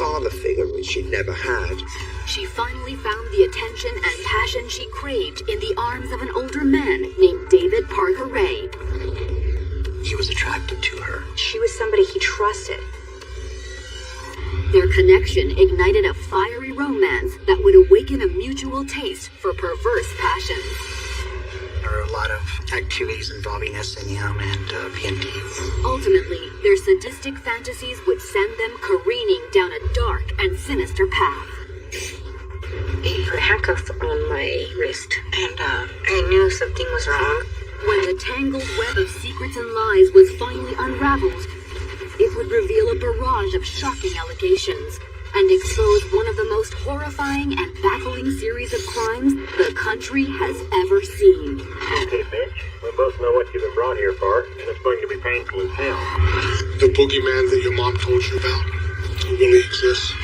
father figure, which she'd never had. She finally found the attention and passion she craved in the arms of an older man named David Parker Ray. He was attracted to her. She was somebody he trusted. Their connection ignited a fiery romance that would awaken a mutual taste for perverse passions. There are a lot of activities involving S&M and Hendy. Ultimately, their sadistic fantasies would send them careening down a dark and sinister path. He put handcuffs on my wrist, and I knew something was wrong. When the tangled web of secrets and lies was finally unraveled, it would reveal a barrage of shocking allegations and expose one of the most horrifying and baffling series of crimes the country has ever seen. Okay, bitch. We both know what you've been brought here for, and it's going to be painful as hell. The boogeyman that your mom told you about, he really exists.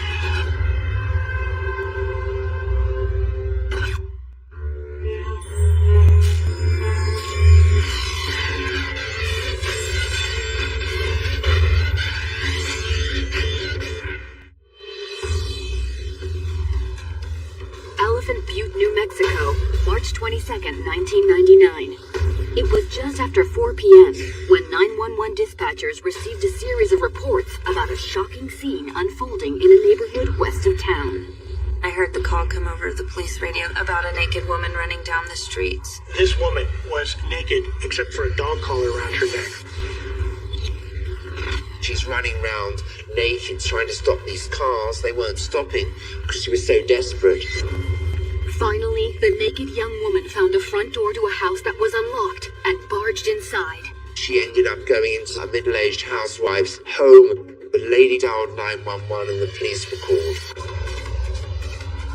Butte, New Mexico, March 22nd, 1999. It was just after 4 p.m. when 911 dispatchers received a series of reports about a shocking scene unfolding in a neighborhood west of town. I heard the call come over the police radio about a naked woman running down the streets. This woman was naked except for a dog collar around her neck. She's running around naked trying to stop these cars. They weren't stopping because she was so desperate. Finally, the naked young woman found a front door to a house that was unlocked and barged inside. She ended up going into a middle-aged housewife's home. The lady dialed 911 and the police were called.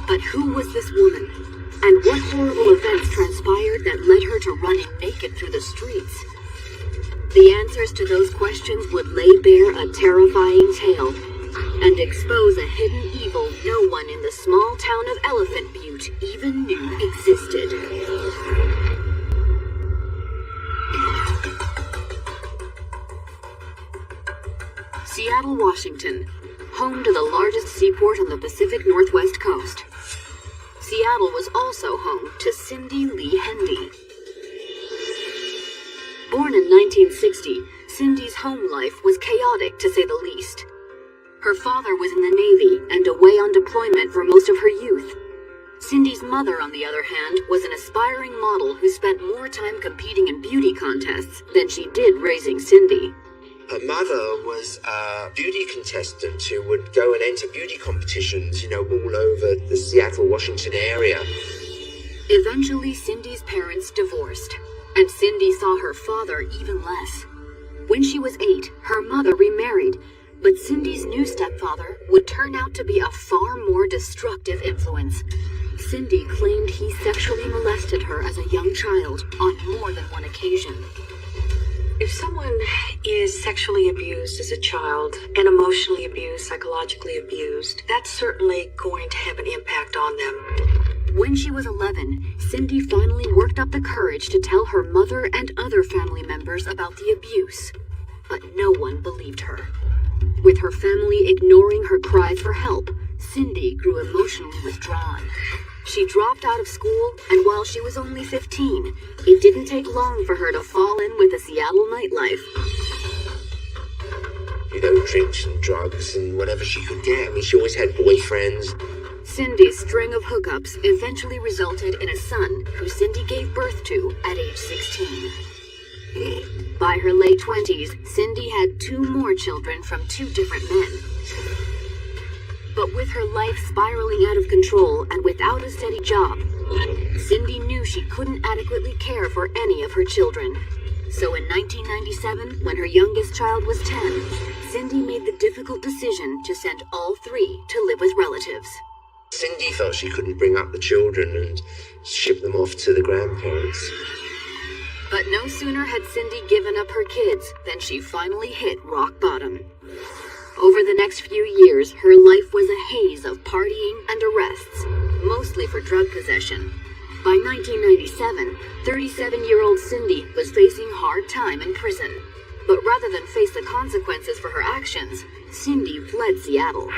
But who was this woman? And what horrible events transpired that led her to running naked through the streets? The answers to those questions would lay bare a terrifying tale and expose a hidden evil no one in the small town of Elephant Butte even knew existed. Seattle, Washington, home to the largest seaport on the Pacific Northwest coast. Seattle was also home to Cindy Lee Hendy. Born in 1960, Cindy's home life was chaotic to say the least. Her father was in the Navy and away on deployment for most of her youth. Cindy's mother, on the other hand, was an aspiring model who spent more time competing in beauty contests than she did raising Cindy. Her mother was a beauty contestant who would go and enter beauty competitions, all over the Seattle, Washington area. Eventually, Cindy's parents divorced, and Cindy saw her father even less. When she was 8, her mother remarried, but Cindy's new stepfather would turn out to be a far more destructive influence. Cindy claimed he sexually molested her as a young child on more than one occasion. If someone is sexually abused as a child and emotionally abused, psychologically abused, that's certainly going to have an impact on them. When she was 11, Cindy finally worked up the courage to tell her mother and other family members about the abuse. But no one believed her. With her family ignoring her cries for help, Cindy grew emotionally withdrawn. She dropped out of school, and while she was only 15, it didn't take long for her to fall in with the Seattle nightlife. Drinks and drugs and whatever she could get. She always had boyfriends. Cindy's string of hookups eventually resulted in a son who Cindy gave birth to at age 16. By her late 20s, Cindy had 2 more children from 2 different men. But with her life spiraling out of control and without a steady job, Cindy knew she couldn't adequately care for any of her children. So in 1997, when her youngest child was 10, Cindy made the difficult decision to send all 3 to live with relatives. Cindy felt she couldn't bring up the children and ship them off to the grandparents. But no sooner had Cindy given up her kids than she finally hit rock bottom. Over the next few years, her life was a haze of partying and arrests, mostly for drug possession. By 1997, 37-year-old Cindy was facing hard time in prison. But rather than face the consequences for her actions, Cindy fled Seattle.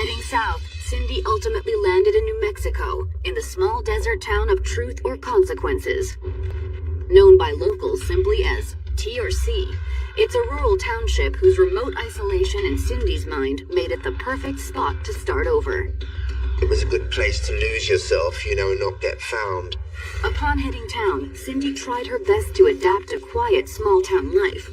Heading south, Cindy ultimately landed in New Mexico, in the small desert town of Truth or Consequences. Known by locals simply as TRC, it's a rural township whose remote isolation in Cindy's mind made it the perfect spot to start over. It was a good place to lose yourself, and not get found. Upon hitting town, Cindy tried her best to adapt to quiet small-town life.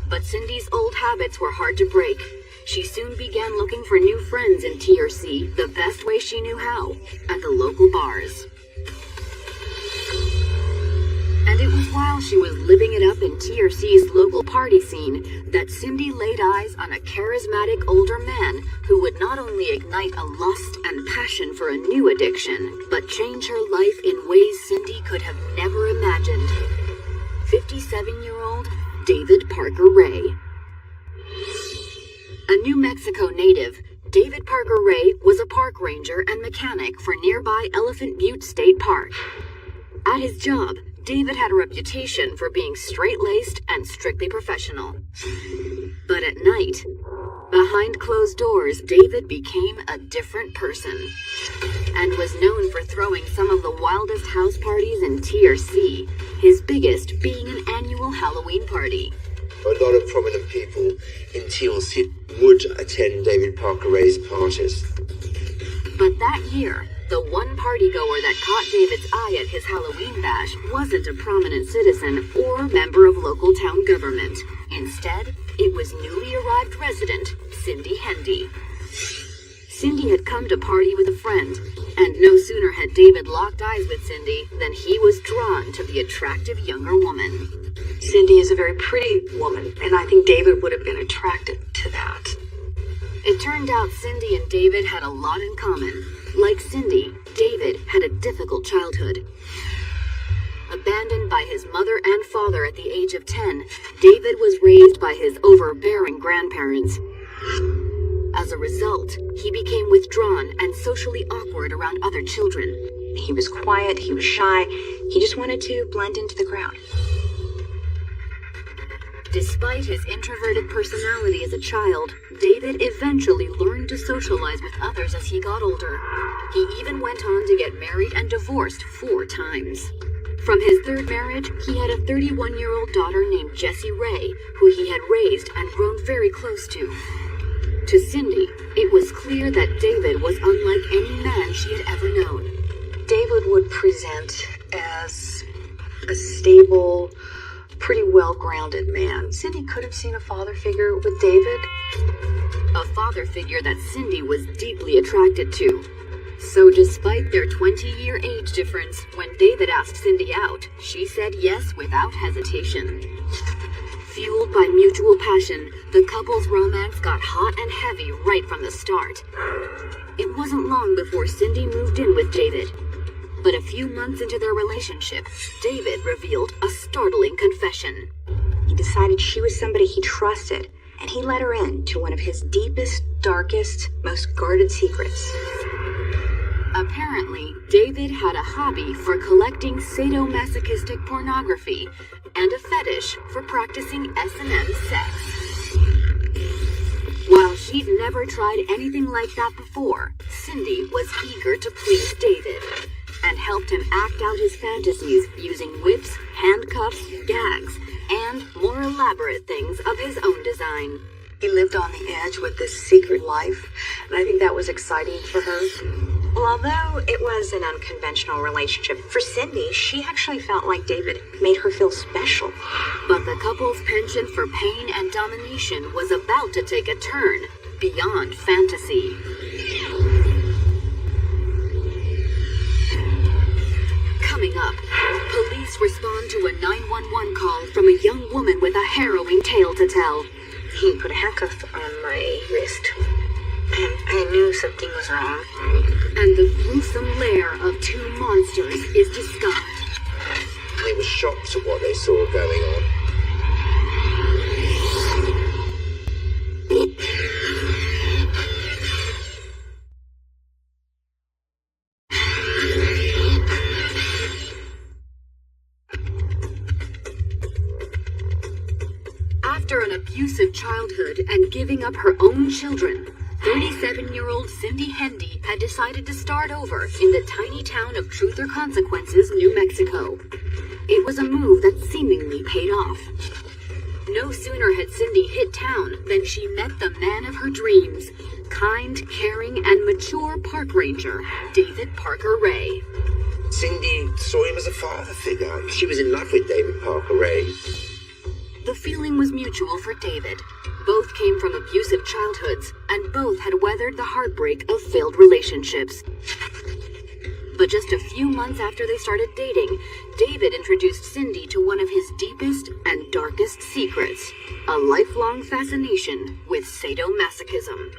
But Cindy's old habits were hard to break. She soon began looking for new friends in TRC the best way she knew how, at the local bars. And it was while she was living it up in TRC's local party scene that Cindy laid eyes on a charismatic older man who would not only ignite a lust and passion for a new addiction, but change her life in ways Cindy could have never imagined. 57-year-old David Parker Ray. A New Mexico native, David Parker Ray was a park ranger and mechanic for nearby Elephant Butte State Park. At his job, David had a reputation for being straight-laced and strictly professional. But at night, behind closed doors, David became a different person and was known for throwing some of the wildest house parties in TRC, his biggest being an annual Halloween party. A lot of prominent people in TLC would attend David Parker Ray's parties. But that year, the one partygoer that caught David's eye at his Halloween bash wasn't a prominent citizen or member of local town government. Instead, it was newly arrived resident Cindy Hendy. Cindy had come to party with a friend, and no sooner had David locked eyes with Cindy than he was drawn to the attractive younger woman. Cindy is a very pretty woman, and I think David would have been attracted to that. It turned out Cindy and David had a lot in common. Like Cindy, David had a difficult childhood. Abandoned by his mother and father at the age of 10, David was raised by his overbearing grandparents. As a result, he became withdrawn and socially awkward around other children. He was quiet, he was shy, he just wanted to blend into the crowd. Despite his introverted personality as a child, David eventually learned to socialize with others as he got older. He even went on to get married and divorced 4 times. From his third marriage, he had a 31-year-old daughter named Jessie Ray, who he had raised and grown very close to. To Cindy, it was clear that David was unlike any man she had ever known. David would present as a stable, pretty well-grounded man. Cindy could have seen a father figure with David. A father figure that Cindy was deeply attracted to. So despite their 20-year age difference, when David asked Cindy out, she said yes without hesitation. Fueled by mutual passion, the couple's romance got hot and heavy right from the start. It wasn't long before Cindy moved in with David. But a few months into their relationship, David revealed a startling confession. He decided she was somebody he trusted, and he let her in to one of his deepest, darkest, most guarded secrets. Apparently, David had a hobby for collecting sadomasochistic pornography and a fetish for practicing S&M sex. While she'd never tried anything like that before, Cindy was eager to please David and helped him act out his fantasies using whips, handcuffs, gags, and more elaborate things of his own design. He lived on the edge with this secret life, and I think that was exciting for her. Well, although it was an unconventional relationship, for Cindy, she actually felt like David made her feel special. But the couple's penchant for pain and domination was about to take a turn beyond fantasy. Coming up, police respond to a 911 call from a young woman with a harrowing tale to tell. He put a handcuff on my wrist, and I knew something was wrong. And the gruesome lair of 2 monsters is discovered. They were shocked at what they saw going on. After an abusive childhood and giving up her own children, 37-year-old Cindy Hendy had decided to start over in the tiny town of Truth or Consequences, New Mexico. It was a move that seemingly paid off. No sooner had Cindy hit town than she met the man of her dreams, kind, caring, and mature park ranger, David Parker Ray. Cindy saw him as a father figure. She was in love with David Parker Ray. The feeling was mutual for David. Both came from abusive childhoods, and both had weathered the heartbreak of failed relationships. But just a few months after they started dating, David introduced Cindy to one of his deepest and darkest secrets, a lifelong fascination with sadomasochism.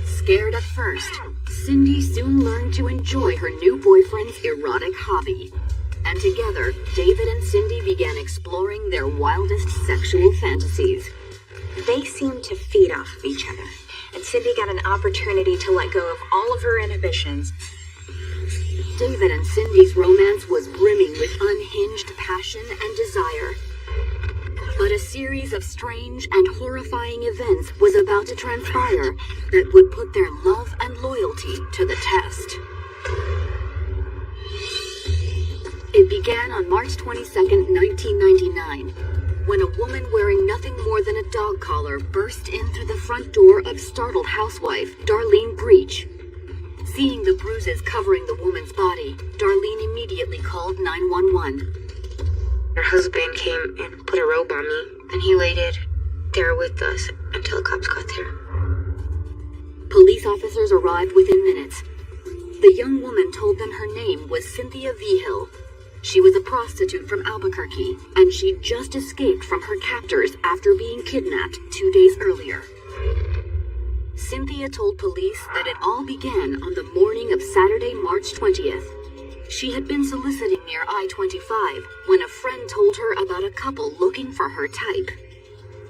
Scared at first, Cindy soon learned to enjoy her new boyfriend's erotic hobby. And together, David and Cindy began exploring their wildest sexual fantasies. They seemed to feed off of each other, and Cindy got an opportunity to let go of all of her inhibitions. David and Cindy's romance was brimming with unhinged passion and desire. But a series of strange and horrifying events was about to transpire that would put their love and loyalty to the test. It began on March 22nd, 1999, when a woman wearing nothing more than a dog collar burst in through the front door of startled housewife Darlene Breach. Seeing the bruises covering the woman's body, Darlene immediately called 911. Her husband came and put a robe on me, and he laid it there with us until the cops got there. Police officers arrived within minutes. The young woman told them her name was Cynthia Vigil. She was a prostitute from Albuquerque, and she'd just escaped from her captors after being kidnapped 2 days earlier. Cynthia told police that it all began on the morning of Saturday, March 20th. She had been soliciting near I-25 when a friend told her about a couple looking for her type.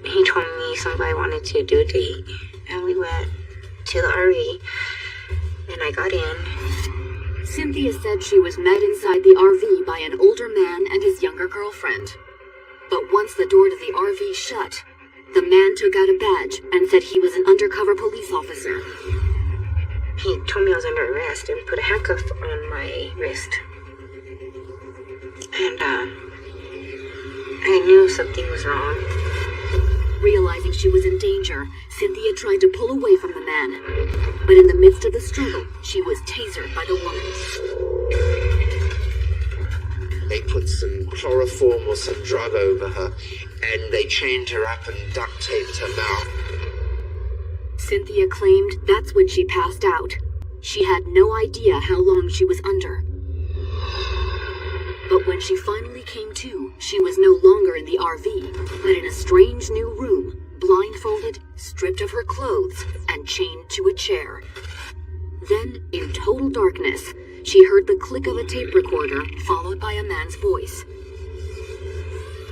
He told me somebody wanted to do a date, and we went to the RV, and I got in. Cynthia said she was met inside the RV by an older man and his younger girlfriend. But once the door to the RV shut, the man took out a badge and said he was an undercover police officer. He told me I was under arrest and put a handcuff on my wrist. And, I knew something was wrong. Realizing she was in danger, Cynthia tried to pull away from the man. But in the midst of the struggle, she was tasered by the woman. They put some chloroform or some drug over her, and they chained her up and duct taped her mouth. Cynthia claimed that's when she passed out. She had no idea how long she was under. But when she finally came to, she was no longer in the RV, but in a strange new room, blindfolded, stripped of her clothes, and chained to a chair. Then, in total darkness, she heard the click of a tape recorder, followed by a man's voice.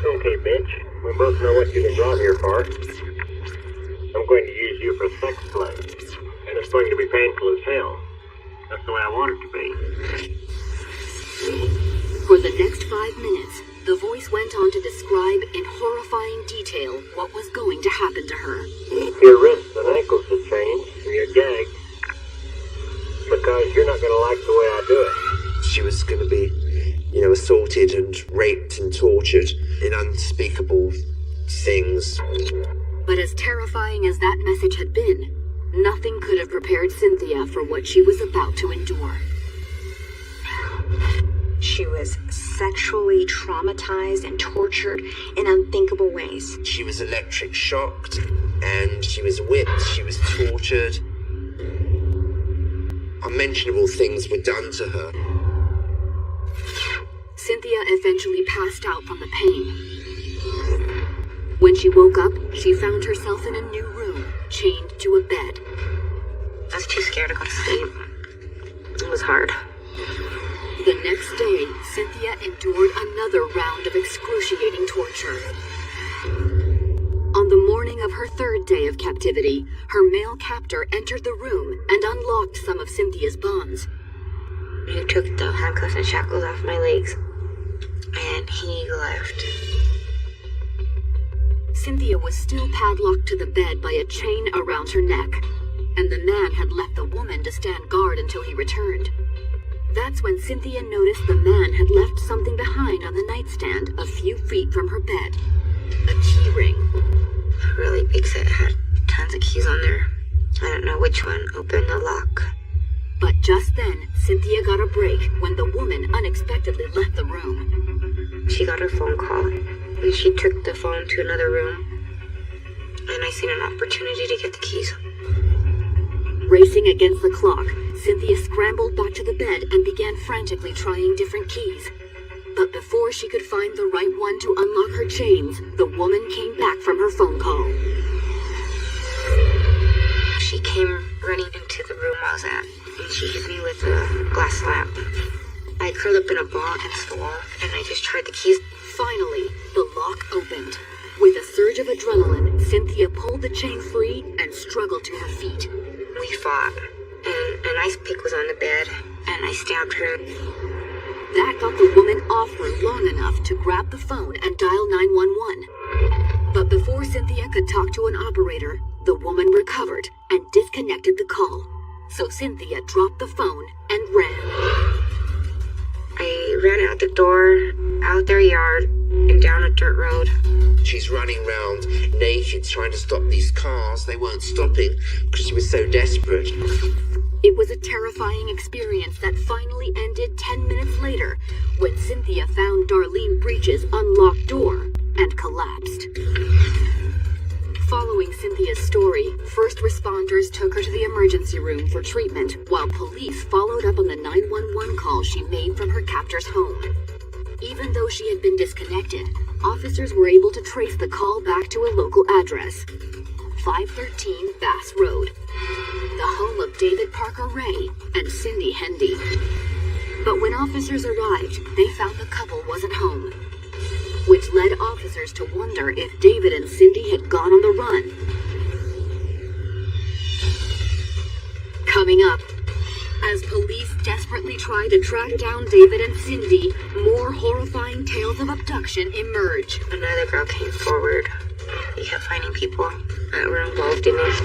Okay, bitch. We both know what you've been brought here for. I'm going to use you for sex play. And it's going to be painful as hell. That's the way I want it to be. For the next 5 minutes, the voice went on to describe in horrifying detail what was going to happen to her. Your wrists and ankles are chained, and you're gagged. Because you're not going to like the way I do it. She was going to be, assaulted and raped and tortured in unspeakable things. But as terrifying as that message had been, nothing could have prepared Cynthia for what she was about to endure. She was sexually traumatized and tortured in unthinkable ways. She was electric shocked, and she was whipped, she was tortured. Unmentionable things were done to her. Cynthia eventually passed out from the pain. When she woke up, she found herself in a new room, chained to a bed. I was too scared to go to sleep. It was hard. The next day, Cynthia endured another round of excruciating torture. On the morning of her third day of captivity, her male captor entered the room and unlocked some of Cynthia's bonds. He took the handcuffs and shackles off my legs, and he left. Cynthia was still padlocked to the bed by a chain around her neck, and the man had left the woman to stand guard until he returned. That's when Cynthia noticed the man had left something behind on the nightstand a few feet from her bed. A key ring. A really big set had tons of keys on there. I don't know which one opened the lock. But just then, Cynthia got a break when the woman unexpectedly left the room. She got her phone call, and she took the phone to another room, and I seen an opportunity to get the keys. Racing against the clock, Cynthia scrambled back to the bed and began frantically trying different keys. But before she could find the right one to unlock her chains, the woman came back from her phone call. She came running into the room I was at, and she hit me with a glass lamp. I curled up in a ball against the wall, and I just tried the keys. Finally, the lock opened. With a surge of adrenaline, Cynthia pulled the chain free and struggled to her feet. We fought, and an ice pick was on the bed, and I stabbed her. That got the woman off her long enough to grab the phone and dial 911. But before Cynthia could talk to an operator, the woman recovered and disconnected the call. So Cynthia dropped the phone and ran. I ran out the door, out their yard, and down a dirt road. She's running round naked, trying to stop these cars. They weren't stopping because she was so desperate. It was a terrifying experience that finally ended 10 minutes later when Cynthia found Darlene Breach's unlocked door and collapsed. Following Cynthia's story, first responders took her to the emergency room for treatment while police followed up on the 911 call she made from her captor's home. Even though she had been disconnected, officers were able to trace the call back to a local address, 513 Bass Road, the home of David Parker Ray and Cindy Hendy. But when officers arrived, they found the couple wasn't home, which led officers to wonder if David and Cindy had gone on the run. Coming up, as police desperately try to track down David and Cindy, more horrifying tales of abduction emerge. Another girl came forward. We kept finding people that were involved in it.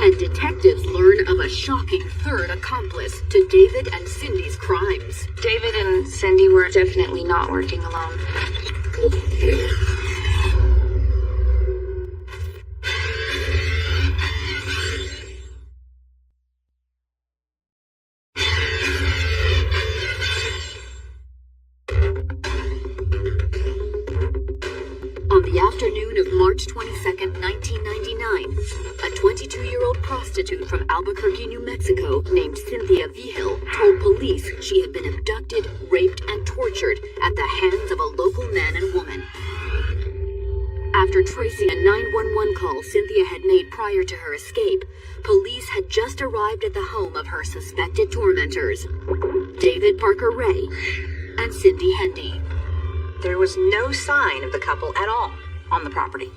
And detectives learn of a shocking third accomplice to David and Cindy's crimes. David and Cindy were definitely not working alone. On the afternoon of March 22nd, 1999, a 22-year-old prostitute from Albuquerque, New Mexico, named Cynthia Vigil, told police she had been abducted, raped, and tortured at the hands of a local man and woman. After tracing a 911 call Cynthia had made prior to her escape, police had just arrived at the home of her suspected tormentors, David Parker Ray and Cindy Hendy. There was no sign of the couple at all on the property.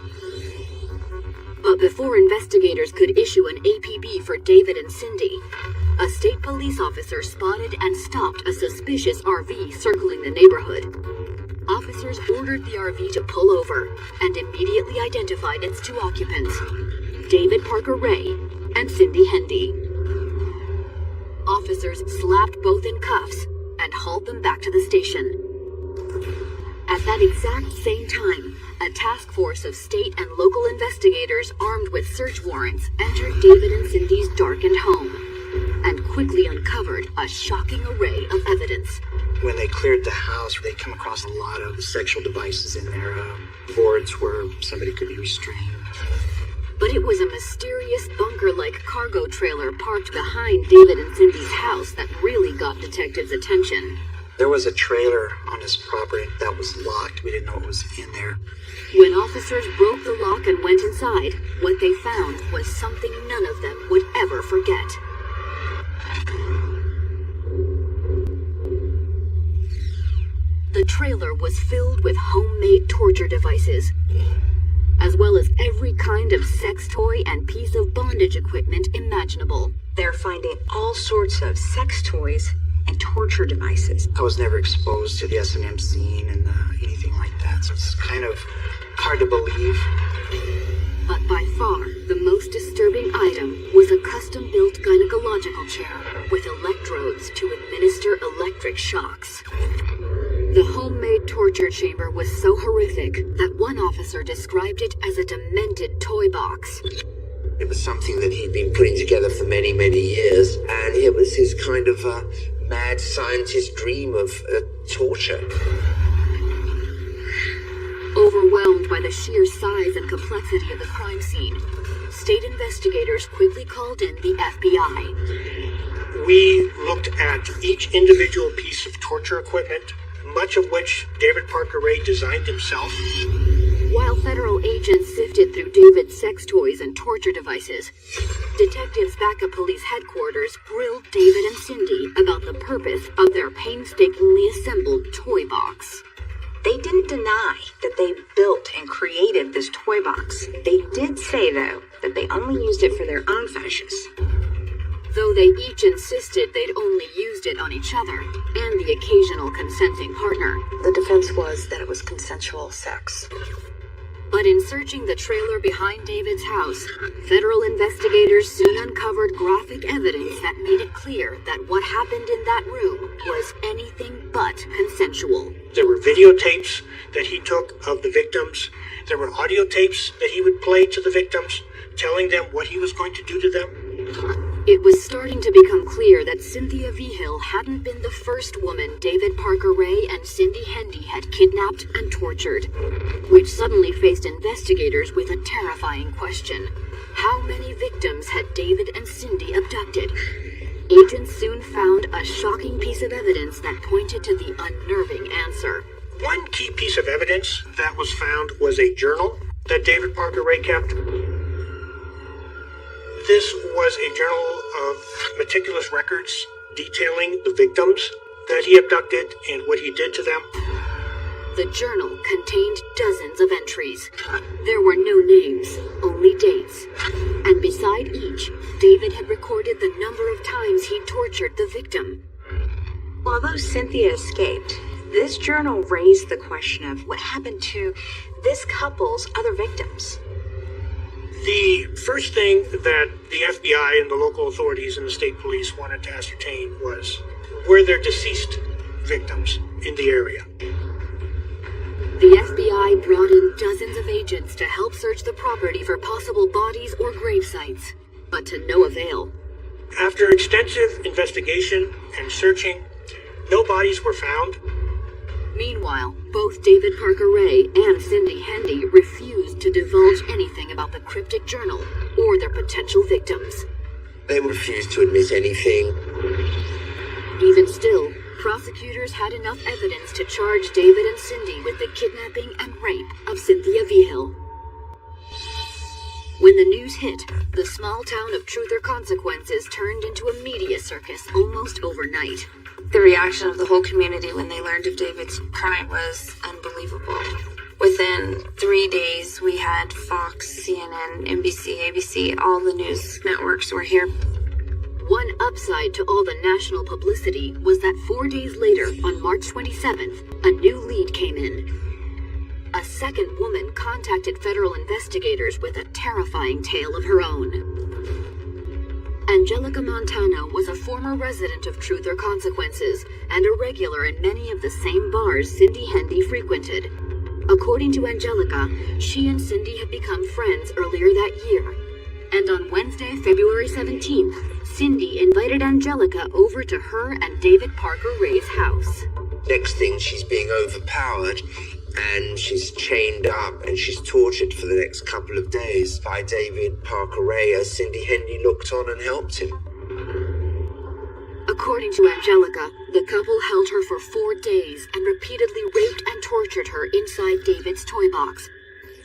But before investigators could issue an APB for David and Cindy, a state police officer spotted and stopped a suspicious RV circling the neighborhood. Officers ordered the RV to pull over and immediately identified its two occupants, David Parker Ray and Cindy Hendy. Officers slapped both in cuffs and hauled them back to the station. At that exact same time, a task force of state and local investigators armed with search warrants entered David and Cindy's darkened home and quickly uncovered a shocking array of evidence. When they cleared the house, they come across a lot of sexual devices in there, boards where somebody could be restrained. But it was a mysterious bunker-like cargo trailer parked behind David and Cindy's house that really got detectives' attention. There was a trailer on this property that was locked. We didn't know what was in there. When officers broke the lock and went inside, what they found was something none of them would ever forget. The trailer was filled with homemade torture devices, as well as every kind of sex toy and piece of bondage equipment imaginable. They're finding all sorts of sex toys and torture devices. I was never exposed to the S&M scene and anything like that, so it's kind of hard to believe. By far, the most disturbing item was a custom-built gynecological chair with electrodes to administer electric shocks. The homemade torture chamber was so horrific that one officer described it as a demented toy box. It was something that he'd been putting together for many, many years, and it was his kind of mad scientist dream of torture. Overwhelmed by the sheer size and complexity of the crime scene, state investigators quickly called in the FBI. We looked at each individual piece of torture equipment, much of which David Parker Ray designed himself. While federal agents sifted through David's sex toys and torture devices, detectives back at police headquarters grilled David and Cindy about the purpose of their painstakingly assembled toy box. They didn't deny that they built and created this toy box. They did say, though, that they only used it for their own fetishes. Though they each insisted they'd only used it on each other and the occasional consenting partner. The defense was that it was consensual sex. But in searching the trailer behind David's house, federal investigators soon uncovered graphic evidence that made it clear that what happened in that room was anything but consensual. There were videotapes that he took of the victims. There were audio tapes that he would play to the victims, telling them what he was going to do to them. It was starting to become clear that Cynthia Vigil hadn't been the first woman David Parker Ray and Cindy Hendy had kidnapped and tortured, which suddenly faced investigators with a terrifying question. How many victims had David and Cindy abducted? Agents soon found a shocking piece of evidence that pointed to the unnerving answer. One key piece of evidence that was found was a journal that David Parker Ray kept. This was a journal of meticulous records detailing the victims that he abducted and what he did to them. The journal contained dozens of entries. There were no names, only dates. And beside each, David had recorded the number of times he'd tortured the victim. Although Cynthia escaped, this journal raised the question of what happened to this couple's other victims. The first thing that the FBI and the local authorities and the state police wanted to ascertain was, were there deceased victims in the area? The FBI brought in dozens of agents to help search the property for possible bodies or grave sites, but to no avail. After extensive investigation and searching, no bodies were found. Meanwhile, both David Parker Ray and Cindy Hendy refused to divulge anything about the cryptic journal or their potential victims. They refused to admit anything. Even still, prosecutors had enough evidence to charge David and Cindy with the kidnapping and rape of Cynthia Vigil. When the news hit, the small town of Truth or Consequences turned into a media circus almost overnight. The reaction of the whole community when they learned of David's crime was unbelievable. Within 3 days, we had Fox, CNN, NBC, ABC, all the news networks were here. One upside to all the national publicity was that 4 days later, on March 27th, a new lead came in. A second woman contacted federal investigators with a terrifying tale of her own. Angelica Montano was a former resident of Truth or Consequences and a regular in many of the same bars Cindy Hendy frequented. According to Angelica, she and Cindy had become friends earlier that year. And on Wednesday, February 17th, Cindy invited Angelica over to her and David Parker Ray's house. Next thing, she's being overpowered, and she's chained up, and she's tortured for the next couple of days by David Parker Ray as Cindy Hendy looked on and helped him. According to Angelica, the couple held her for 4 days and repeatedly raped and tortured her inside David's toy box.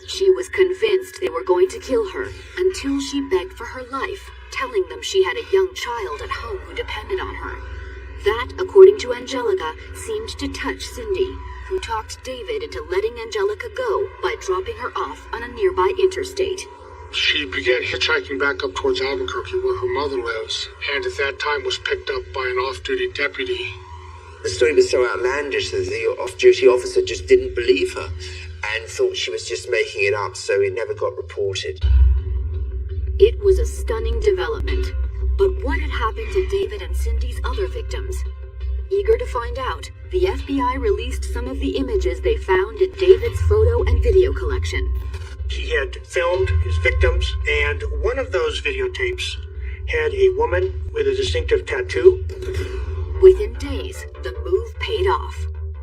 She was convinced they were going to kill her until she begged for her life, telling them she had a young child at home who depended on her. That, according to Angelica, seemed to touch Cindy, who talked David into letting Angelica go by dropping her off on a nearby interstate. She began hitchhiking back up towards Albuquerque, where her mother lives, and at that time was picked up by an off-duty deputy. The story was so outlandish that the off-duty officer just didn't believe her and thought she was just making it up, so it never got reported. was a stunning development. But what had happened to David and Cindy's other victims? Eager to find out, the FBI released some of the images they found in David's photo and video collection. He had filmed his victims, and one of those videotapes had a woman with a distinctive tattoo. Within days, the move paid off.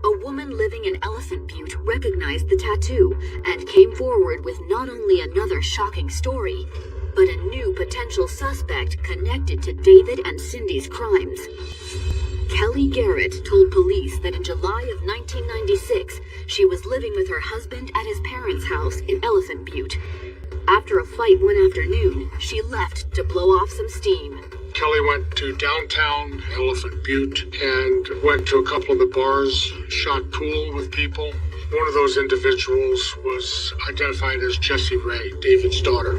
A woman living in Elephant Butte recognized the tattoo and came forward with not only another shocking story, but a new potential suspect connected to David and Cindy's crimes. Kelly Garrett told police that in July of 1996, she was living with her husband at his parents' house in Elephant Butte. After a fight one afternoon, she left to blow off some steam. Kelly went to downtown Elephant Butte and went to a couple of the bars, shot pool with people. One of those individuals was identified as Jessie Ray, David's daughter.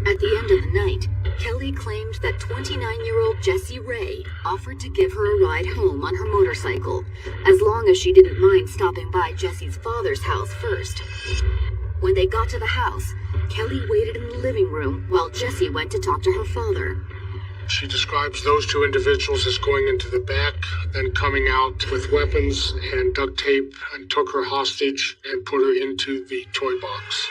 At the end of the night, Kelly claimed that 29-year-old Jessie Ray offered to give her a ride home on her motorcycle, as long as she didn't mind stopping by Jessie's father's house first. When they got to the house, Kelly waited in the living room while Jessie went to talk to her father. She describes those two individuals as going into the back, then coming out with weapons and duct tape and took her hostage and put her into the toy box.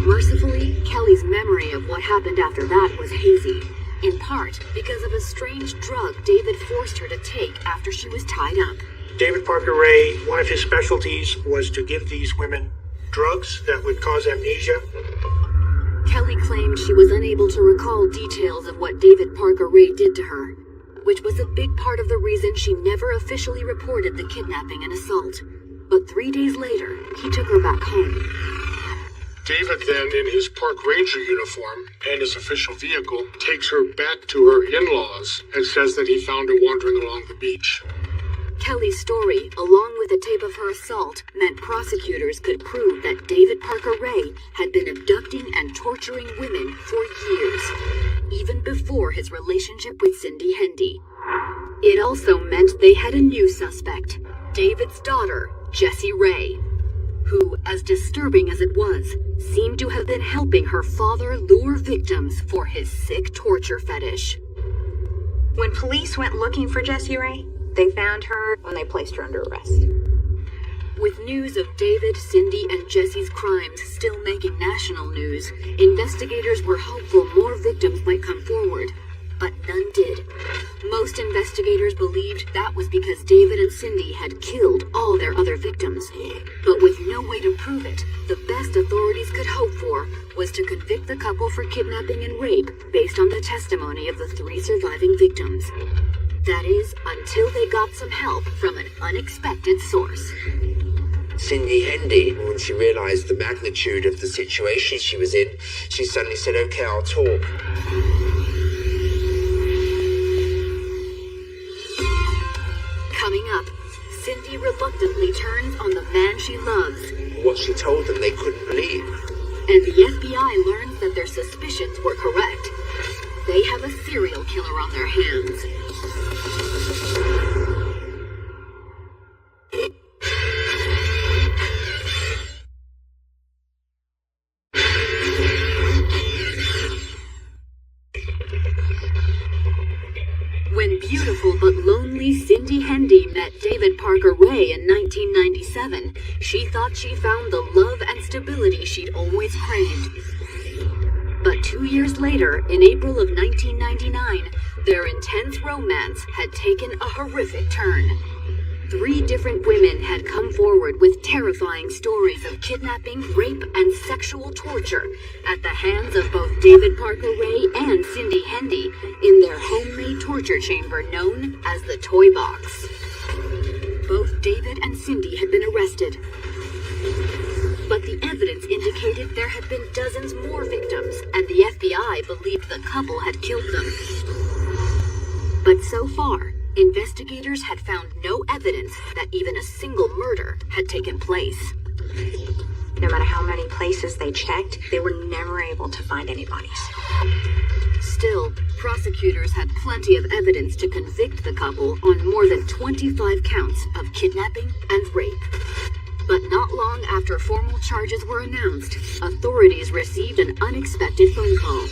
Mercifully, Kelly's memory of what happened after that was hazy, in part because of a strange drug David forced her to take after she was tied up. David Parker Ray, one of his specialties was to give these women drugs that would cause amnesia. Kelly claimed she was unable to recall details of what David Parker Ray did to her, which was a big part of the reason she never officially reported the kidnapping and assault. But 3 days later, he took her back home. David then, in his park ranger uniform and his official vehicle, takes her back to her in-laws and says that he found her wandering along the beach. Kelly's story, along with a tape of her assault, meant prosecutors could prove that David Parker Ray had been abducting and torturing women for years, even before his relationship with Cindy Hendy. It also meant they had a new suspect, David's daughter, Jessie Ray, who, as disturbing as it was, seemed to have been helping her father lure victims for his sick torture fetish. When police went looking for Jessie Ray, they found her when they placed her under arrest. With news of David, Cindy, and Jessie's crimes still making national news, investigators were hopeful more victims might come forward, but none did. Most investigators believed that was because David and Cindy had killed all their other victims. But with no way to prove it, the best authorities could hope for was to convict the couple for kidnapping and rape based on the testimony of the 3 surviving victims. That is, until they got some help from an unexpected source. Cindy Hendy, when she realized the magnitude of the situation she was in, she suddenly said, "Okay, I'll talk." Coming up, Cindy reluctantly turns on the man she loves. What she told them they couldn't believe. And the FBI learns that their suspicions were correct. They have a serial killer on their hands. When beautiful but lonely Cindy Hendy met David Parker Ray in 1997, she thought she found the love and stability she'd always craved. But 2 years later, in April of 1999, their intense romance had taken a horrific turn. 3 different women had come forward with terrifying stories of kidnapping, rape, and sexual torture at the hands of both David Parker Ray and Cindy Hendy in their homemade torture chamber known as the Toy Box. Both David and Cindy had been arrested. But the evidence indicated there had been dozens more victims, and the FBI believed the couple had killed them. But so far, investigators had found no evidence that even a single murder had taken place. No matter how many places they checked, they were never able to find any bodies. Still, prosecutors had plenty of evidence to convict the couple on more than 25 counts of kidnapping and rape. But not long after formal charges were announced, authorities received an unexpected phone call.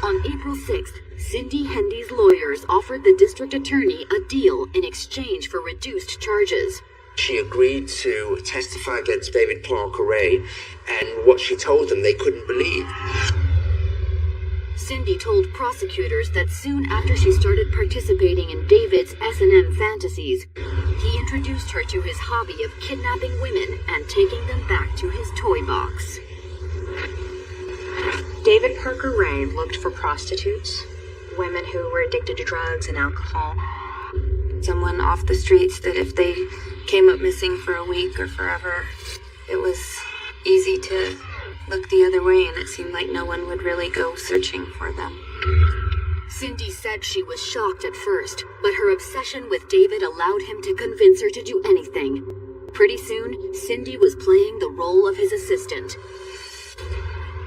On April 6th, Cindy Hendy's lawyers offered the district attorney a deal in exchange for reduced charges. She agreed to testify against David Parker Ray, and what she told them they couldn't believe. Cindy told prosecutors that soon after she started participating in David's S&M fantasies, he introduced her to his hobby of kidnapping women and taking them back to his toy box. David Parker Ray looked for prostitutes, women who were addicted to drugs and alcohol. Someone off the streets that if they came up missing for a week or forever, it was easy to look the other way, and it seemed like no one would really go searching for them. Cindy said she was shocked at first, but her obsession with David allowed him to convince her to do anything. Pretty soon, Cindy was playing the role of his assistant.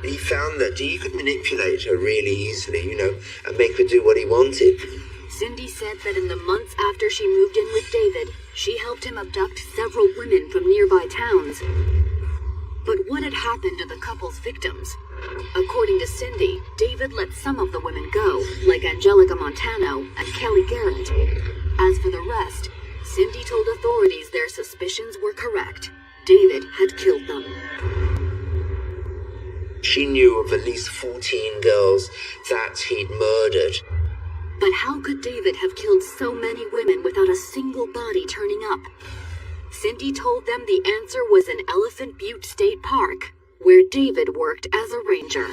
He found that he could manipulate her really easily, and make her do what he wanted. Cindy said that in the months after she moved in with David, she helped him abduct several women from nearby towns. But what had happened to the couple's victims? According to Cindy, David let some of the women go, like Angelica Montano and Kelly Garrett. As for the rest, Cindy told authorities their suspicions were correct. David had killed them. She knew of at least 14 girls that he'd murdered. But how could David have killed so many women without a single body turning up? Cindy told them the answer was in Elephant Butte State Park, where David worked as a ranger.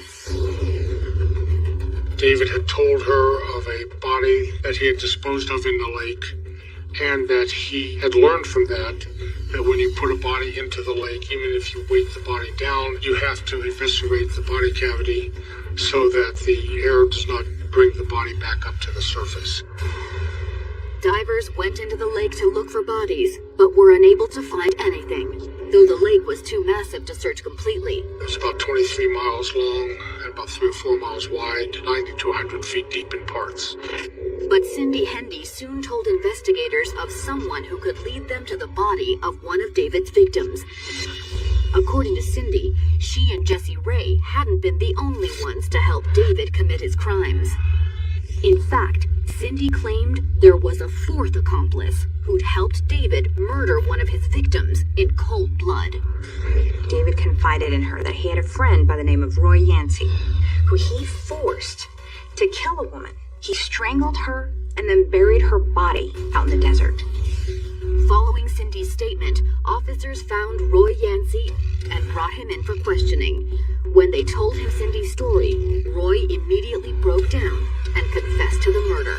David had told her of a body that he had disposed of in the lake, and that he had learned from that when you put a body into the lake, even if you weight the body down, you have to eviscerate the body cavity so that the air does not bring the body back up to the surface. Divers went into the lake to look for bodies, but were unable to find anything, though the lake was too massive to search completely. It was about 23 miles long and about 3 or 4 miles wide, 90 to 100 feet deep in parts. But Cindy Hendy soon told investigators of someone who could lead them to the body of one of David's victims. According to Cindy, she and Jesse Ray hadn't been the only ones to help David commit his crimes. In fact, Cindy claimed there was a fourth accomplice who'd helped David murder one of his victims in cold blood. David confided in her that he had a friend by the name of Roy Yancey, who he forced to kill a woman. He strangled her and then buried her body out in the desert. Following Cindy's statement, officers found Roy Yancey and brought him in for questioning. When they told him Cindy's story, Roy immediately broke down and confessed to the murder.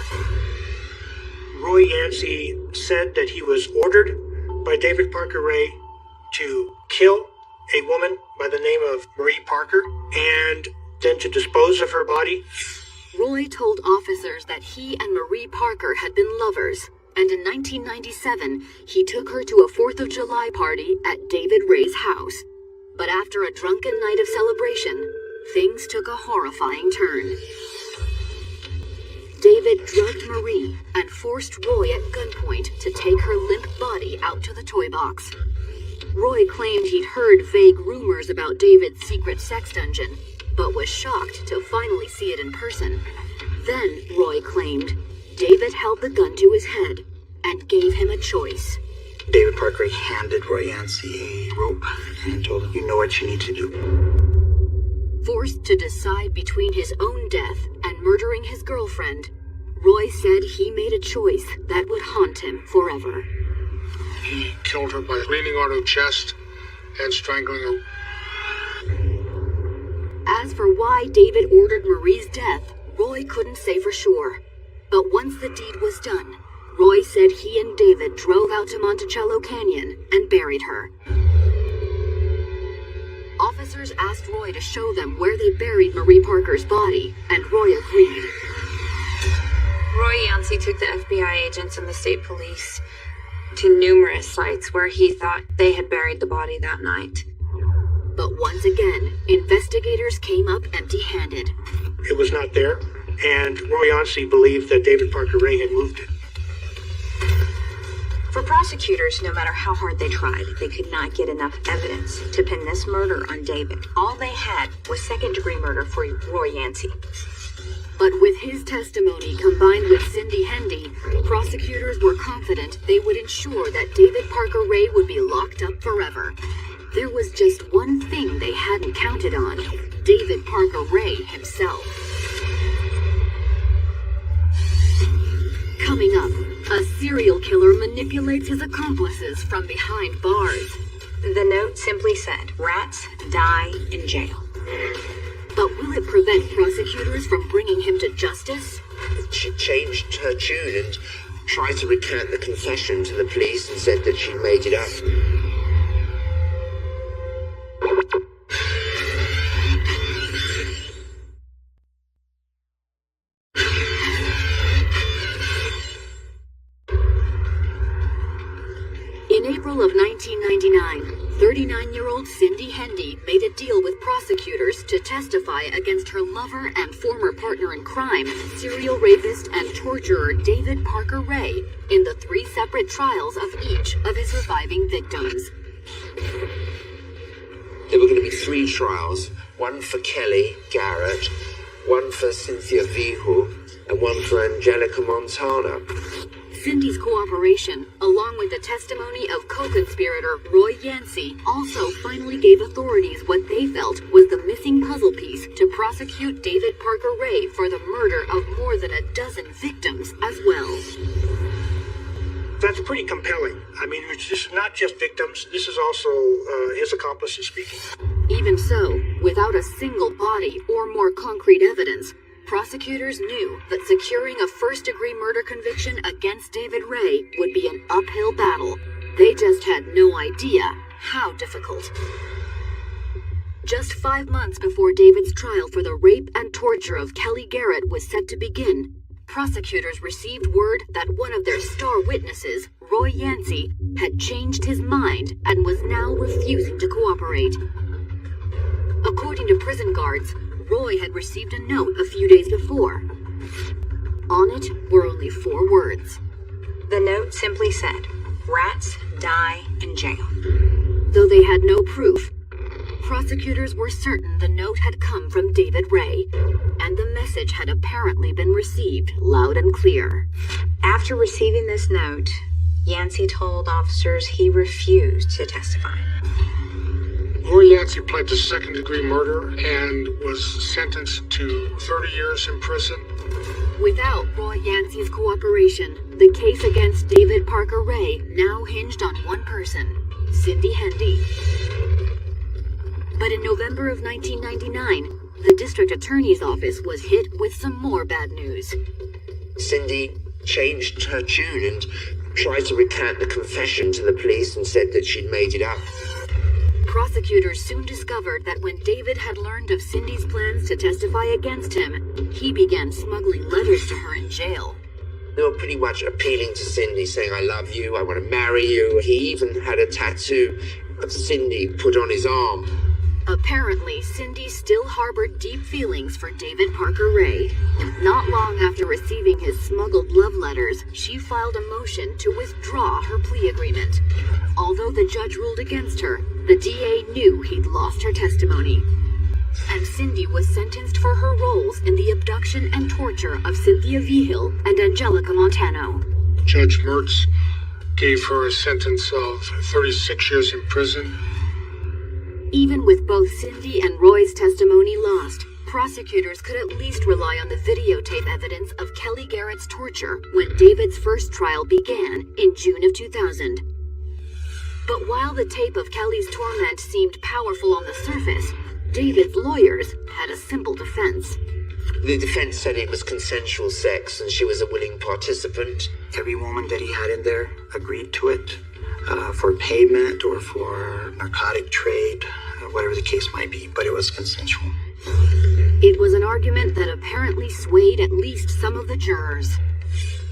Roy Yancey said that he was ordered by David Parker Ray to kill a woman by the name of Marie Parker and then to dispose of her body. Roy told officers that he and Marie Parker had been lovers, and in 1997, he took her to a 4th of July party at David Ray's house. But after a drunken night of celebration, things took a horrifying turn. David drugged Marie and forced Roy at gunpoint to take her limp body out to the toy box. Roy claimed he'd heard vague rumors about David's secret sex dungeon, but was shocked to finally see it in person. Then, Roy claimed, David held the gun to his head and gave him a choice. David Parker handed Roy Yancey a rope and told him, "You know what you need to do." Forced to decide between his own death and murdering his girlfriend, Roy said he made a choice that would haunt him forever. He killed her by leaning on her chest and strangling her. As for why David ordered Marie's death, Roy couldn't say for sure. But once the deed was done, Roy said he and David drove out to Monticello Canyon and buried her. Officers asked Roy to show them where they buried Marie Parker's body, and Roy agreed. Roy Yancey took the FBI agents and the state police to numerous sites where he thought they had buried the body that night. But once again, investigators came up empty-handed. It was not there, and Roy Yancey believed that David Parker Ray had moved it. For prosecutors, no matter how hard they tried, they could not get enough evidence to pin this murder on David. All they had was second-degree murder for Roy Yancey. But with his testimony combined with Cindy Hendy, prosecutors were confident they would ensure that David Parker Ray would be locked up forever. There was just one thing they hadn't counted on: David Parker Ray himself. Coming up, a serial killer manipulates his accomplices from behind bars. The note simply said, "Rats die in jail." But will it prevent prosecutors from bringing him to justice? She changed her tune and tried to recant the confession to the police and said that she'd made it up. In April of 1999, 39-year-old Cindy Hendy made a deal with prosecutors to testify against her lover and former partner in crime, serial rapist and torturer David Parker Ray, in the 3 separate trials of each of his surviving victims. There were going to be 3 trials, one for Kelly Garrett, one for Cynthia Vigil, and one for Angelica Montana. Cindy's cooperation, along with the testimony of co-conspirator Roy Yancey, also finally gave authorities what they felt was the missing puzzle piece to prosecute David Parker Ray for the murder of more than a dozen victims as well. That's pretty compelling. I mean, this is not just victims, this is also his accomplices speaking. Even so, without a single body or more concrete evidence, prosecutors knew that securing a first-degree murder conviction against David Ray would be an uphill battle. They just had no idea how difficult. Just 5 months before David's trial for the rape and torture of Kelly Garrett was set to begin, prosecutors received word that one of their star witnesses, Roy Yancey, had changed his mind and was now refusing to cooperate. According to prison guards, Roy had received a note a few days before. On it were only 4 words. The note simply said, "Rats die in jail." Though they had no proof, prosecutors were certain the note had come from David Ray, and the message had apparently been received loud and clear. After receiving this note, Yancey told officers he refused to testify. Roy Yancey pled to second-degree murder and was sentenced to 30 years in prison. Without Roy Yancey's cooperation, the case against David Parker Ray now hinged on one person, Cindy Hendy. But in November of 1999, the district attorney's office was hit with some more bad news. Cindy changed her tune and tried to recant the confession to the police and said that she'd made it up. Prosecutors soon discovered that when David had learned of Cindy's plans to testify against him, he began smuggling letters to her in jail. They were pretty much appealing to Cindy, saying, "I love you, I want to marry you." He even had a tattoo of Cindy put on his arm. Apparently, Cindy still harbored deep feelings for David Parker Ray. Not long after receiving his smuggled love letters, she filed a motion to withdraw her plea agreement. Although the judge ruled against her, the DA knew he'd lost her testimony. And Cindy was sentenced for her roles in the abduction and torture of Cynthia Vigil and Angelica Montano. Judge Mertz gave her a sentence of 36 years in prison. Even with both Cindy and Roy's testimony lost, prosecutors could at least rely on the videotape evidence of Kelly Garrett's torture when David's first trial began in June of 2000. But while the tape of Kelly's torment seemed powerful on the surface, David's lawyers had a simple defense. The defense said it was consensual sex and she was a willing participant. Every woman that he had in there agreed to it, for payment or for narcotic trade, whatever the case might be, but it was consensual. It was an argument that apparently swayed at least some of the jurors.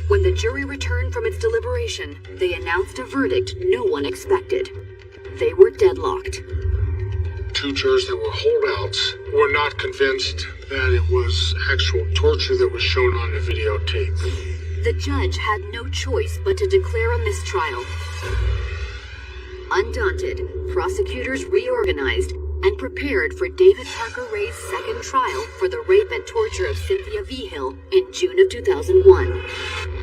When the jury returned from its deliberation, they announced a verdict no one expected. They were deadlocked. 2 jurors that were holdouts were not convinced that it was actual torture that was shown on the videotape. The judge had no choice but to declare a mistrial. Undaunted, prosecutors reorganized and prepared for David Parker Ray's second trial for the rape and torture of Cynthia Vigil in June of 2001.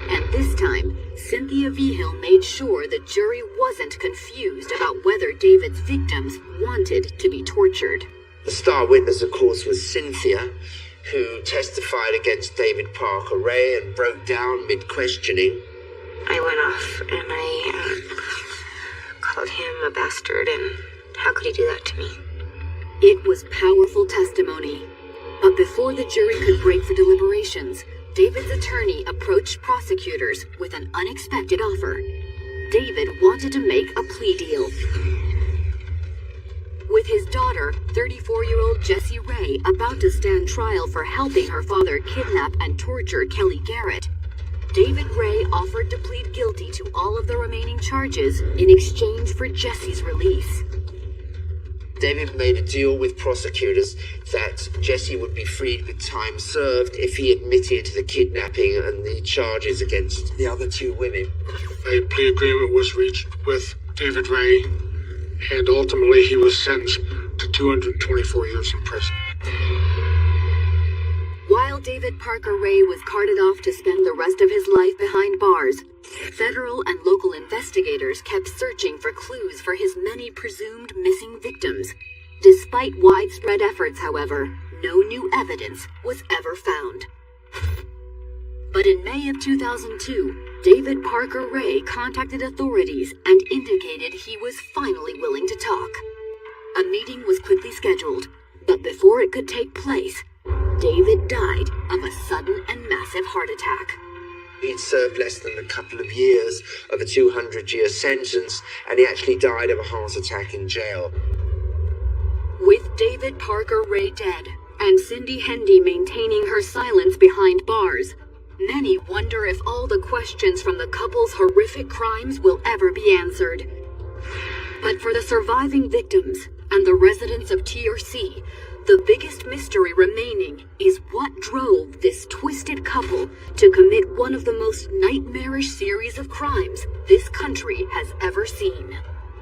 And this time, Cynthia Vigil made sure the jury wasn't confused about whether David's victims wanted to be tortured. The star witness, of course, was Cynthia, who testified against David Parker Ray and broke down mid-questioning. I went off and I called him a bastard, and how could he do that to me? It was powerful testimony. But before the jury could break for deliberations, David's attorney approached prosecutors with an unexpected offer. David wanted to make a plea deal. With his daughter, 34-year-old Jessie Ray, about to stand trial for helping her father kidnap and torture Kelly Garrett, David Ray offered to plead guilty to all of the remaining charges in exchange for Jessie's release. David made a deal with prosecutors that Jessie would be freed with time served if he admitted the kidnapping and the charges against the other two women. A plea agreement was reached with David Ray, and ultimately he was sentenced to 224 years in prison. While David Parker Ray was carted off to spend the rest of his life behind bars, federal and local investigators kept searching for clues for his many presumed missing victims. Despite widespread efforts, however, no new evidence was ever found. But in May of 2002, David Parker Ray contacted authorities and indicated he was finally willing to talk. A meeting was quickly scheduled, but before it could take place, David died of a sudden and massive heart attack. He'd served less than a couple of years of a 200-year sentence, and he actually died of a heart attack in jail. With David Parker Ray dead, and Cindy Hendy maintaining her silence behind bars, many wonder if all the questions from the couple's horrific crimes will ever be answered. But for the surviving victims and the residents of TRC, the biggest mystery remaining is what drove this twisted couple to commit one of the most nightmarish series of crimes this country has ever seen.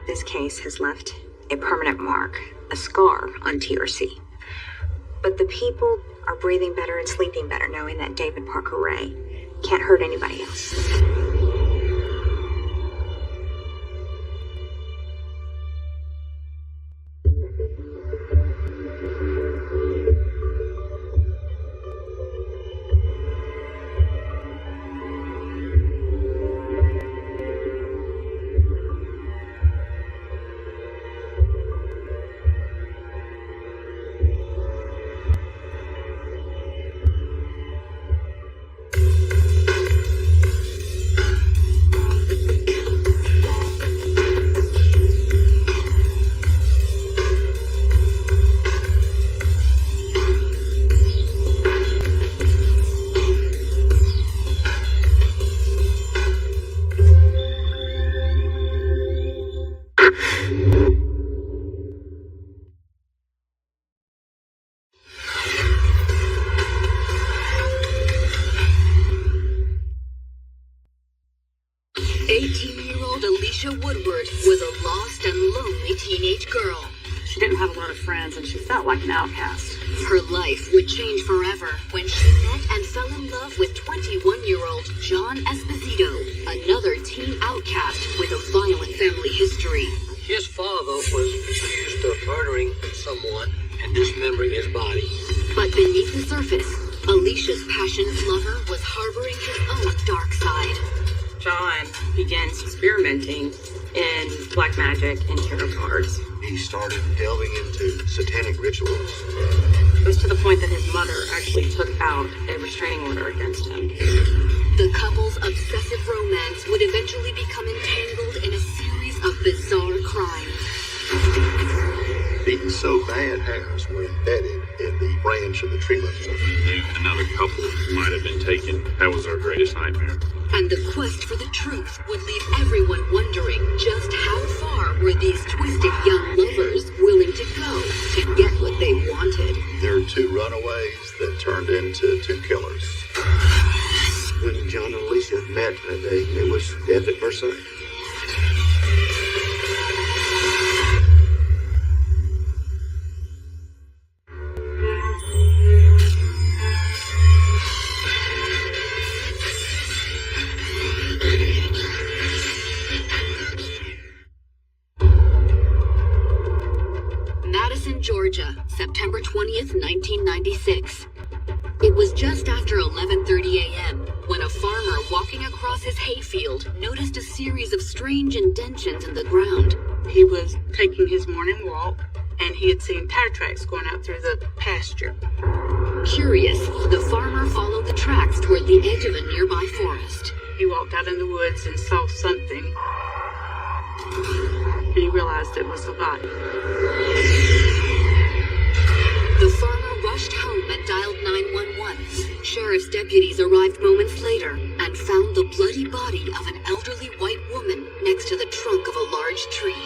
This case has left a permanent mark, a scar on TRC. But the people are breathing better and sleeping better knowing that David Parker Ray can't hurt anybody else. 18-year-old Alicia Woodward was a lost and lonely teenage girl. She didn't have a lot of friends, and she felt like an outcast. Her life would change forever when she met and fell in love with 21-year-old John Esposito, another teen outcast with a violent family history. His father was accused of murdering someone and dismembering his body. But beneath the surface, Alicia's passionate lover was harboring his own dark side. John begins experimenting in black magic and tarot cards. He started delving into satanic rituals. It was to the point that his mother actually took out a restraining order against him. The couple's obsessive romance would eventually become entangled in a series of bizarre crimes. Beaten so bad, hairs were embedded in the branch of the tree limb. We knew another couple might have been taken. That was our greatest nightmare. And the quest for the truth would leave everyone wondering just how far were these twisted young lovers willing to go to get what they wanted. There are two runaways that turned into two killers. When John and Alicia met that day. It was death at first sight. Madison, Georgia, September 20th, 1996. It was just after 11:30 a.m. when a farmer walking across his hayfield noticed a series of strange indentions in the ground. He was taking his morning walk, and he had seen tire tracks going out through the pasture. Curious, the farmer followed the tracks toward the edge of a nearby forest. He walked out in the woods and saw something. He realized it was a body. The farmer rushed home and dialed 911. Sheriff's deputies arrived moments later and found the bloody body of an elderly white woman next to the trunk of a large tree.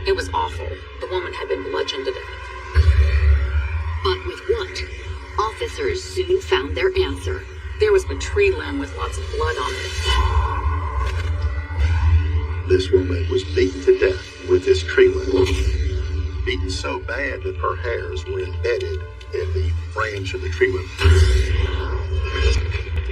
It was awful. The woman had been bludgeoned to death. But with what? Officers soon found their answer. There was a tree limb with lots of blood on it. This woman was beaten to death with this tree limb. Beaten so bad that her hairs were embedded in the branch of the tree limb.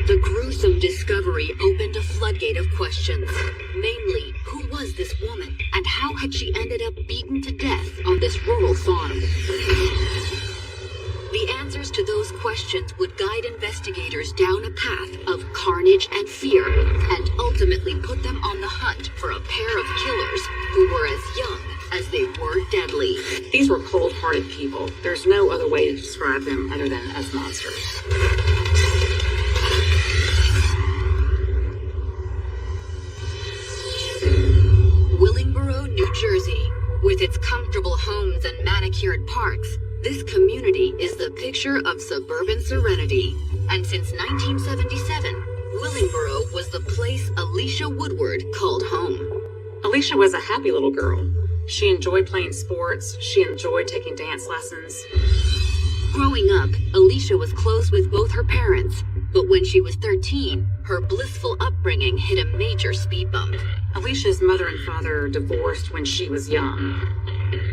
The gruesome discovery opened a floodgate of questions. Namely, who was this woman, and how had she ended up beaten to death on this rural farm? The answers to those questions would guide investigators down a path of carnage and fear, and ultimately put them on the hunt for a pair of killers who were as young as they were deadly. These were cold-hearted people. There's no other way to describe them other than as monsters. Willingboro, New Jersey. With its comfortable homes and manicured parks, this community is the picture of suburban serenity. And since 1977, Willingboro was the place Alicia Woodward called home. Alicia was a happy little girl. She enjoyed playing sports. She enjoyed taking dance lessons. Growing up, Alicia was close with both her parents, but when she was 13, her blissful upbringing hit a major speed bump. Alicia's mother and father divorced when she was young.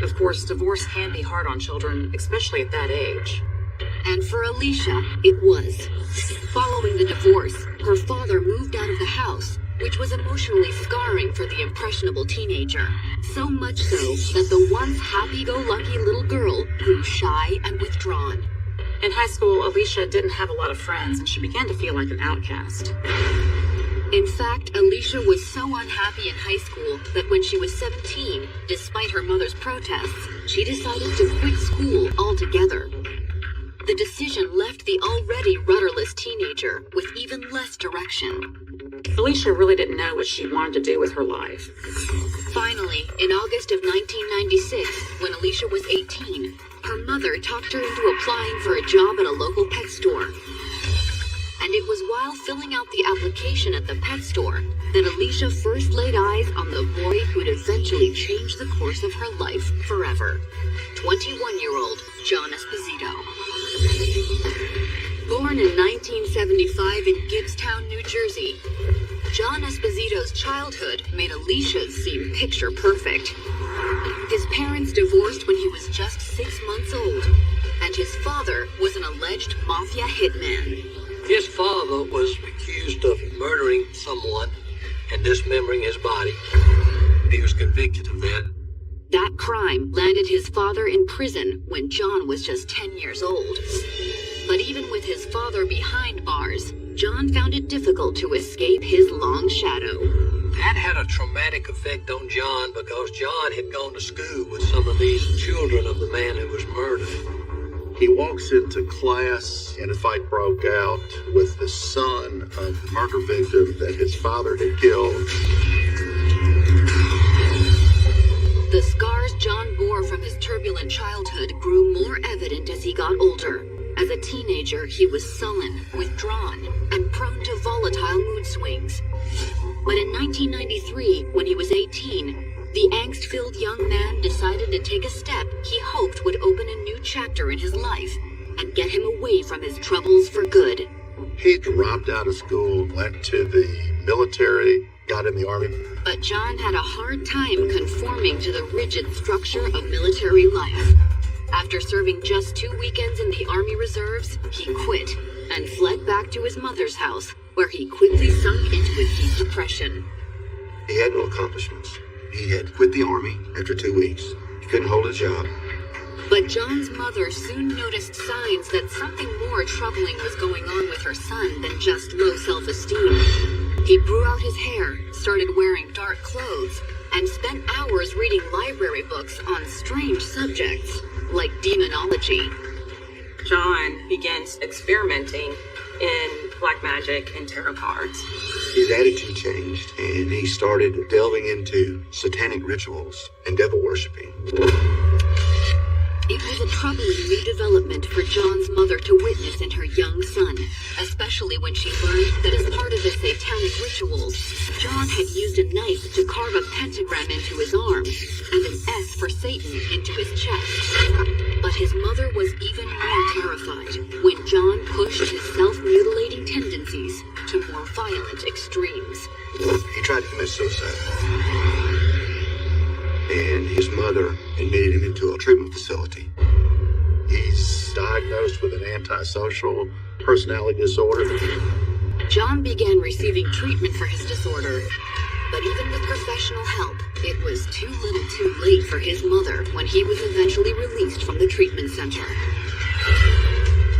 Of course, divorce can be hard on children, especially at that age. And for Alicia, it was. Following the divorce, her father moved out of the house, which was emotionally scarring for the impressionable teenager. So much so that the once happy-go-lucky little girl grew shy and withdrawn. In high school, Alicia didn't have a lot of friends, and she began to feel like an outcast. In fact, Alicia was so unhappy in high school that when she was 17, despite her mother's protests, she decided to quit school altogether. The decision left the already rudderless teenager with even less direction. Alicia really didn't know what she wanted to do with her life. Finally, in August of 1996, when Alicia was 18, her mother talked her into applying for a job at a local pet store. And it was while filling out the application at the pet store that Alicia first laid eyes on the boy who'd eventually change the course of her life forever. 21-year-old John Esposito. Born in 1975 in Gibbstown, New Jersey, John Esposito's childhood made Alicia's seem picture perfect. His parents divorced when he was just 6 months old, and his father was an alleged mafia hitman. His father was accused of murdering someone and dismembering his body. He was convicted of that. That crime landed his father in prison when John was just 10 years old. But even with his father behind bars, John found it difficult to escape his long shadow. That had a traumatic effect on John because John had gone to school with some of these children of the man who was murdered. He walks into class and a fight broke out with the son of the murder victim that his father had killed. The scars John bore from his turbulent childhood grew more evident as he got older. As a teenager, he was sullen, withdrawn, and prone to volatile mood swings. But in 1993, when he was 18, the angst-filled young man decided to take a step he hoped would open a new chapter in his life and get him away from his troubles for good. He dropped out of school, went to the military, got in the Army. But John had a hard time conforming to the rigid structure of military life. After serving just 2 weekends in the Army Reserves, he quit and fled back to his mother's house, where he quickly sunk into a deep depression. He had no accomplishments. He had quit the Army after 2 weeks. He couldn't hold a job. But John's mother soon noticed signs that something more troubling was going on with her son than just low self-esteem. He grew out his hair, started wearing dark clothes, and spent hours reading library books on strange subjects, like demonology. John begins experimenting in black magic and tarot cards. His attitude changed, and he started delving into satanic rituals and devil worshiping. It was a troubling new development for John's mother to witness in her young son, especially when she learned that as part of his satanic rituals, John had used a knife to carve a pentagram into his arm and an S for Satan into his chest. But his mother was even more terrified when John pushed his self-mutilating tendencies to more violent extremes. He tried to commit suicide. And his mother admitted him into a treatment facility. He's diagnosed with an antisocial personality disorder. John began receiving treatment for his disorder, but even with professional help, it was too little too late for his mother when he was eventually released from the treatment center.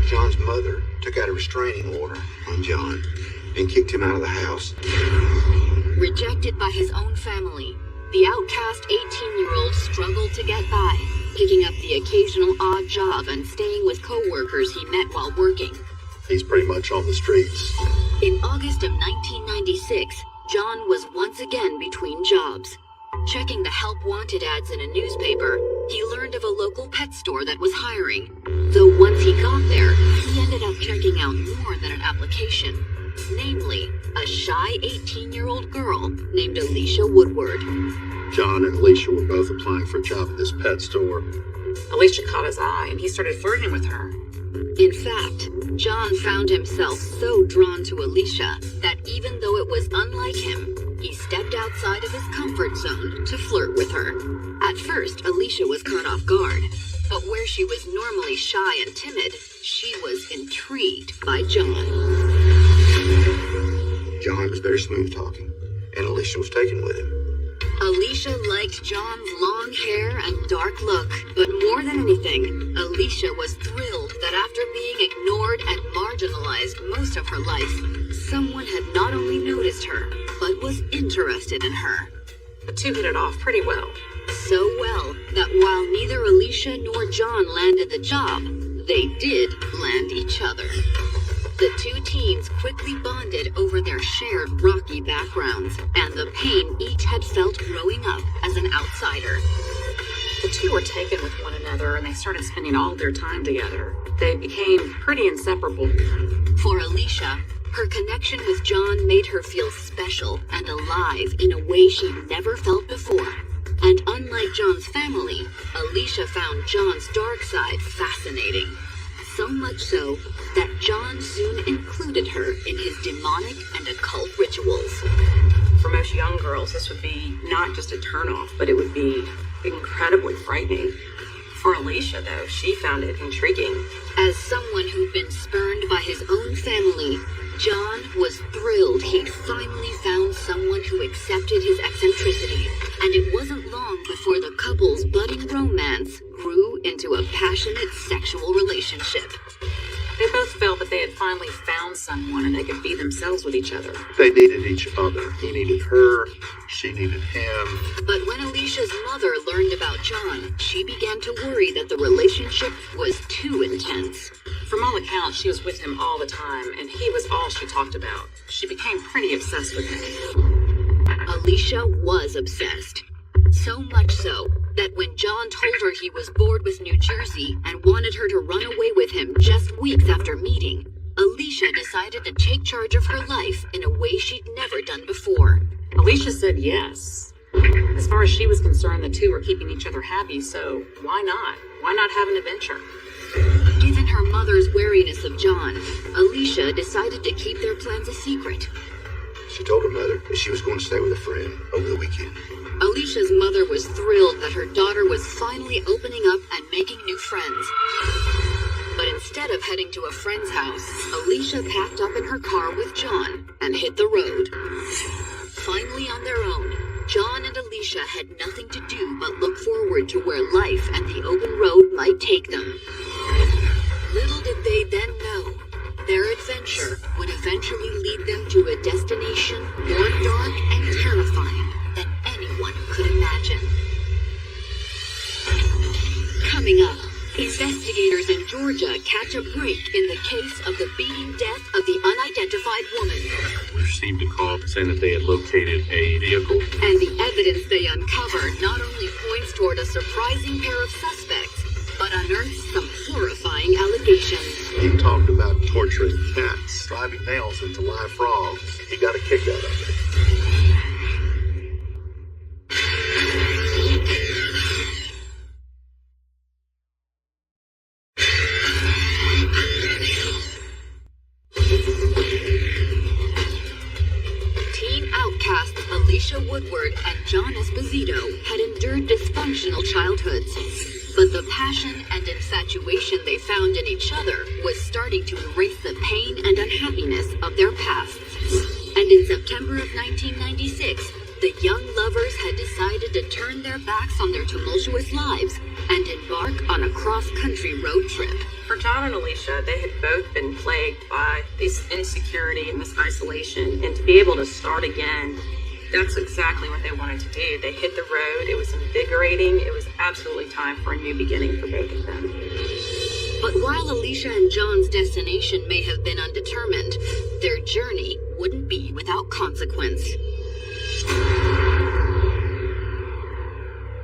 John's mother took out a restraining order on John and kicked him out of the house. Rejected by his own family, the outcast 18-year-old struggled to get by, picking up the occasional odd job and staying with co-workers he met while working. He's pretty much on the streets. In August of 1996, John was once again between jobs. Checking the help wanted ads in a newspaper, he learned of a local pet store that was hiring. Though once he got there, he ended up checking out more than an application. Namely, a shy 18-year-old girl named Alicia Woodward. John and Alicia were both applying for a job at this pet store. Alicia caught his eye and he started flirting with her. In fact, John found himself so drawn to Alicia that even though it was unlike him, he stepped outside of his comfort zone to flirt with her. At first, Alicia was caught off guard, but where she was normally shy and timid, she was intrigued by John. John was very smooth talking, and Alicia was taken with him. Alicia liked John's long hair and dark look, but more than anything, Alicia was thrilled that after being ignored and marginalized most of her life, someone had not only noticed her, but was interested in her. The two hit it off pretty well. So well that while neither Alicia nor John landed the job, they did land each other. The two teens quickly bonded over their shared rocky backgrounds and the pain each had felt growing up as an outsider. The two were taken with one another and they started spending all their time together. They became pretty inseparable. For Alicia, her connection with John made her feel special and alive in a way she'd never felt before. And unlike John's family, Alicia found John's dark side fascinating. So much so that John soon included her in his demonic and occult rituals. For most young girls, this would be not just a turnoff, but it would be incredibly frightening. For Alicia, though, she found it intriguing. As someone who'd been spurned by his own family, John was thrilled he'd finally found someone who accepted his eccentricity, and it wasn't long before the couple's budding romance grew into a passionate sexual relationship. They both felt that they had finally found someone and they could be themselves with each other. They needed each other. He needed her, she needed him. But when Alicia's mother learned about John, she began to worry that the relationship was too intense. From all accounts, she was with him all the time, and he was all she talked about. She became pretty obsessed with him. Alicia was obsessed. So much so that when John told her he was bored with New Jersey and wanted her to run away with him just weeks after meeting, Alicia decided to take charge of her life in a way she'd never done before. Alicia said yes. As far as she was concerned, the two were keeping each other happy, so why not? Why not have an adventure? Given her her mother's wariness of John, Alicia decided to keep their plans a secret. She told her mother that she was going to stay with a friend over the weekend. Alicia's mother was thrilled that her daughter was finally opening up and making new friends. But instead of heading to a friend's house, Alicia packed up in her car with John and hit the road. Finally on their own, John and Alicia had nothing to do but look forward to where life and the open road might take them. Little did they then know, their adventure would eventually lead them to a destination more dark and terrifying than anyone could imagine. Coming up, investigators in Georgia catch a break in the case of the beating death of the unidentified woman. We received a call saying that they had located a vehicle. And the evidence they uncovered not only points toward a surprising pair of suspects, but unearths some horrifying allegations. He talked about torturing cats, driving nails into live frogs. He got a kick out of it. Teen outcasts Alicia Woodward and John Esposito had endured dysfunctional childhoods. But the passion and infatuation they found in each other was starting to erase the pain and unhappiness of their pasts. And in September of 1996, the young lovers had decided to turn their backs on their tumultuous lives and embark on a cross-country road trip. For John and Alicia, they had both been plagued by this insecurity and this isolation, and to be able to start again, that's exactly what they wanted to do. They hit the road. It was invigorating. It was absolutely time for a new beginning for both of them. But while Alicia and John's destination may have been undetermined, their journey wouldn't be without consequence.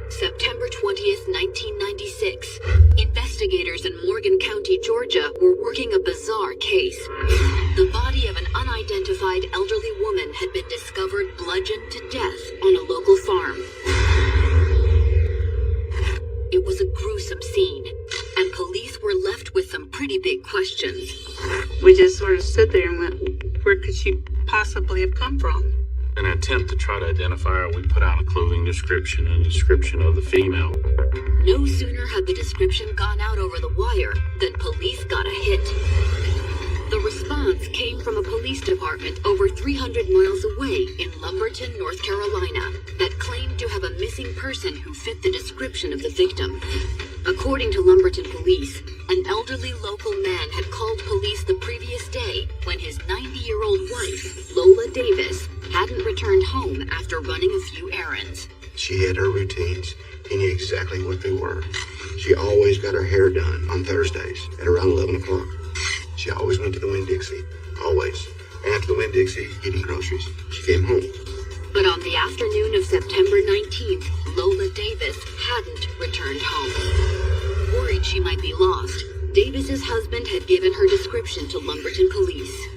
September 20th, 1996. Investigators in Morgan County, Georgia were working a bizarre case. The body of an unidentified elderly woman had been discovered bludgeoned to death on a local farm. It was a gruesome scene, and police were left with some pretty big questions. We just sort of stood there and went, where could she possibly have come from? In an attempt to try to identify her, we put out a clothing description and a description of the female. No sooner had the description gone out over the wire than police got a hit. The response came from a police department over 300 miles away in Lumberton, North Carolina, that claimed to have a missing person who fit the description of the victim. According to Lumberton police, an elderly local man had called police the previous day when his 90-year-old wife, Lola Davis, hadn't returned home after running a few errands. She had her routines. He knew exactly what they were. She always got her hair done on Thursdays at around 11 o'clock. She always went to the Winn-Dixie. Always. After the Winn-Dixie, getting groceries. She came home. But on the afternoon of September 19th, Lola Davis hadn't returned home. Worried she might be lost, Davis's husband had given her description to Lumberton police.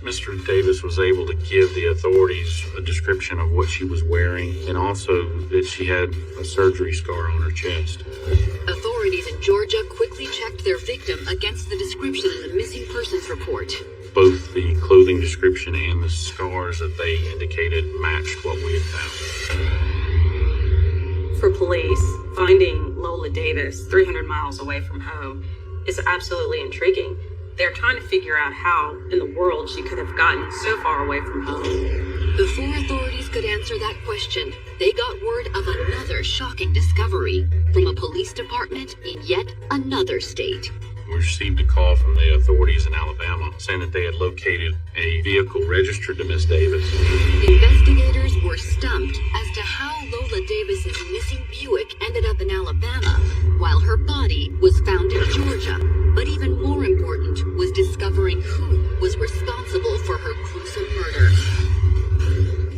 Mr. Davis was able to give the authorities a description of what she was wearing and also that she had a surgery scar on her chest. Authorities in Georgia quickly checked their victim against the description in the missing persons report. Both the clothing description and the scars that they indicated matched what we had found. For police, finding Lola Davis 300 miles away from home is absolutely intriguing. They're trying to figure out how in the world she could have gotten so far away from home. Before authorities could answer that question, they got word of another shocking discovery from a police department in yet another state. We received a call from the authorities in Alabama saying that they had located a vehicle registered to Miss Davis. Investigators were stumped as to how Lola Davis's missing Buick ended up in Alabama, while her body was found in Georgia. But even more important was discovering who was responsible for her gruesome murder.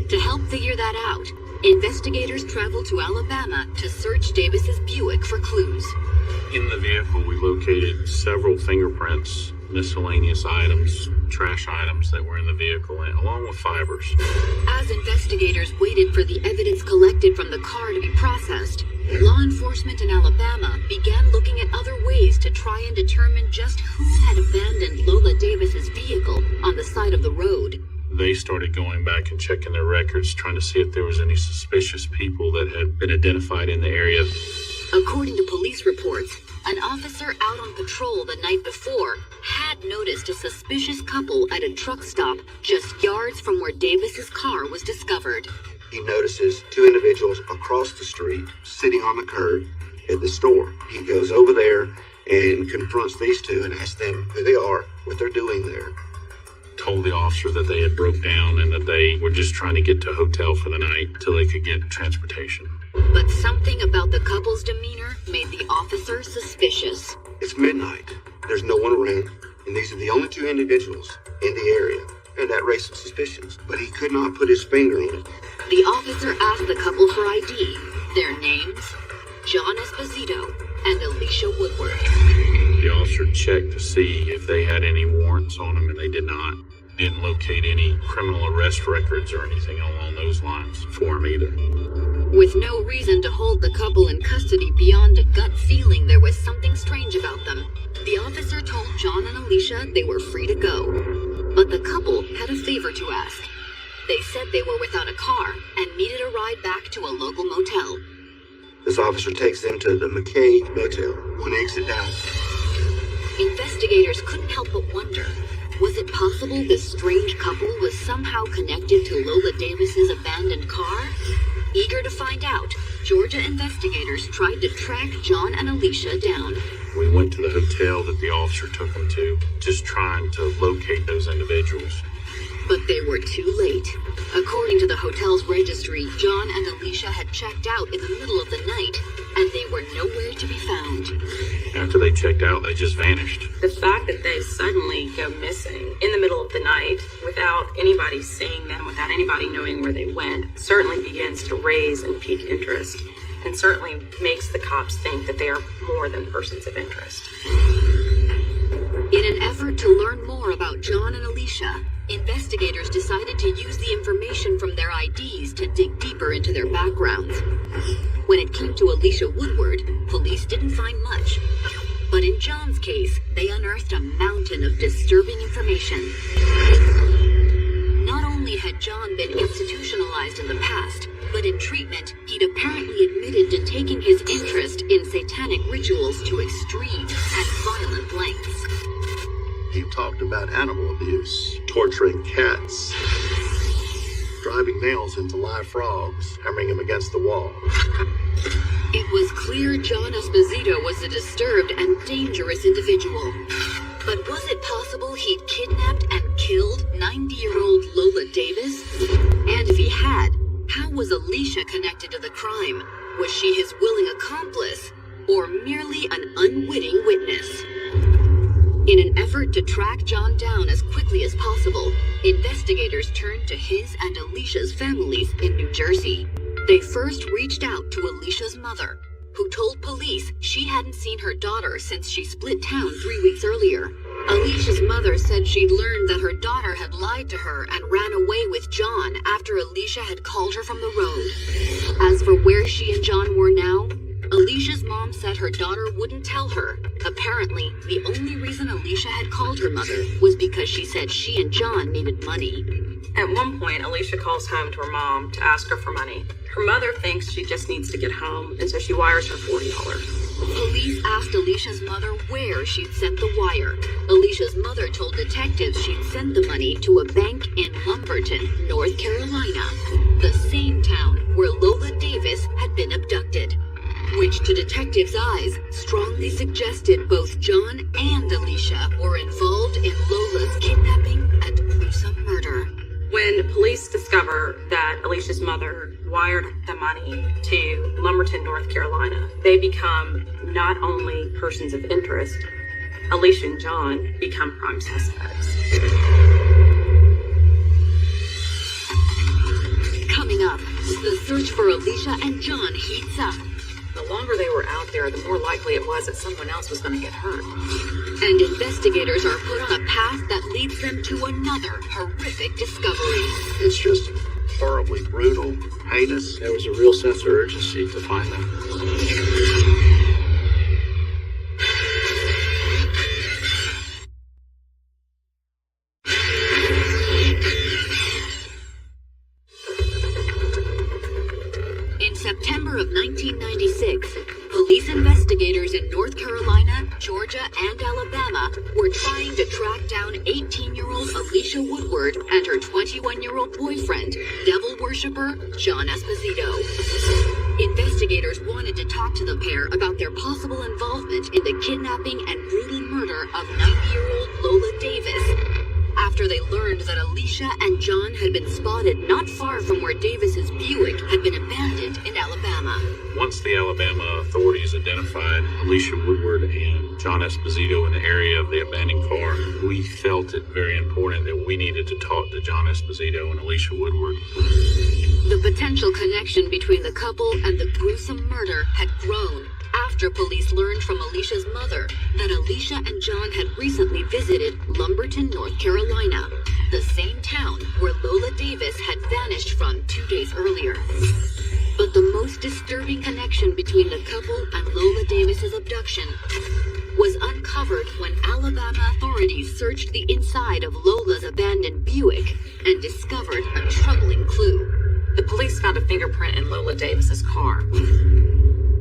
To help figure that out, investigators traveled to Alabama to search Davis's Buick for clues. In the vehicle, we located several fingerprints miscellaneous items, trash items that were in the vehicle, along with fibers. As investigators waited for the evidence collected from the car to be processed, law enforcement in Alabama began looking at other ways to try and determine just who had abandoned Lola Davis's vehicle on the side of the road. They started going back and checking their records, trying to see if there was any suspicious people that had been identified in the area. According to police reports, an officer out on patrol the night before had noticed a suspicious couple at a truck stop just yards from where Davis's car was discovered. He notices two individuals across the street sitting on the curb at the store. He goes over there and confronts these two and asks them who they are, what they're doing there. Told the officer that they had broke down and that they were just trying to get to a hotel for the night till they could get transportation. But something about the couple's demeanor made the officer suspicious. It's midnight. There's no one around, and these are the only two individuals in the area, and that raised some suspicions, but he could not put his finger on it. The officer asked the couple for ID. Their names, John Esposito and Alicia Woodward. The officer checked to see if they had any warrants on them, and they did not. Didn't locate any criminal arrest records or anything along those lines for him either. With no reason to hold the couple in custody beyond a gut feeling there was something strange about them, the officer told John and Alicia they were free to go. But the couple had a favor to ask. They said they were without a car and needed a ride back to a local motel. This officer takes them to the McKay Motel, one exit down. Investigators couldn't help but wonder, was it possible this strange couple was somehow connected to Lola Davis's abandoned car? Eager to find out, Georgia investigators tried to track John and Alicia down. We went to the hotel that the officer took them to, just trying to locate those individuals. But they were too late. According to the hotel's registry, John and Alicia had checked out in the middle of the night, and they were nowhere to be found. After they checked out, they just vanished. The fact that they suddenly go missing in the middle of the night without anybody seeing them, without anybody knowing where they went, certainly begins to raise and pique interest, and certainly makes the cops think that they are more than persons of interest. In an effort to learn more about John and Alicia, investigators decided to use the information from their IDs to dig deeper into their backgrounds. When it came to Alicia Woodward, police didn't find much. But in John's case, they unearthed a mountain of disturbing information. Not only had John been institutionalized in the past, but in treatment, he'd apparently admitted to taking his interest in satanic rituals to extreme and violent lengths. He talked about animal abuse, torturing cats, driving nails into live frogs, hammering them against the wall. It was clear John Esposito was a disturbed and dangerous individual. But was it possible he'd kidnapped and killed 90-year-old Lola Davis? And if he had, how was Alicia connected to the crime? Was she his willing accomplice, or merely an unwitting witness? In an effort to track John down as quickly as possible, investigators turned to his and Alicia's families in New Jersey. They first reached out to Alicia's mother, who told police she hadn't seen her daughter since she split town 3 weeks earlier. Alicia's mother said she'd learned that her daughter had lied to her and ran away with John after Alicia had called her from the road. As for where she and John were now, Alicia's mom said her daughter wouldn't tell her. Apparently, the only reason Alicia had called her mother was because she said she and John needed money. At one point, Alicia calls home to her mom to ask her for money. Her mother thinks she just needs to get home, and so she wires her $40. Police asked Alicia's mother where she'd sent the wire. Alicia's mother told detectives she'd sent the money to a bank in Lumberton, North Carolina, the same town where Lola Davis had been abducted, which to detectives' eyes strongly suggested both John and Alicia were involved in Lola's kidnapping and gruesome murder. When police discover that Alicia's mother wired the money to Lumberton, North Carolina, they become not only persons of interest, Alicia and John become prime suspects. Coming up, the search for Alicia and John heats up. The longer they were out there, the more likely it was that someone else was going to get hurt. And investigators are put on a path that leads them to another horrific discovery. It's just horribly brutal, heinous. There was a real sense of urgency to find them. In September of 1996, police investigators in North Carolina, Georgia, and Alabama were trying to track down 18-year-old Alicia Woodward and her 21-year-old boyfriend, devil worshiper John Esposito. Investigators wanted to talk to the pair about their possible involvement in the kidnapping and brutal murder of 90-year-old Lola Davis. After they learned that Alicia and John had been spotted not far from where Davis's Buick had been abandoned in Alabama. Once the Alabama authorities identified Alicia Woodward and John Esposito in the area of the abandoned car, we felt it very important that we needed to talk to John Esposito and Alicia Woodward. The potential connection between the couple and the gruesome murder had grown after police learned from Alicia's mother that Alicia and John had recently visited Lumberton, North Carolina, the same town where Lola Davis had vanished from 2 days earlier. But the most disturbing connection between the couple and Lola Davis's abduction was uncovered when Alabama authorities searched the inside of Lola's abandoned Buick and discovered a troubling clue. The police found a fingerprint in Lola Davis's car.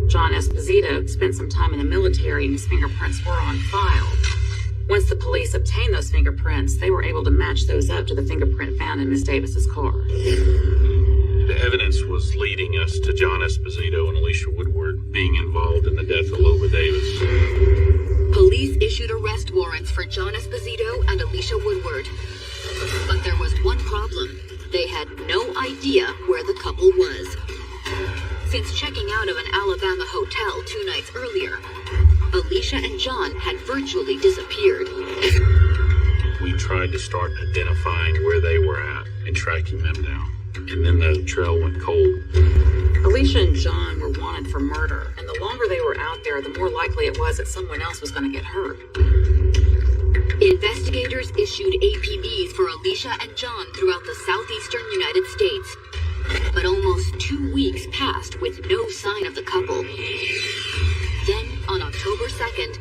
John Esposito spent some time in the military and his fingerprints were on file. Once the police obtained those fingerprints, they were able to match those up to the fingerprint found in Miss Davis's car. The evidence was leading us to John Esposito and Alicia Woodward being involved in the death of Lola Davis. Police issued arrest warrants for John Esposito and Alicia Woodward. But there was one problem. They had no idea where the couple was. Since checking out of an Alabama hotel 2 nights earlier, Alicia and John had virtually disappeared. We tried to start identifying where they were at and tracking them down. And then the trail went cold. Alicia and John were wanted for murder, and the longer they were out there, the more likely it was that someone else was going to get hurt. Investigators issued APBs for Alicia and John throughout the southeastern United States. But almost 2 weeks passed with no sign of the couple. Then, on October 2nd,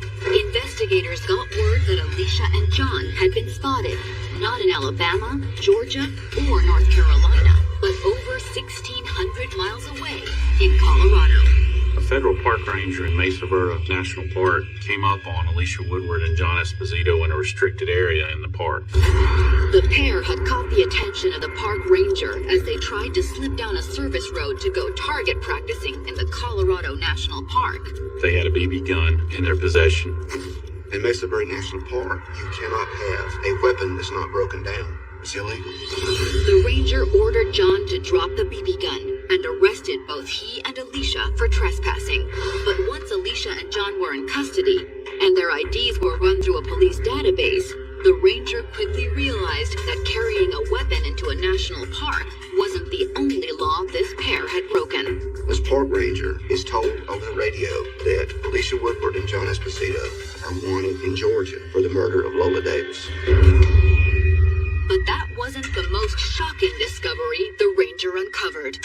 investigators got word that Alicia and John had been spotted, not in Alabama, Georgia, or North Carolina, but over 1,600 miles away in Colorado. A federal park ranger in Mesa Verde National Park came up on Alicia Woodward and John Esposito in a restricted area in the park. The pair had caught the attention of the park ranger as they tried to slip down a service road to go target practicing in the Colorado National Park. They had a BB gun in their possession. In Mesa Verde National Park, you cannot have a weapon that's not broken down. It's illegal. The ranger ordered John to drop the BB gun and arrested both he and Alicia for trespassing. But once Alicia and John were in custody and their IDs were run through a police database, the ranger quickly realized that carrying a weapon into a national park wasn't the only law this pair had broken. This park ranger is told over the radio that Alicia Woodward and John Esposito are wanted in Georgia for the murder of Lola Davis. But that wasn't the most shocking discovery the ranger uncovered.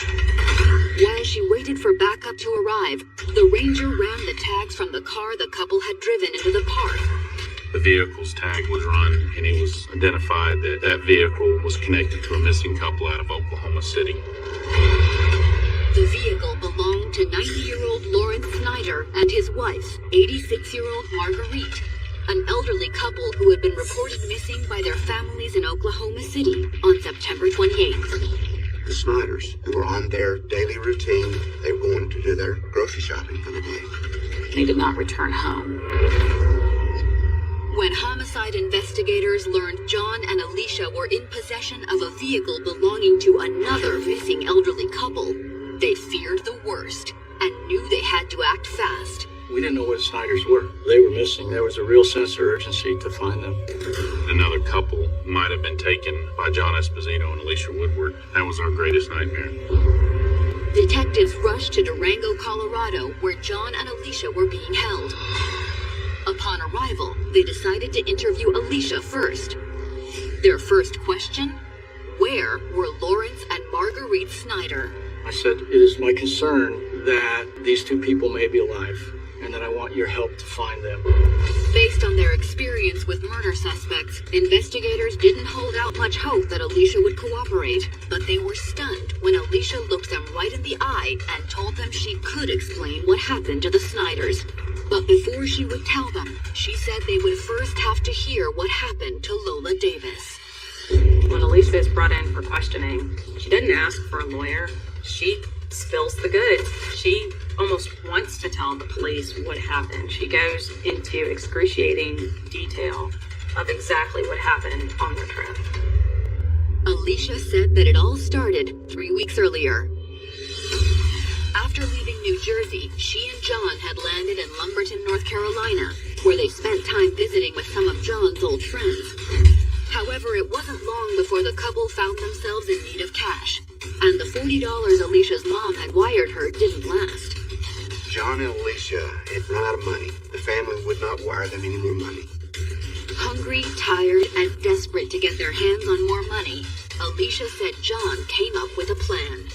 While she waited for backup to arrive, the ranger ran the tags from the car the couple had driven into the park. The vehicle's tag was run, and it was identified that that vehicle was connected to a missing couple out of Oklahoma City. The vehicle belonged to 90-year-old Lawrence Snyder and his wife, 86-year-old Marguerite, an elderly couple who had been reported missing by their families in Oklahoma City on September 28th. The Snyders, who were on their daily routine, they were going to do their grocery shopping for the day. They did not return home. When homicide investigators learned John and Alicia were in possession of a vehicle belonging to another missing elderly couple, they feared the worst and knew they had to act fast. We didn't know where the Snyders were. They were missing. There was a real sense of urgency to find them. Another couple might have been taken by John Esposito and Alicia Woodward. That was our greatest nightmare. Detectives rushed to Durango, Colorado, where John and Alicia were being held. Upon arrival, they decided to interview Alicia first. Their first question? Where were Lawrence and Marguerite Snyder? I said, it is my concern that these two people may be alive, and that I want your help to find them. Based on their experience with murder suspects, investigators didn't hold out much hope that Alicia would cooperate, but they were stunned when Alicia looked them right in the eye and told them she could explain what happened to the Snyders. But before she would tell them, she said they would first have to hear what happened to Lola Davis. When Alicia is brought in for questioning, she doesn't ask for a lawyer. She spills the goods. She almost wants to tell the police what happened. She goes into excruciating detail of exactly what happened on their trip. Alicia said that it all started 3 weeks earlier. After leaving New Jersey, she and John had landed in Lumberton, North Carolina, where they spent time visiting with some of John's old friends. However, it wasn't long before the couple found themselves in need of cash, and the $40 Alicia's mom had wired her didn't last. John and Alicia had run out of money. The family would not wire them any more money. Hungry, tired, and desperate to get their hands on more money, Alicia said John came up with a plan.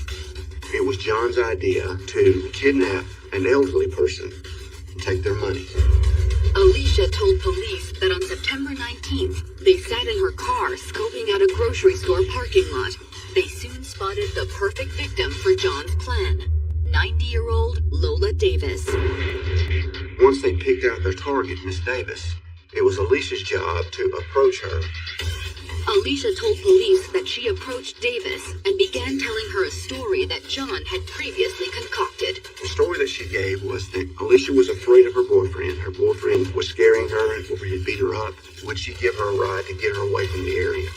It was John's idea to kidnap an elderly person and take their money. Alicia told police that on September 19th, they sat in her car scoping out a grocery store parking lot. They soon spotted the perfect victim for John's plan, 90-year-old Lola Davis. Once they picked out their target, Miss Davis, it was Alicia's job to approach her. Alicia told police that she approached Davis and began telling her a story that John had previously concocted. The story that she gave was that Alicia was afraid of her boyfriend. Her boyfriend was scaring her or he'd beat her up. Would she give her a ride to get her away from the area?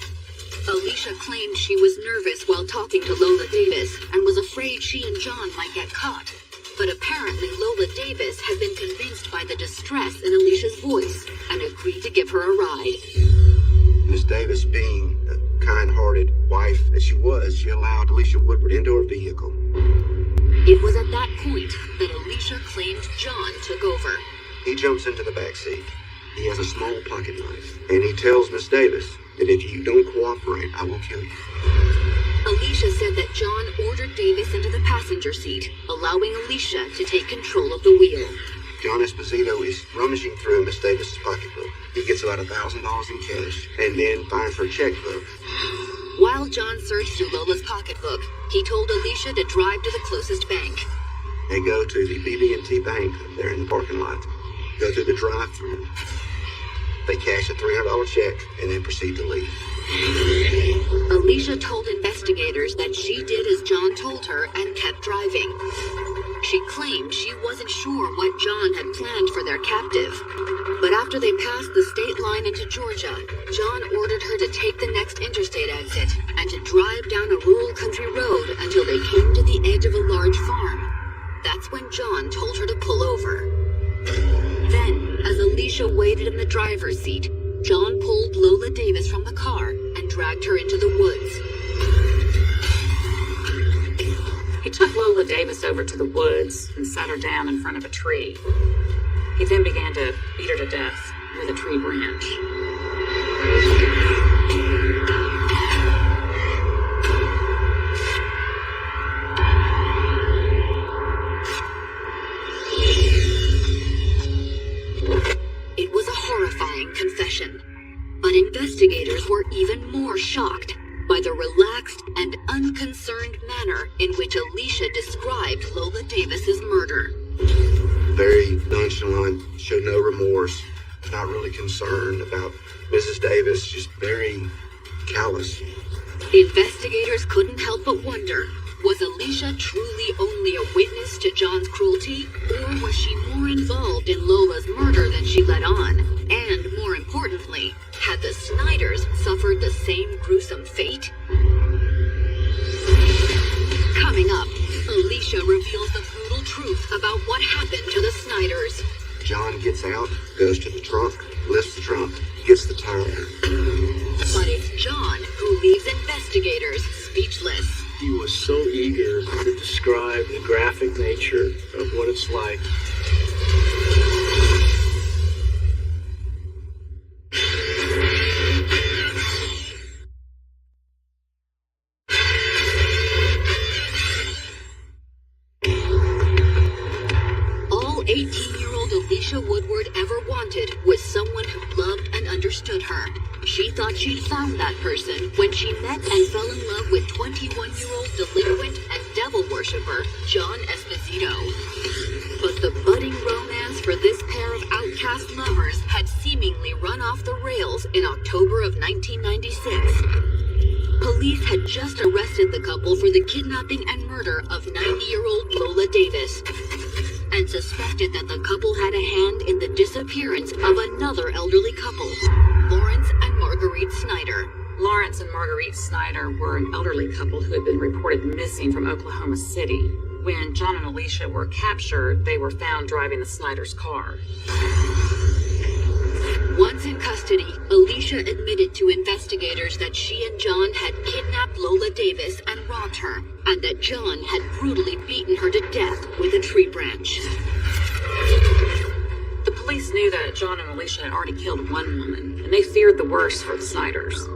Alicia claimed she was nervous while talking to Lola Davis and was afraid she and John might get caught. But apparently Lola Davis had been convinced by the distress in Alicia's voice and agreed to give her a ride. Miss Davis, being the kind-hearted wife that she was, she allowed Alicia Woodward into her vehicle. It was at that point that Alicia claimed John took over. He jumps into the back seat. He has a small pocket knife, and he tells Miss Davis that if you don't cooperate, I will kill you. Alicia said that John ordered Davis into the passenger seat, allowing Alicia to take control of the wheel. John Esposito is rummaging through Miss Davis's pocketbook. He gets about $1,000 in cash, and then finds her checkbook. While John searched through Lola's pocketbook, he told Alicia to drive to the closest bank. They go to the BB&T bank there in the parking lot. Go through the drive-thru. They cash a $300 check and then proceed to leave. Alicia told investigators that she did as John told her and kept driving. She claimed she wasn't sure what John had planned for their captive. But after they passed the state line into Georgia, John ordered her to take the next interstate exit and to drive down a rural country road until they came to the edge of a large farm. That's when John told her to pull over. Then, as Alicia waited in the driver's seat, John pulled Lola Davis from the car and dragged her into the woods. He took Lola Davis over to the woods and sat her down in front of a tree. He then began to beat her to death with a tree branch. It was a horrifying confession, but investigators were even more shocked by the relaxed and unconcerned manner in which Alicia described Lola Davis's murder. Very nonchalant, showed no remorse, not really concerned about Mrs. Davis, just very callous. Investigators couldn't help but wonder, was Alicia truly only a witness to John's cruelty, or was she more involved in Lola's murder than she let on? And more importantly, had the Snyders suffered the same gruesome fate? Coming up, Alicia reveals the brutal truth about what happened to the Snyders. John gets out, goes to the trunk, lifts the trunk, gets the tire. But it's John who leaves investigators speechless. He was so eager to describe the graphic nature of what it's like. All 18-year-old Alicia Woodward ever wanted was someone who loved and understood her. She thought she'd found that person when she met and fell in love with 21-year-old delinquent and devil worshiper John Esposito. But the budding romance for this pair of outcast lovers had seemingly run off the rails in October of 1996. Police had just arrested the couple for the kidnapping and murder of 90-year-old Lola Davis, and suspected that the couple had a hand in the disappearance of another elderly couple, Lawrence and Marguerite Snyder. Lawrence and Marguerite Snyder were an elderly couple who had been reported missing from Oklahoma City. When John and Alicia were captured, they were found driving the Snyders' car. Once in custody, Alicia admitted to investigators that she and John had kidnapped Lola Davis and robbed her, and that John had brutally beaten her to death with a tree branch. The police knew that John and Alicia had already killed one woman, and they feared the worst for the Snyders.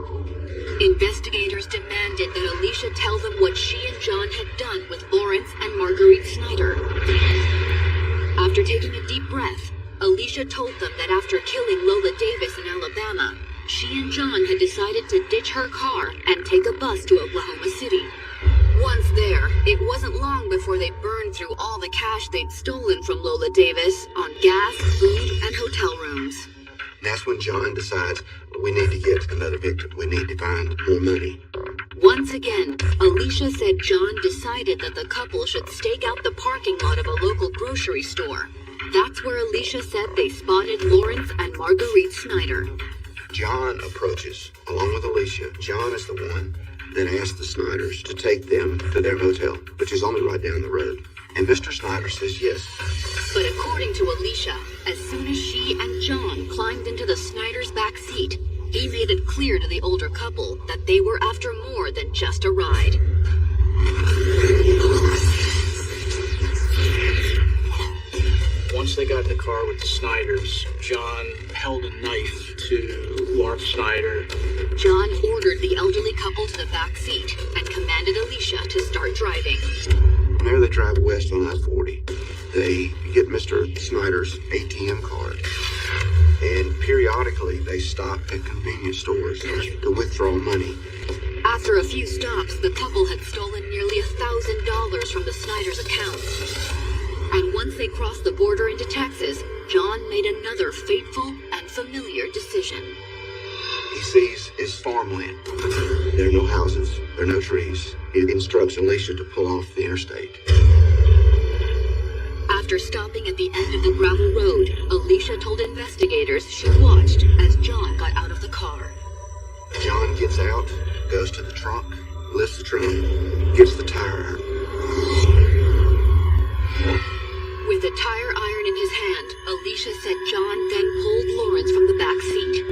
Investigators demanded that Alicia tell them what she and John had done with Lawrence and Marguerite Snyder. After taking a deep breath, Alicia told them that after killing Lola Davis in Alabama, she and John had decided to ditch her car and take a bus to Oklahoma City. Once there, it wasn't long before they burned through all the cash they'd stolen from Lola Davis on gas, food, and hotel rooms. That's when John decides we need to get another victim. We need to find more money. Once again, Alicia said John decided that the couple should stake out the parking lot of a local grocery store. That's where Alicia said they spotted Lawrence and Marguerite Snyder. John approaches, along with Alicia. John is the one that asked the Snyders to take them to their hotel, which is only right down the road. And Mr. Snyder says yes. But according to Alicia, as soon as she and John climbed into the Snyders' back seat, he made it clear to the older couple that they were after more than just a ride. Once they got in the car with the Snyders, John held a knife to Lawrence Snyder. John ordered the elderly couple to the back seat and commanded Alicia to start driving. Whenever they drive west on I-40, they get Mr. Snyder's ATM card. And periodically, they stop at convenience stores to withdraw money. After a few stops, the couple had stolen nearly $1,000 from the Snyders' accounts. And once they crossed the border into Texas, John made another fateful and familiar decision. He sees his farmland. There are no houses. There are no trees. He instructs Alicia to pull off the interstate. After stopping at the end of the gravel road, Alicia told investigators she watched as John got out of the car. John gets out, goes to the trunk, lifts the trunk, gets the tire iron. With the tire iron in his hand, Alicia said John then pulled Lawrence from the back seat.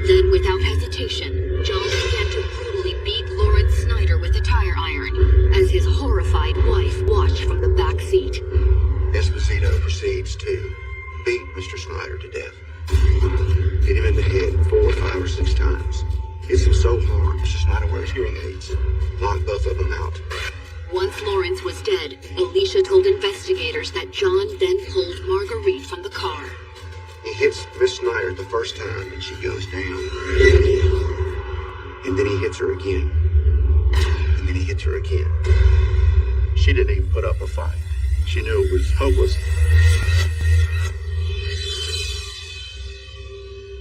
Then, without hesitation, John began to brutally beat Lawrence Snyder with the tire iron, as his horrified wife watched from the back seat. Esposito proceeds to beat Mr. Snyder to death. Hit him in the head 4, 5, or 6 times. Hits him so hard, Mr. Snyder wears hearing aids. Knocked both of them out. Once Lawrence was dead, Alicia told investigators that John then pulled Marguerite from the car. He hits Miss Snyder the first time and she goes down. And then he hits her again. And then he hits her again. She didn't even put up a fight. She knew it was hopeless.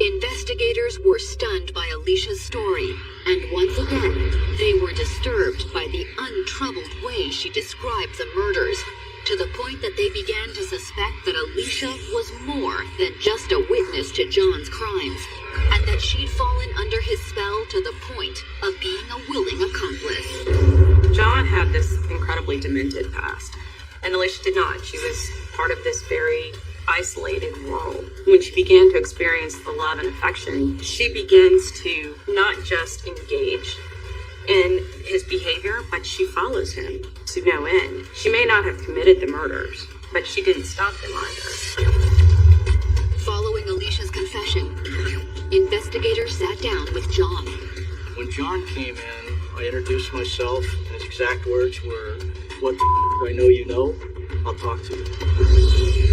Investigators were stunned by Alicia's story, and once again, they were disturbed by the untroubled way she described the murders, to the point that they began to suspect that Alicia was more than just a witness to John's crimes, and that she'd fallen under his spell to the point of being a willing accomplice. John had this incredibly demented past, and Alicia did not. She was part of this very isolated world. When she began to experience the love and affection, she begins to not just engage in his behavior, but she follows him to no end. She may not have committed the murders, but she didn't stop them either. Following Alicia's confession, investigators sat down with John. When John came in, I introduced myself, and his exact words were, "What the I know you know? I'll talk to you."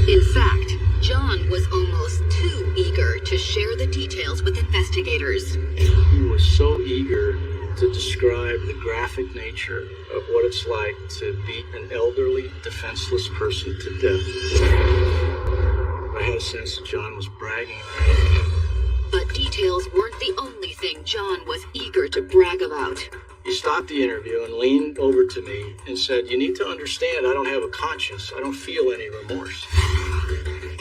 In fact, John was almost too eager to share the details with investigators. He was so eager to describe the graphic nature of what it's like to beat an elderly, defenseless person to death. I had a sense that John was bragging. But details weren't the only thing John was eager to brag about. He stopped the interview and leaned over to me and said, "You need to understand, I don't have a conscience. I don't feel any remorse."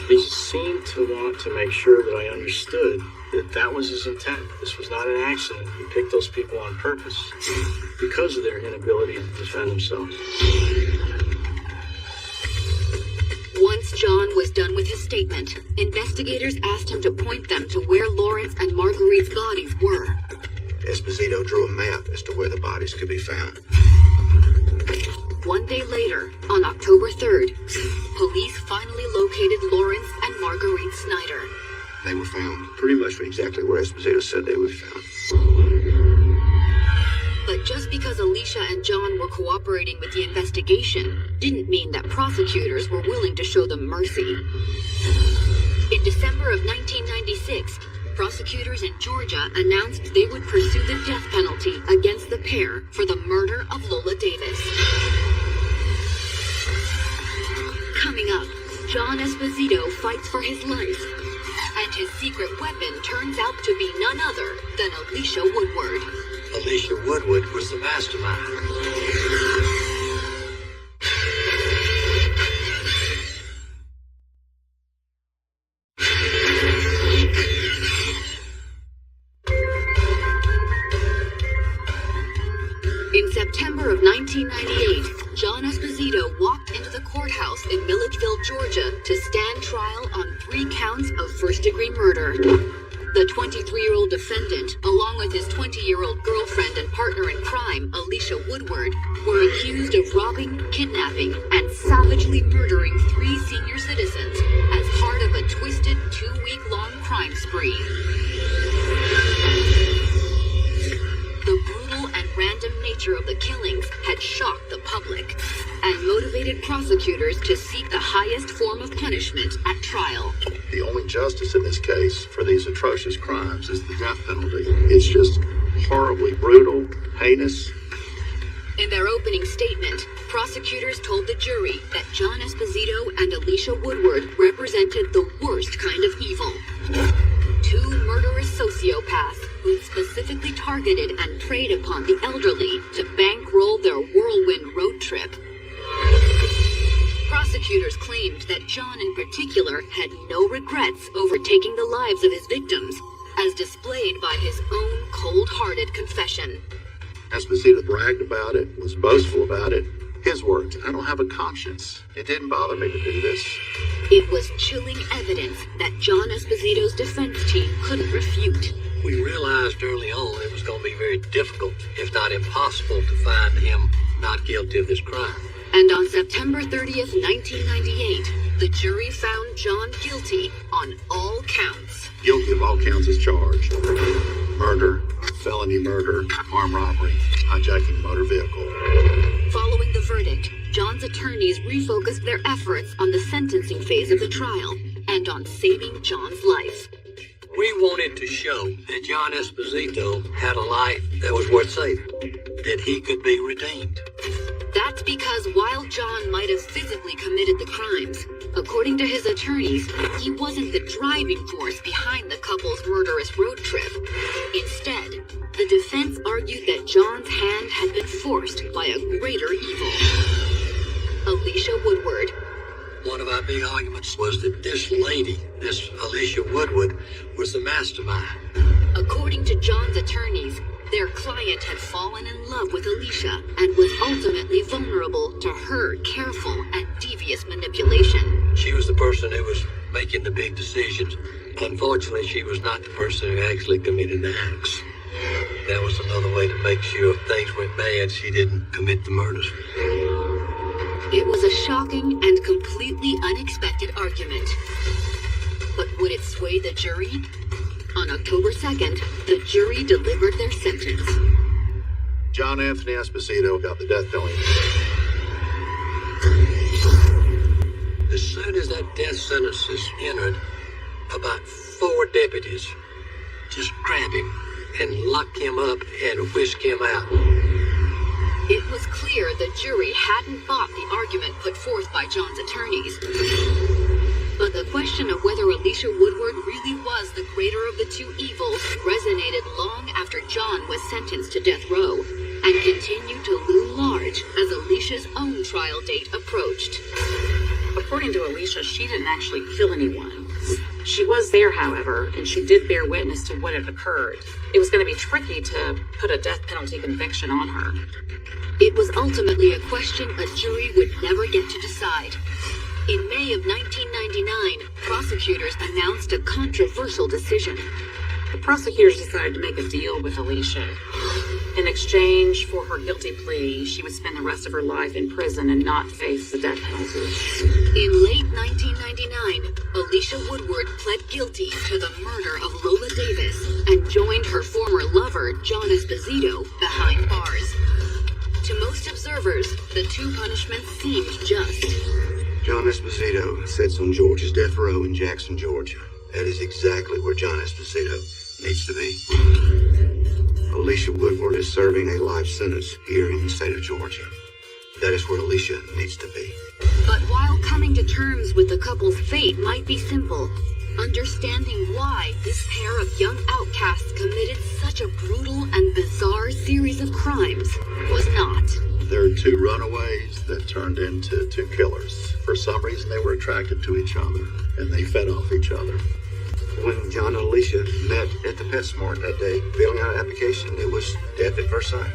He seemed to want to make sure that I understood that that was his intent. This was not an accident. He picked those people on purpose because of their inability to defend themselves. Once John was done with his statement, investigators asked him to point them to where Lawrence and Marguerite's bodies were. Esposito drew a map as to where the bodies could be found. One day later, on October 3rd, police finally located Lawrence and Marguerite Snyder. They were found pretty much exactly where Esposito said they would be found. But just because Alicia and John were cooperating with the investigation didn't mean that prosecutors were willing to show them mercy. In December of 1996, prosecutors in Georgia announced they would pursue the death penalty against the pair for the murder of Lola Davis. Coming up, John Esposito fights for his life, and his secret weapon turns out to be none other than Alicia Woodward. Alicia Woodward was the mastermind. In September of 1998, John Esposito walked into the courthouse in Milledgeville, Georgia, to stand trial on 3 counts of first-degree murder. The 23-year-old defendant, along with his 20-year-old girlfriend and partner in crime, Alicia Woodward, were accused of robbing, kidnapping, and savagely murdering 3 senior citizens as part of a twisted 2-week-long crime spree. The brutal and random nature of the killings had shocked the public and motivated prosecutors to seek the highest form of punishment at trial. The only justice in this case for these atrocious crimes is the death penalty. It's just horribly brutal, heinous. In their opening statement, prosecutors told the jury that John Esposito and Alicia Woodward represented the worst kind of evil. 2 murderous sociopaths who specifically targeted and preyed upon the elderly to bankroll their whirlwind road trip. Prosecutors claimed that John in particular had no regrets over taking the lives of his victims, as displayed by his own cold-hearted confession. Esposito bragged about it, was boastful about it. His words, "I don't have a conscience. It didn't bother me to do this." It was chilling evidence that John Esposito's defense team couldn't refute. We realized early on it was going to be very difficult, if not impossible, to find him not guilty of this crime. And on September 30th, 1998, the jury found John guilty on all counts. Guilty of all counts as charged. Murder, felony murder, armed robbery, hijacking a motor vehicle. Following the verdict, John's attorneys refocused their efforts on the sentencing phase of the trial and on saving John's life. We wanted to show that John Esposito had a life that was worth saving, that he could be redeemed. That's because while John might have physically committed the crimes, according to his attorneys, he wasn't the driving force behind the couple's murderous road trip. Instead, the defense argued that John's hand had been forced by a greater evil. Alicia Woodward. One of our big arguments was that this lady, this Alicia Woodward, was the mastermind. According to John's attorneys, their client had fallen in love with Alicia and was ultimately vulnerable to her careful and devious manipulation. She was the person who was making the big decisions. Unfortunately, she was not the person who actually committed the acts. That was another way to make sure if things went bad, she didn't commit the murders. It was a shocking and completely unexpected argument. But would it sway the jury? On October 2nd, the jury delivered their sentence. John Anthony Esposito got the death penalty. As soon as that death sentence is entered, about 4 deputies just grab him and lock him up and whisk him out. It was clear the jury hadn't bought the argument put forth by John's attorneys. But the question of whether Alicia Woodward really was the greater of the two evils resonated long after John was sentenced to death row, and continued to loom large as Alicia's own trial date approached. According to Alicia, she didn't actually kill anyone. She was there, however, and she did bear witness to what had occurred. It was going to be tricky to put a death penalty conviction on her. It was ultimately a question a jury would never get to decide. In May of 1999, prosecutors announced a controversial decision. The prosecutors decided to make a deal with Alicia. In exchange for her guilty plea, she would spend the rest of her life in prison and not face the death penalty. In late 1999, Alicia Woodward pled guilty to the murder of Lola Davis and joined her former lover, John Esposito, behind bars. To most observers, the two punishments seemed just. John Esposito sits on George's death row in Jackson, Georgia. That is exactly where John Esposito needs to be. Alicia Woodward is serving a life sentence here in the state of Georgia. That is where Alicia needs to be. But while coming to terms with the couple's fate might be simple, understanding why this pair of young outcasts committed such a brutal and bizarre series of crimes was not. There are 2 runaways that turned into 2 killers. For some reason, they were attracted to each other, and they fed off each other. When John and Alicia met at the PetSmart that day, filling out an application, it was death at first sight.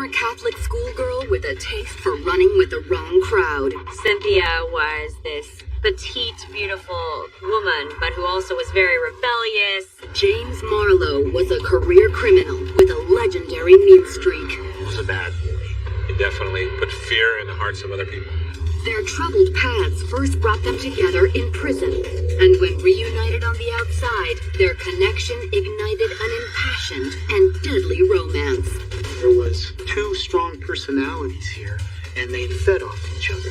Catholic schoolgirl with a taste for running with the wrong crowd. Cynthia was this petite, beautiful woman, but who also was very rebellious. James Marlowe was a career criminal with a legendary mean streak. He was a bad boy. He definitely put fear in the hearts of other people. Their troubled paths first brought them together in prison, and when reunited on the outside, their connection ignited an impassioned and deadly romance. There was 2 strong personalities here, and they fed off each other.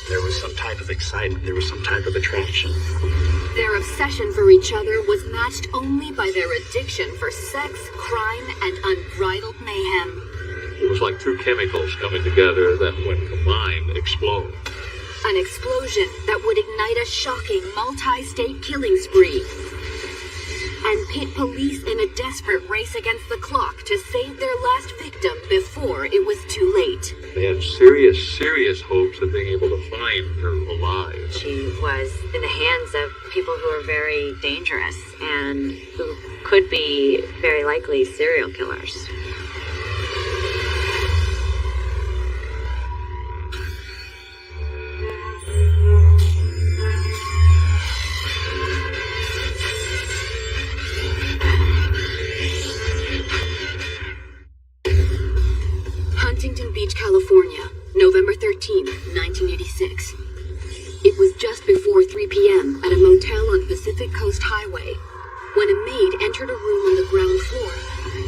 There was some type of excitement, there was some type of attraction. Their obsession for each other was matched only by their addiction for sex, crime, and unbridled mayhem. It was like 2 chemicals coming together that, when combined, explode. An explosion that would ignite a shocking multi-state killing spree and pit police in a desperate race against the clock to save their last victim before it was too late. They had serious hopes of being able to find her alive. She was in the hands of people who are very dangerous and who could be very likely serial killers. Huntington Beach, California, November 13th, 1986. It was just before 3 p.m. at a motel on Pacific Coast Highway when a maid entered a room on the ground floor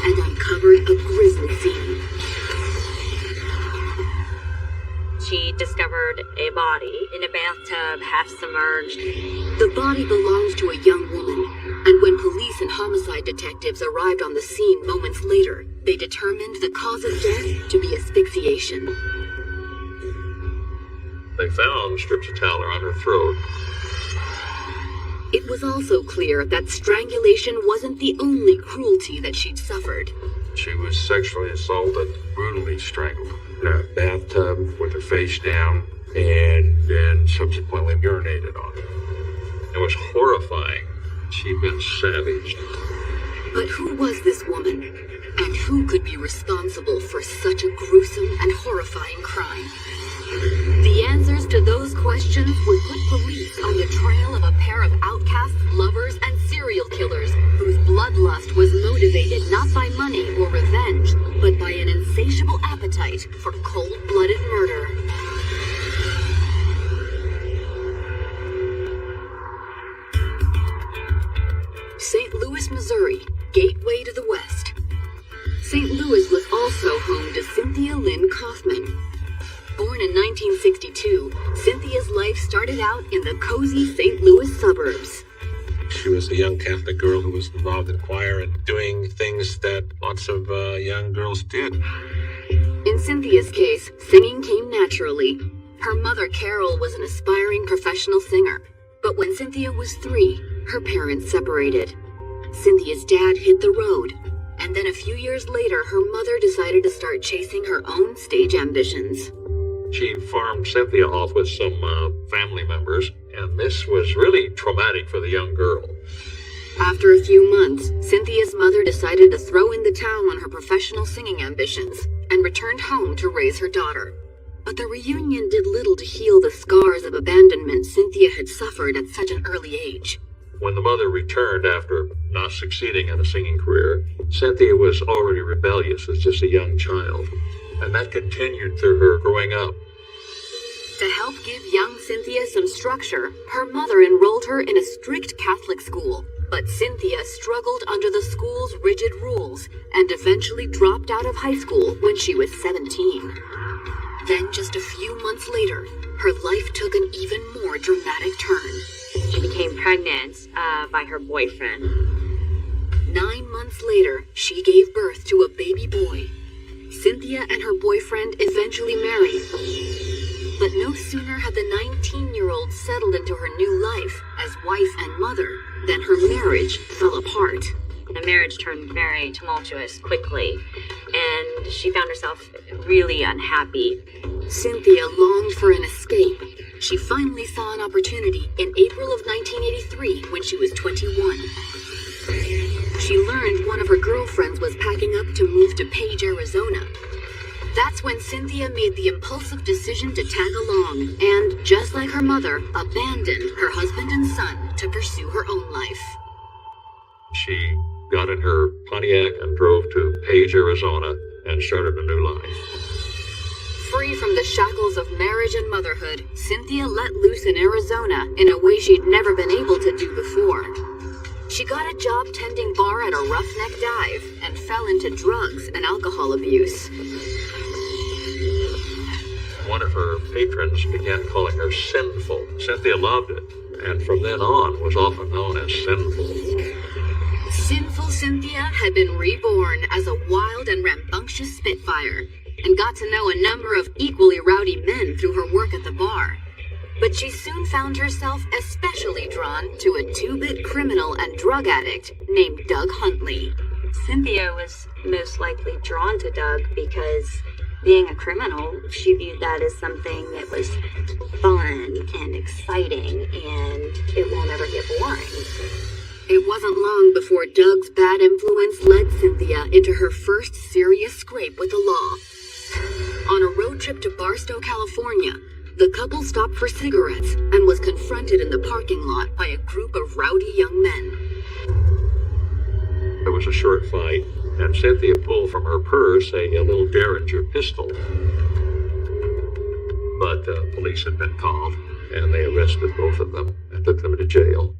and uncovered a grisly scene. she discovered a body in a bathtub, half submerged. The body belonged to a young woman, and when police and homicide detectives arrived on the scene moments later, they determined the cause of death to be asphyxiation. They found strips of towel around her throat. It was also clear that strangulation wasn't the only cruelty that she'd suffered. She was sexually assaulted, brutally strangled in a bathtub with her face down, and then subsequently urinated on. It was horrifying. She'd been savaged. But who was this woman? And who could be responsible for such a gruesome and horrifying crime? The answers to those questions would put police on the trail of a pair of outcasts, lovers, and serial killers whose bloodlust was motivated not by money or revenge, but by an insatiable appetite for cold-blooded murder. St. Louis, Missouri, gateway to the West. St. Louis was also home to Cynthia Lynn Kaufman. Born in 1962, Cynthia's life started out in the cozy St. Louis suburbs. She was a young Catholic girl who was involved in choir and doing things that lots of young girls did. In Cynthia's case, singing came naturally. Her mother, Carol, was an aspiring professional singer. But when Cynthia was 3, her parents separated. Cynthia's dad hit the road, and then a few years later, her mother decided to start chasing her own stage ambitions. She farmed Cynthia off with some family members, and this was really traumatic for the young girl. After a few months, Cynthia's mother decided to throw in the towel on her professional singing ambitions and returned home to raise her daughter. But the reunion did little to heal the scars of abandonment Cynthia had suffered at such an early age. When the mother returned after not succeeding in a singing career, Cynthia was already rebellious as just a young child, and that continued through her growing up. To help give young Cynthia some structure, her mother enrolled her in a strict Catholic school. But Cynthia struggled under the school's rigid rules and eventually dropped out of high school when she was 17. Then, just a few months later, her life took an even more dramatic turn. She became pregnant by her boyfriend. 9 months later, she gave birth to a baby boy. Cynthia and her boyfriend eventually married. But no sooner had the 19-year-old settled into her new life as wife and mother than her marriage fell apart. The marriage turned very tumultuous quickly, and she found herself really unhappy. Cynthia longed for an escape. She finally saw an opportunity in April of 1983 when she was 21. She learned one of her girlfriends was packing up to move to Page, Arizona. That's when Cynthia made the impulsive decision to tag along and, just like her mother, abandoned her husband and son to pursue her own life. She got in her Pontiac and drove to Page, Arizona, and started a new life. Free from the shackles of marriage and motherhood, Cynthia let loose in Arizona in a way she'd never been able to do before. She got a job tending bar at a roughneck dive and fell into drugs and alcohol abuse. One of her patrons began calling her sinful. Cynthia loved it, and from then on was often known as Sinful. Sinful Cynthia had been reborn as a wild and rambunctious spitfire, and got to know a number of equally rowdy men through her work at the bar. But she soon found herself especially drawn to a two-bit criminal and drug addict named Doug Huntley. Cynthia was most likely drawn to Doug because, being a criminal, she viewed that as something that was fun and exciting, and it will never get boring. It wasn't long before Doug's bad influence led Cynthia into her first serious scrape with the law. On a road trip to Barstow, California, the couple stopped for cigarettes and was confronted in the parking lot by a group of rowdy young men. There was a short fight, and Cynthia pulled from her purse a little Derringer pistol. But police had been called, and they arrested both of them and took them to jail.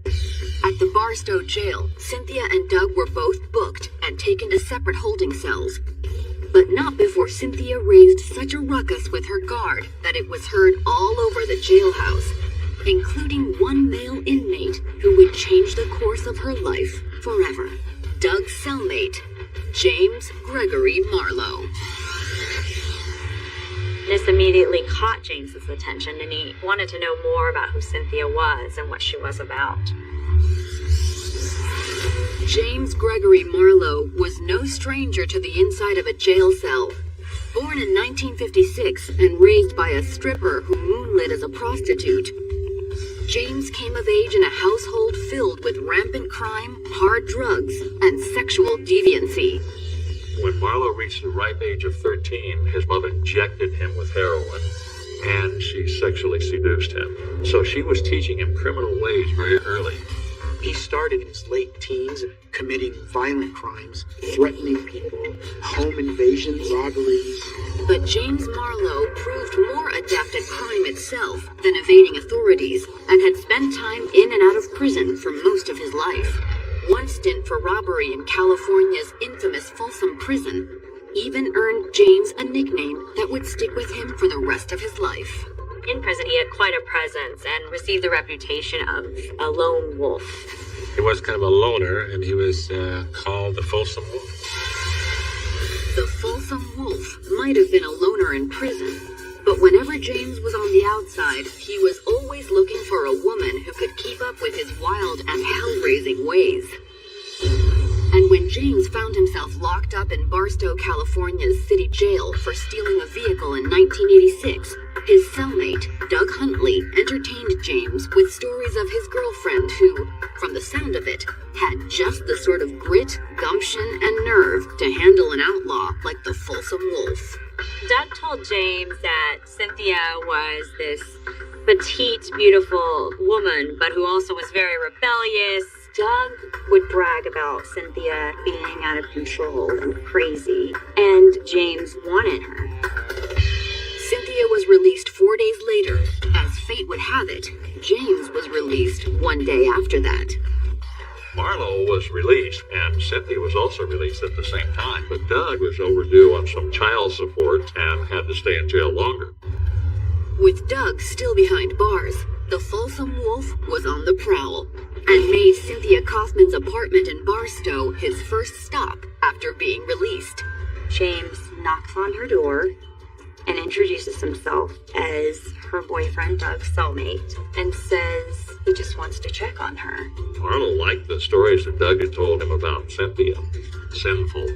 At the Barstow jail, Cynthia and Doug were both booked and taken to separate holding cells. but not before Cynthia raised such a ruckus with her guard that it was heard all over the jailhouse, including one male inmate who would change the course of her life forever. Doug's cellmate, James Gregory Marlowe. This immediately caught James's attention, and he wanted to know more about who Cynthia was and what she was about. James Gregory Marlowe was no stranger to the inside of a jail cell. Born in 1956 and raised by a stripper who moonlit as a prostitute, James came of age in a household filled with rampant crime, hard drugs, and sexual deviancy. When Marlowe reached the ripe age of 13, his mother injected him with heroin, and she sexually seduced him. So she was teaching him criminal ways very early. He started in his late teens committing violent crimes, threatening people, home invasions, robberies. But James Marlowe proved more adept at crime itself than evading authorities, and had spent time in and out of prison for most of his life. One stint for robbery in California's infamous Folsom Prison even earned James a nickname that would stick with him for the rest of his life. In prison, he had quite a presence and received the reputation of a lone wolf. He was kind of a loner, and he was called the Folsom Wolf. The Folsom Wolf might have been a loner in prison, but whenever James was on the outside, he was always looking for a woman who could keep up with his wild and hell-raising ways. And when James found himself locked up in Barstow, California's city jail for stealing a vehicle in 1986, his cellmate, Doug Huntley, entertained James with stories of his girlfriend who, from the sound of it, had just the sort of grit, gumption, and nerve to handle an outlaw like the Folsom Wolf. Doug told James that Cynthia was this petite, beautiful woman, but who also was very rebellious. Doug would brag about Cynthia being out of control and crazy, and James wanted her. Cynthia was released 4 days later. As fate would have it, James was released one day after that. Marlowe was released, and Cynthia was also released at the same time, but Doug was overdue on some child support and had to stay in jail longer. With Doug still behind bars, the Folsom Wolf was on the prowl and made Cynthia Kaufman's apartment in Barstow his first stop after being released. James knocks on her door and introduces himself as her boyfriend, Doug's cellmate, and says he just wants to check on her. Marlowe liked the stories that Doug had told him about Cynthia. Sinful.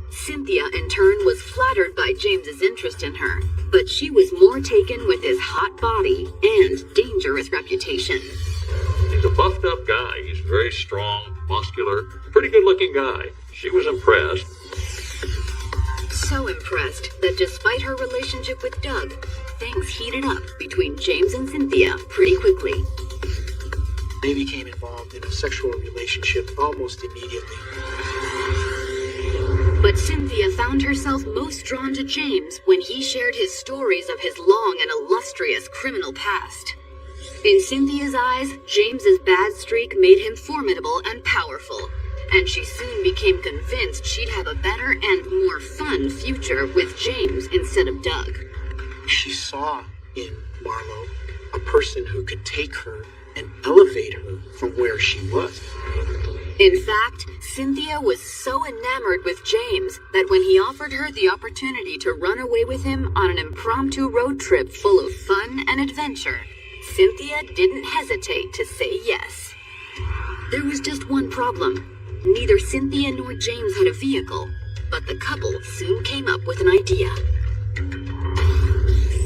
Cynthia, in turn, was flattered by James's interest in her, but she was more taken with his hot body and dangerous reputation. He's a buffed up guy. He's very strong, muscular, pretty good looking guy. She was impressed. So impressed that despite her relationship with Doug, things heated up between James and Cynthia pretty quickly. They became involved in a sexual relationship almost immediately. But Cynthia found herself most drawn to James when he shared his stories of his long and illustrious criminal past. In Cynthia's eyes, James's bad streak made him formidable and powerful, and she soon became convinced she'd have a better and more fun future with James instead of Doug. She saw in Marlowe a person who could take her and elevate her from where she was. In fact, Cynthia was so enamored with James that when he offered her the opportunity to run away with him on an impromptu road trip full of fun and adventure, Cynthia didn't hesitate to say yes. There was just one problem. Neither Cynthia nor James had a vehicle, but the couple soon came up with an idea.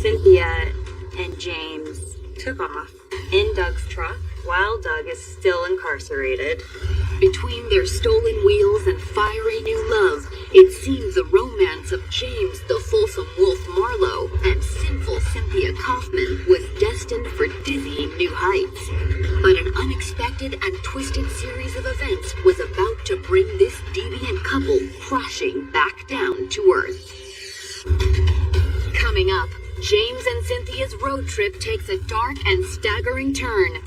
Cynthia and James took off in Doug's truck while Doug is still incarcerated. Between their stolen wheels and fiery new love, it seemed the romance of James the Folsom Wolf Marlowe and sinful Cynthia Kaufman was destined for dizzying new heights. But an unexpected and twisted series of events was about to bring this deviant couple crashing back down to earth. Coming up, James and Cynthia's road trip takes a dark and staggering turn.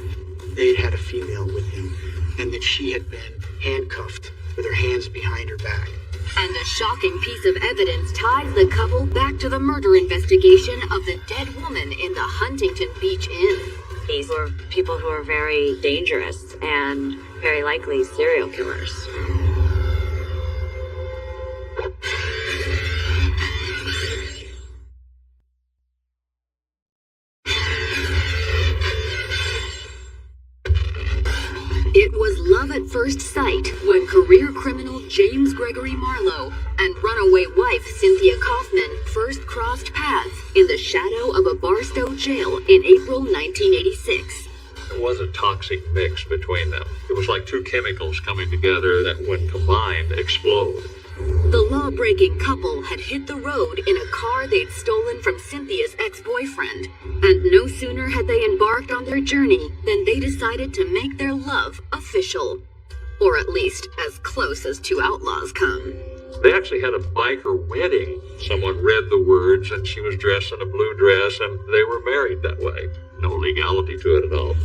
They'd had a female with him, and that she had been handcuffed with her hands behind her back. And a shocking piece of evidence ties the couple back to the murder investigation of the dead woman in the Huntington Beach Inn. These were people who are very dangerous and very likely serial killers. It was love at first sight when career criminal James Gregory Marlowe and runaway wife Cynthia Kaufman first crossed paths in the shadow of a Barstow jail in April 1986. It was a toxic mix between them. It was like two chemicals coming together that, when combined, explode. The law-breaking couple had hit the road in a car they'd stolen from Cynthia's ex-boyfriend, and no sooner had they embarked on their journey than they decided to make their love official. Or at least as close as two outlaws come. They actually had a biker wedding. Someone read the words, and she was dressed in a blue dress, and they were married that way. No legality to it at all.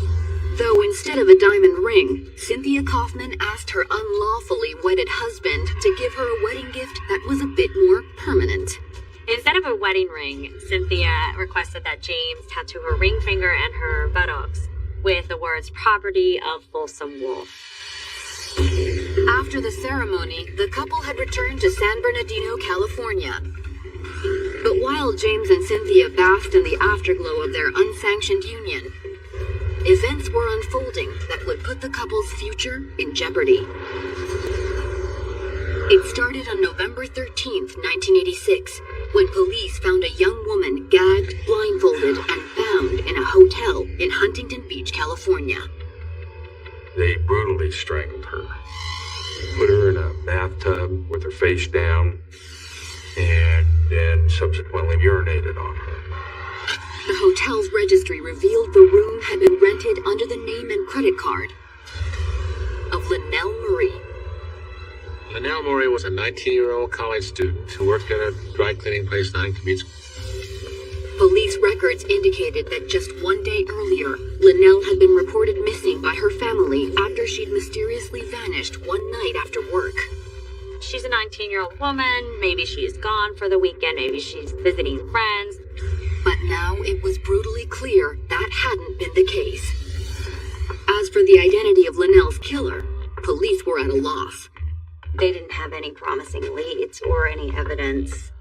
Though instead of a diamond ring, Cynthia Kaufman asked her unlawfully wedded husband to give her a wedding gift that was a bit more permanent. Instead of a wedding ring, Cynthia requested that James tattoo her ring finger and her buttocks with the words "property of Folsom Wolf." After the ceremony, the couple had returned to San Bernardino, California. But while James and Cynthia basked in the afterglow of their unsanctioned union, events were unfolding that would put the couple's future in jeopardy. It started on November 13th, 1986, when police found a young woman gagged, blindfolded, and bound in a hotel in Huntington Beach, California. They brutally strangled her. Put her in a bathtub with her face down, and then subsequently urinated on her. The hotel's registry revealed the room had been rented under the name and credit card of Linnell Murray. Linnell Murray was a 19-year-old college student who worked at a dry cleaning place in Huntington Beach. Police records indicated that just one day earlier, Linnell had been reported missing by her family after she'd mysteriously vanished one night after work. She's a 19-year-old woman. Maybe she's gone for the weekend. Maybe she's visiting friends. But now it was brutally clear that hadn't been the case. As for the identity of Linnell's killer, police were at a loss. They didn't have any promising leads or any evidence.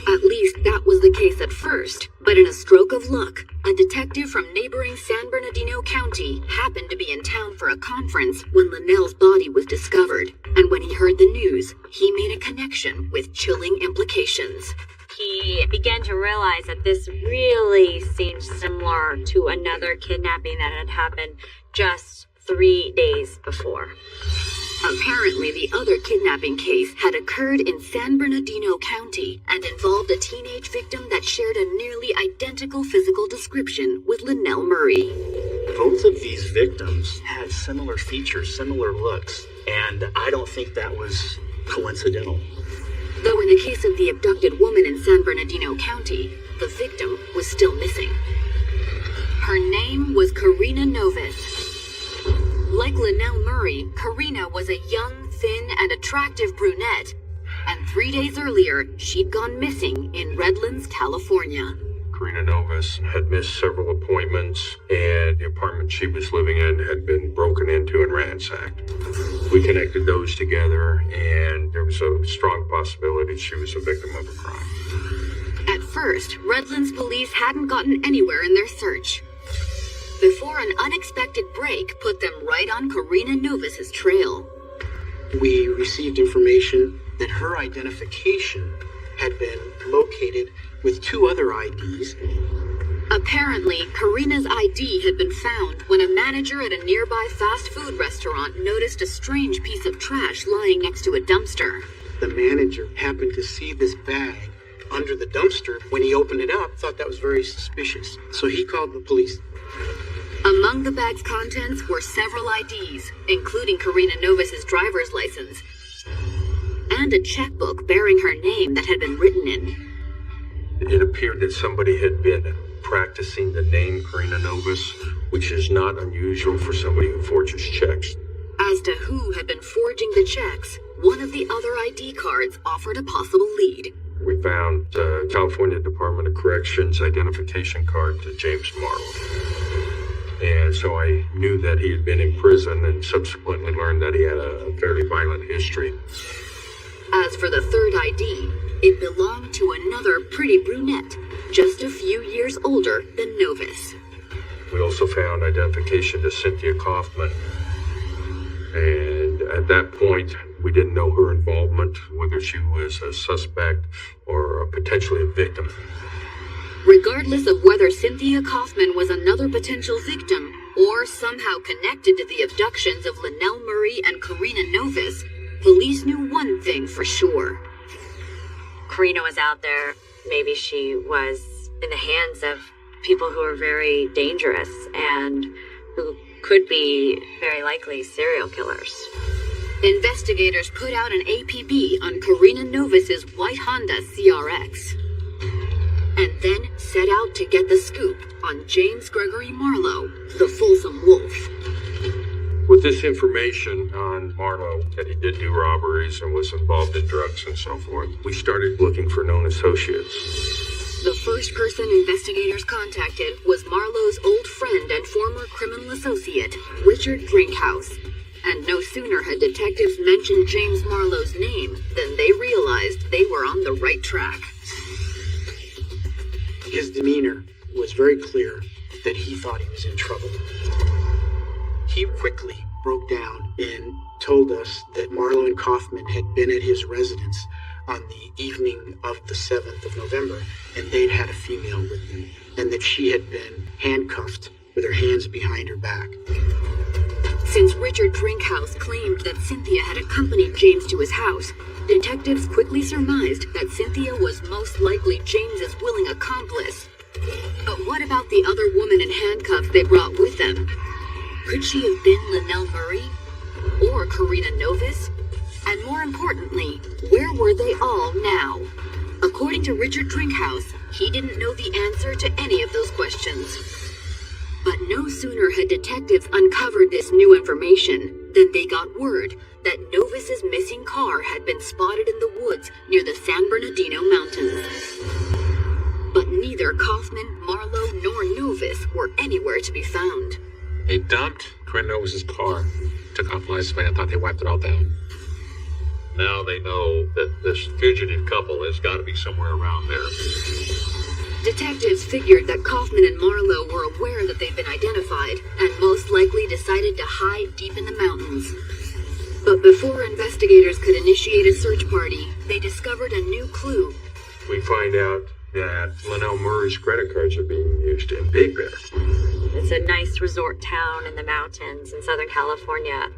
At least that was the case at first, but in a stroke of luck, a detective from neighboring San Bernardino County happened to be in town for a conference when Linnell's body was discovered, and when he heard the news, he made a connection with chilling implications. He began to realize that this really seemed similar to another kidnapping that had happened just 3 days before. Apparently, the other kidnapping case had occurred in San Bernardino County and involved a teenage victim that shared a nearly identical physical description with Linnell Murray. Both of these victims had similar features, similar looks, and I don't think that was coincidental. Though in the case of the abducted woman in San Bernardino County, the victim was still missing. Her name was Karina Novus. Like Linnell Murray, Karina was a young, thin, and attractive brunette, and 3 days earlier, she'd gone missing in Redlands, California. Karina Novus had missed several appointments, and the apartment she was living in had been broken into and ransacked. We connected those together, and there was a strong possibility she was a victim of a crime. At first, Redlands police hadn't gotten anywhere in their search, before an unexpected break put them right on Karina Novus's trail. We received information that her identification had been located with 2 other IDs. Apparently, Karina's ID had been found when a manager at a nearby fast food restaurant noticed a strange piece of trash lying next to a dumpster. The manager happened to see this bag under the dumpster. When he opened it up, thought that was very suspicious. So he called the police. Among the bag's contents were several IDs, including Karina Novus's driver's license, and a checkbook bearing her name that had been written in. It appeared that somebody had been practicing the name Karina Novus, which is not unusual for somebody who forges checks. As to who had been forging the checks, one of the other ID cards offered a possible lead. We found the California Department of Corrections identification card to James Marlowe. And so I knew that he had been in prison and subsequently learned that he had a fairly violent history. As for the third ID, it belonged to another pretty brunette, just a few years older than Novus. We also found identification to Cynthia Kaufman. And at that point, we didn't know her involvement, whether she was a suspect or potentially a victim. Regardless of whether Cynthia Kaufman was another potential victim or somehow connected to the abductions of Linnell Murray and Karina Novus, police knew one thing for sure. Karina was out there. Maybe she was in the hands of people who are very dangerous and who could be very likely serial killers. Investigators put out an APB on Karina Novus's white Honda CRX, and then set out to get the scoop on James Gregory Marlowe, the Folsom Wolf. With this information on Marlowe, that he did do robberies and was involved in drugs and so forth, we started looking for known associates. The first person investigators contacted was Marlowe's old friend and former criminal associate, Richard Drinkhouse. And no sooner had detectives mentioned James Marlowe's name than they realized they were on the right track. His demeanor was very clear that he thought he was in trouble. He quickly broke down and told us that Marlowe and Kaufman had been at his residence on the evening of the 7th of November, and they'd had a female with them, and that she had been handcuffed with her hands behind her back. Since Richard Drinkhouse claimed that Cynthia had accompanied James to his house, detectives quickly surmised that Cynthia was most likely James's willing accomplice. But what about the other woman in handcuffs they brought with them? Could she have been Linnell Murray? Or Karina Novus? And more importantly, where were they all now? According to Richard Drinkhouse, he didn't know the answer to any of those questions. But no sooner had detectives uncovered this new information than they got word that Novus's missing car had been spotted in the woods near the San Bernardino Mountains. But neither Kaufman, Marlowe, nor Novus were anywhere to be found. They dumped Karina Novus's car, took off license plate, and thought they wiped it all down. Now they know that this fugitive couple has got to be somewhere around there. Detectives figured that Kaufman and Marlowe were aware that they'd been identified and most likely decided to hide deep in the mountains. But before investigators could initiate a search party, they discovered a new clue. We find out that Linnell Murray's credit cards are being used in Big Bear. It's a nice resort town in the mountains in Southern California.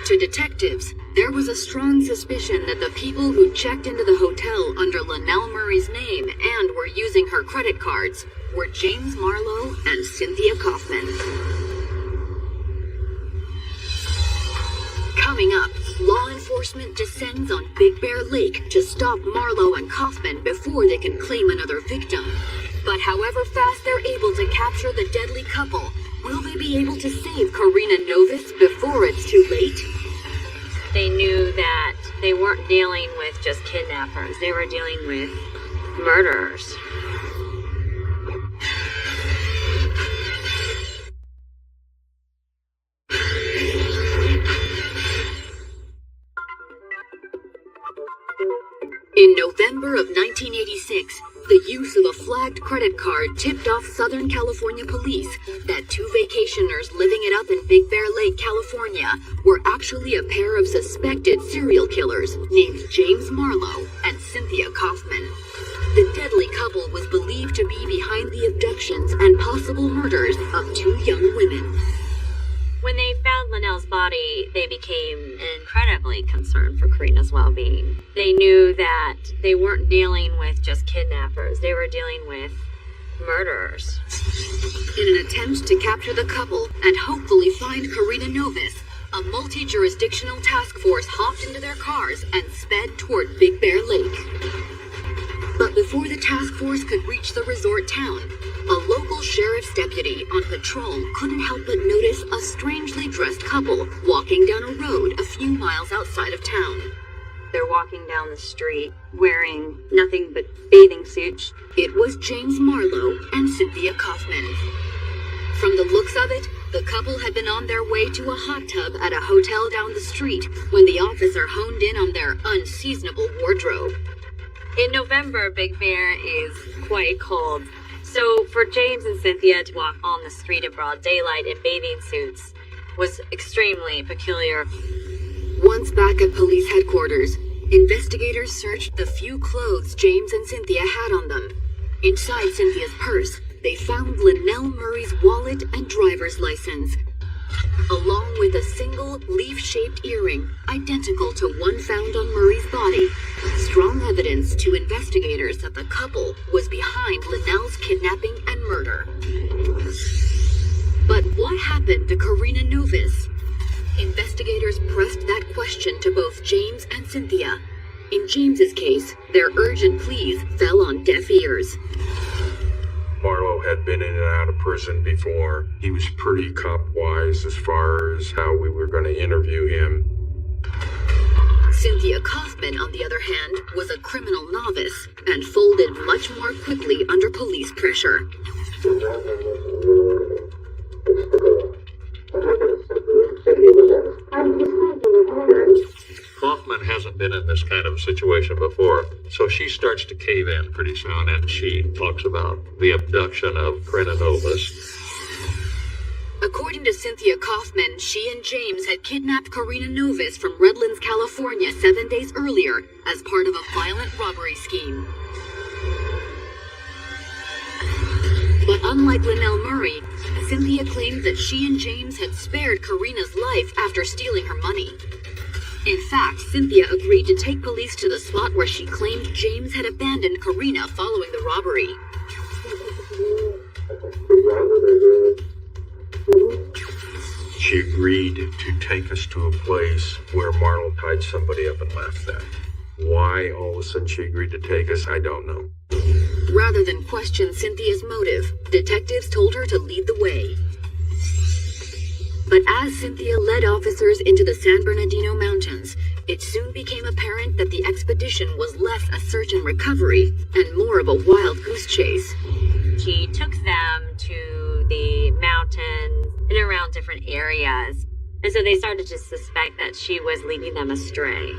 To detectives, there was a strong suspicion that the people who checked into the hotel under Linnell Murray's name and were using her credit cards were James Marlowe and Cynthia Kaufman. Coming up, law enforcement descends on Big Bear Lake to stop Marlowe and Kaufman before they can claim another victim. But however fast they're able to capture the deadly couple, will they be able to save Karina Novus before it's too late? They knew that they weren't dealing with just kidnappers. They were dealing with murderers. In November of 1986, the use of a flagged credit card tipped off Southern California police that two vacationers living it up in Big Bear Lake, California, were actually a pair of suspected serial killers named James Marlowe and Cynthia Kaufman. The deadly couple was believed to be behind the abductions and possible murders of two young women. When they found Linnell's body, they became incredibly concerned for Karina's well-being. They knew that they weren't dealing with just kidnappers. They were dealing with murderers. In an attempt to capture the couple and hopefully find Karina Novus, a multi-jurisdictional task force hopped into their cars and sped toward Big Bear Lake. But before the task force could reach the resort town, a local sheriff's deputy on patrol couldn't help but notice a strangely dressed couple walking down a road a few miles outside of town. They're walking down the street wearing nothing but bathing suits. It was James Marlowe and Cynthia Kaufman. From the looks of it, the couple had been on their way to a hot tub at a hotel down the street when the officer honed in on their unseasonable wardrobe. In November, Big Bear is quite cold. So for James and Cynthia to walk on the street in broad daylight in bathing suits was extremely peculiar. Once back at police headquarters, investigators searched the few clothes James and Cynthia had on them. Inside Cynthia's purse, they found Linnell Murray's wallet and driver's license, along with a single leaf-shaped earring identical to one found on Murray's body. Strong evidence to investigators that the couple was behind Linnell's kidnapping and murder. But what happened to Karina Novis? Investigators pressed that question to both James and Cynthia. In James's case, their urgent pleas fell on deaf ears. Marlowe had been in and out of prison before. He was pretty cop-wise as far as how we were going to interview him. Cynthia Kaufman, on the other hand, was a criminal novice and folded much more quickly under police pressure. Kaufman hasn't been in this kind of situation before, so she starts to cave in pretty soon, and she talks about the abduction of Karina Novis. According to Cynthia Kaufman, she and James had kidnapped Karina Novis from Redlands, California 7 days earlier as part of a violent robbery scheme. But unlike Linnell Murray, Cynthia claimed that she and James had spared Karina's life after stealing her money. In fact, Cynthia agreed to take police to the spot where she claimed James had abandoned Karina following the robbery. She agreed to take us to a place where Marlowe tied somebody up and left them. Why all of a sudden she agreed to take us, I don't know. Rather than question Cynthia's motive, detectives told her to lead the way. But as Cynthia led officers into the San Bernardino Mountains, it soon became apparent that the expedition was less a search and recovery and more of a wild goose chase. She took them to the mountains and around different areas, and so they started to suspect that she was leading them astray.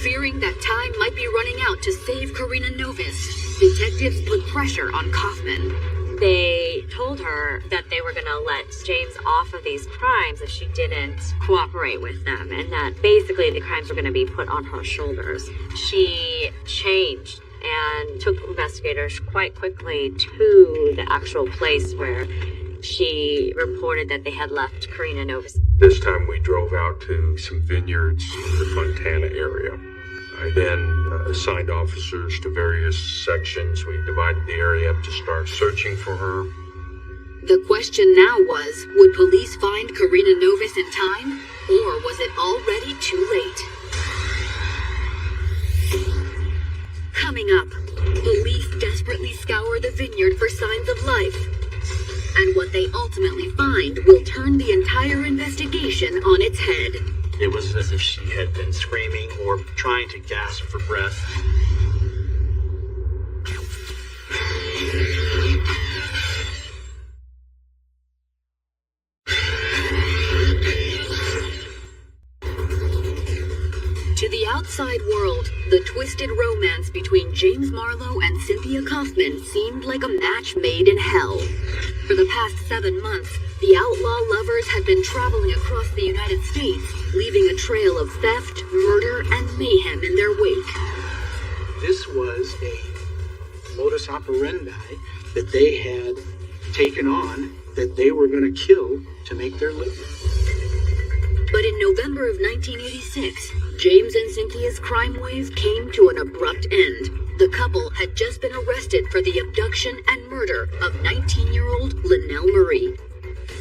Fearing that time might be running out to save Karina Novis, detectives put pressure on Kaufman. They told her that they were going to let James off of these crimes if she didn't cooperate with them, and that basically the crimes were going to be put on her shoulders. She changed and took investigators quite quickly to the actual place where she reported that they had left Karina Novis. This time we drove out to some vineyards in the Fontana area. I then assigned officers to various sections. We divided the area up to start searching for her. The question now was, would police find Karina Novis in time, or was it already too late? Coming up, police desperately scour the vineyard for signs of life. And what they ultimately find will turn the entire investigation on its head. It was as if she had been screaming or trying to gasp for breath. To the outside world, the twisted romance between James Marlowe and Cynthia Kaufman seemed like a match made in hell. For the past 7 months, the outlaw lovers had been traveling across the United States, leaving a trail of theft, murder, and mayhem in their wake. This was a modus operandi that they had taken on, that they were going to kill to make their living. But in November of 1986, James and Cynthia's crime wave came to an abrupt end. The couple had just been arrested for the abduction and murder of 19-year-old Linnell Murray,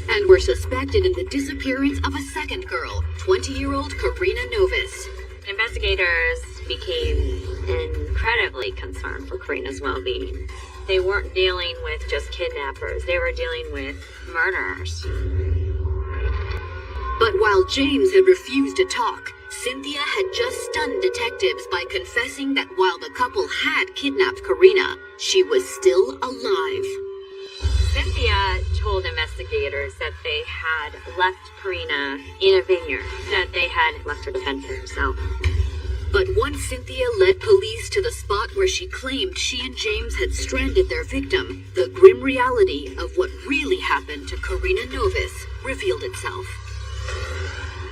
and were suspected in the disappearance of a second girl, 20-year-old Karina Novis. Investigators became incredibly concerned for Karina's well-being. They weren't dealing with just kidnappers, they were dealing with murderers. But while James had refused to talk, Cynthia had just stunned detectives by confessing that while the couple had kidnapped Karina, she was still alive. Cynthia told investigators that they had left Karina in a vineyard, that they had left her to fend for herself. But once Cynthia led police to the spot where she claimed she and James had stranded their victim, the grim reality of what really happened to Karina Novis revealed itself.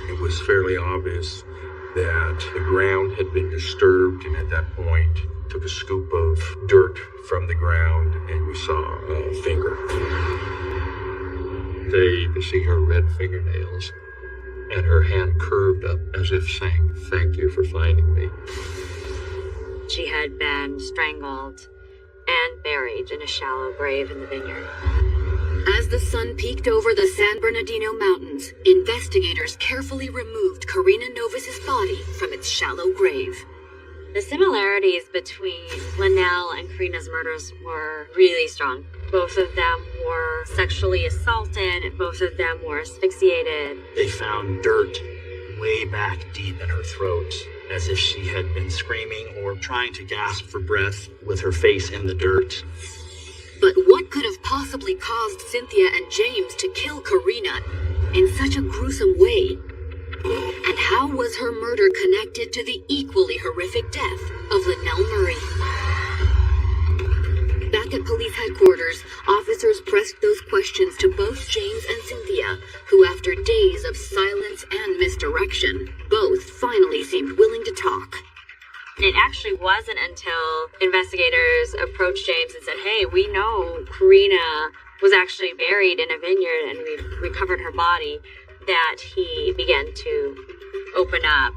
It was fairly obvious that the ground had been disturbed, and at that point, took a scoop of dirt from the ground, and we saw a finger. They could see her red fingernails, and her hand curved up as if saying, "Thank you for finding me." She had been strangled and buried in a shallow grave in the vineyard. As the sun peeked over the San Bernardino Mountains, investigators carefully removed Karina Novis's body from its shallow grave. The similarities between Linnell and Karina's murders were really strong. Both of them were sexually assaulted. Both of them were asphyxiated. They found dirt way back deep in her throat, as if she had been screaming or trying to gasp for breath with her face in the dirt. But what could have possibly caused Cynthia and James to kill Karina in such a gruesome way? And how was her murder connected to the equally horrific death of Linnell Murray? Back at police headquarters, officers pressed those questions to both James and Cynthia, who after days of silence and misdirection, both finally seemed willing to talk. It actually wasn't until investigators approached James and said, "Hey, we know Karina was actually buried in a vineyard and we recovered her body," that he began to open up.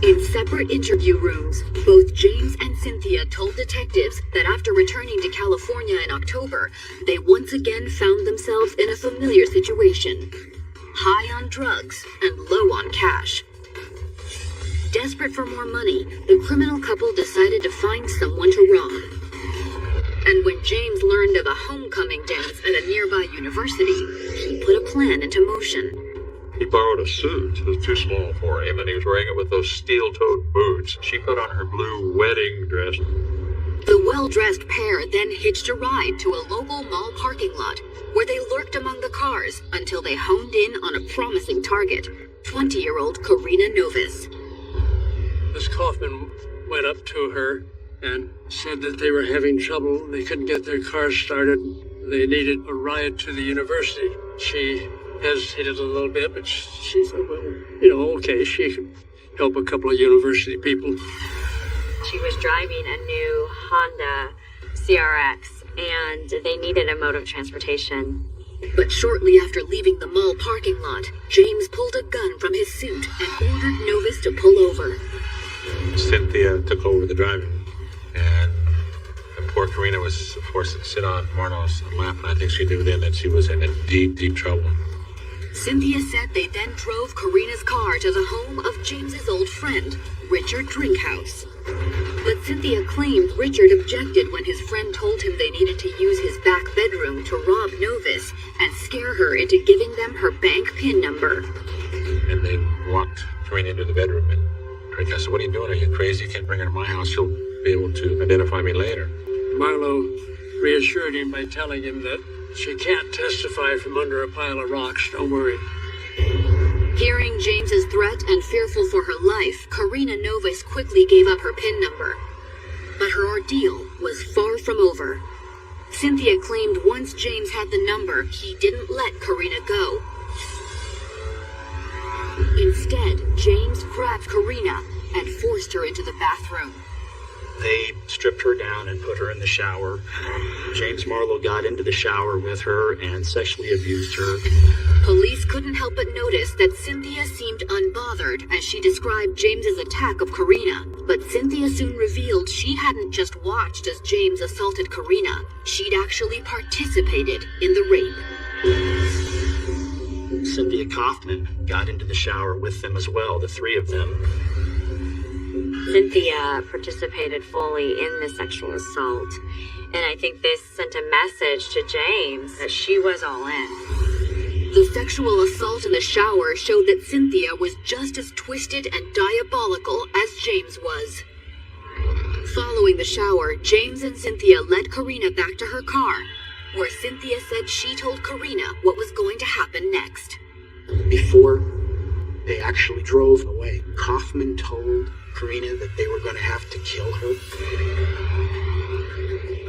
In separate interview rooms, both James and Cynthia told detectives that after returning to California in October, they once again found themselves in a familiar situation. High on drugs and low on cash. Desperate for more money, the criminal couple decided to find someone to rob. And when James learned of a homecoming dance at a nearby university, he put a plan into motion. He borrowed a suit. It was too small for him, and he was wearing it with those steel-toed boots. She put on her blue wedding dress. The well-dressed pair then hitched a ride to a local mall parking lot, where they lurked among the cars until they honed in on a promising target, 20-year-old Karina Novis. Miss Kaufman went up to her and said that they were having trouble. They couldn't get their car started. They needed a ride to the university. She hesitated a little bit, but she thought, well, okay, she could help a couple of university people. She was driving a new Honda CRX, and they needed a mode of transportation. But shortly after leaving the mall parking lot, James pulled a gun from his suit and ordered Novis to pull over. Cynthia took over the driving, and poor Karina was forced to sit on Marlo's lap, and I think she knew then that she was in deep, deep trouble. Cynthia said they then drove Karina's car to the home of James's old friend, Richard Drinkhouse. But Cynthia claimed Richard objected when his friend told him they needed to use his back bedroom to rob Novis and scare her into giving them her bank PIN number. And they walked Karina into the bedroom, and Drinkhouse said, "What are you doing? Are you crazy? You can't bring her to my house. She'll be able to identify me later." Marlo reassured him by telling him that she can't testify from under a pile of rocks. Don't worry. Hearing James's threat and fearful for her life, Karina Novis quickly gave up her PIN number. But her ordeal was far from over. Cynthia claimed once James had the number, he didn't let Karina go. Instead, James grabbed Karina and forced her into the bathroom. They stripped her down and put her in the shower. James Marlowe got into the shower with her and sexually abused her. Police couldn't help but notice that Cynthia seemed unbothered as she described James's attack of Karina. But Cynthia soon revealed she hadn't just watched as James assaulted Karina. She'd actually participated in the rape. Cynthia Kaufman got into the shower with them as well, the three of them. Cynthia participated fully in the sexual assault, and I think this sent a message to James that she was all in. The sexual assault in the shower showed that Cynthia was just as twisted and diabolical as James was. Following the shower, James and Cynthia led Karina back to her car, where Cynthia said she told Karina what was going to happen next. Before they actually drove away, Kaufman told Karina that they were going to have to kill her.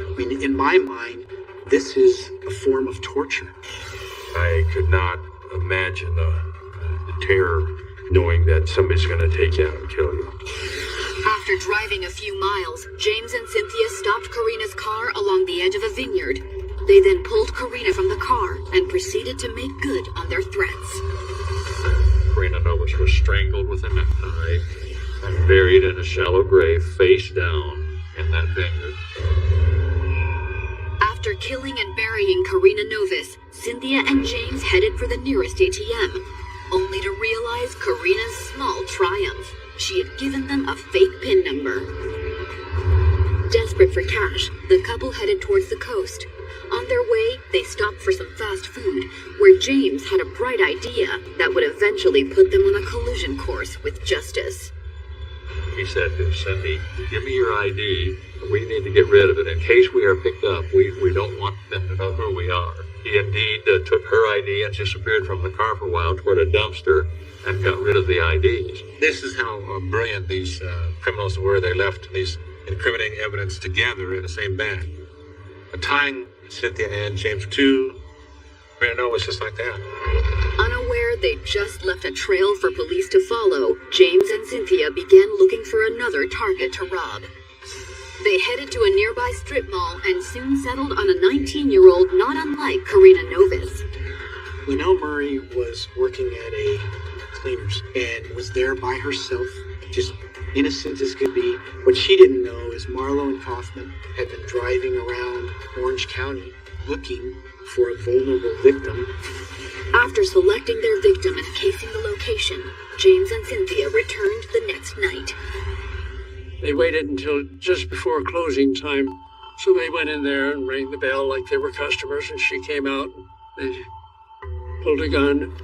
I mean, in my mind, this is a form of torture. I could not imagine the terror knowing that somebody's going to take you out and kill you. After driving a few miles, James and Cynthia stopped Karina's car along the edge of a vineyard. They then pulled Karina from the car and proceeded to make good on their threats. Karina Novus was strangled with a necktie and buried in a shallow grave face down in that vineyard. After killing and burying Karina Novus, Cynthia and James headed for the nearest ATM, only to realize Karina's small triumph. She had given them a fake PIN number. Desperate for cash, the couple headed towards the coast. On their way, they stopped for some fast food, where James had a bright idea that would eventually put them on a collision course with justice. He said to Cindy, "Give me your ID. We need to get rid of it. In case we are picked up, we don't want them to know who we are." He indeed took her ID and disappeared from the car for a while toward a dumpster and got rid of the IDs. This is how brilliant these criminals were. They left these incriminating evidence together in the same bag. Tying Cynthia and James to Karina Novus just like that. Unaware they'd just left a trail for police to follow, James and Cynthia began looking for another target to rob. They headed to a nearby strip mall and soon settled on a 19-year-old not unlike Karina Novus. Linnell Murray was working at a cleaners and was there by herself, just innocent as could be. What she didn't know is Marlowe and Kaufman had been driving around Orange County looking for a vulnerable victim. After selecting their victim and casing the location, James and Cynthia returned the next night. They waited until just before closing time, so they went in there and rang the bell like they were customers, and she came out. They pulled a gun.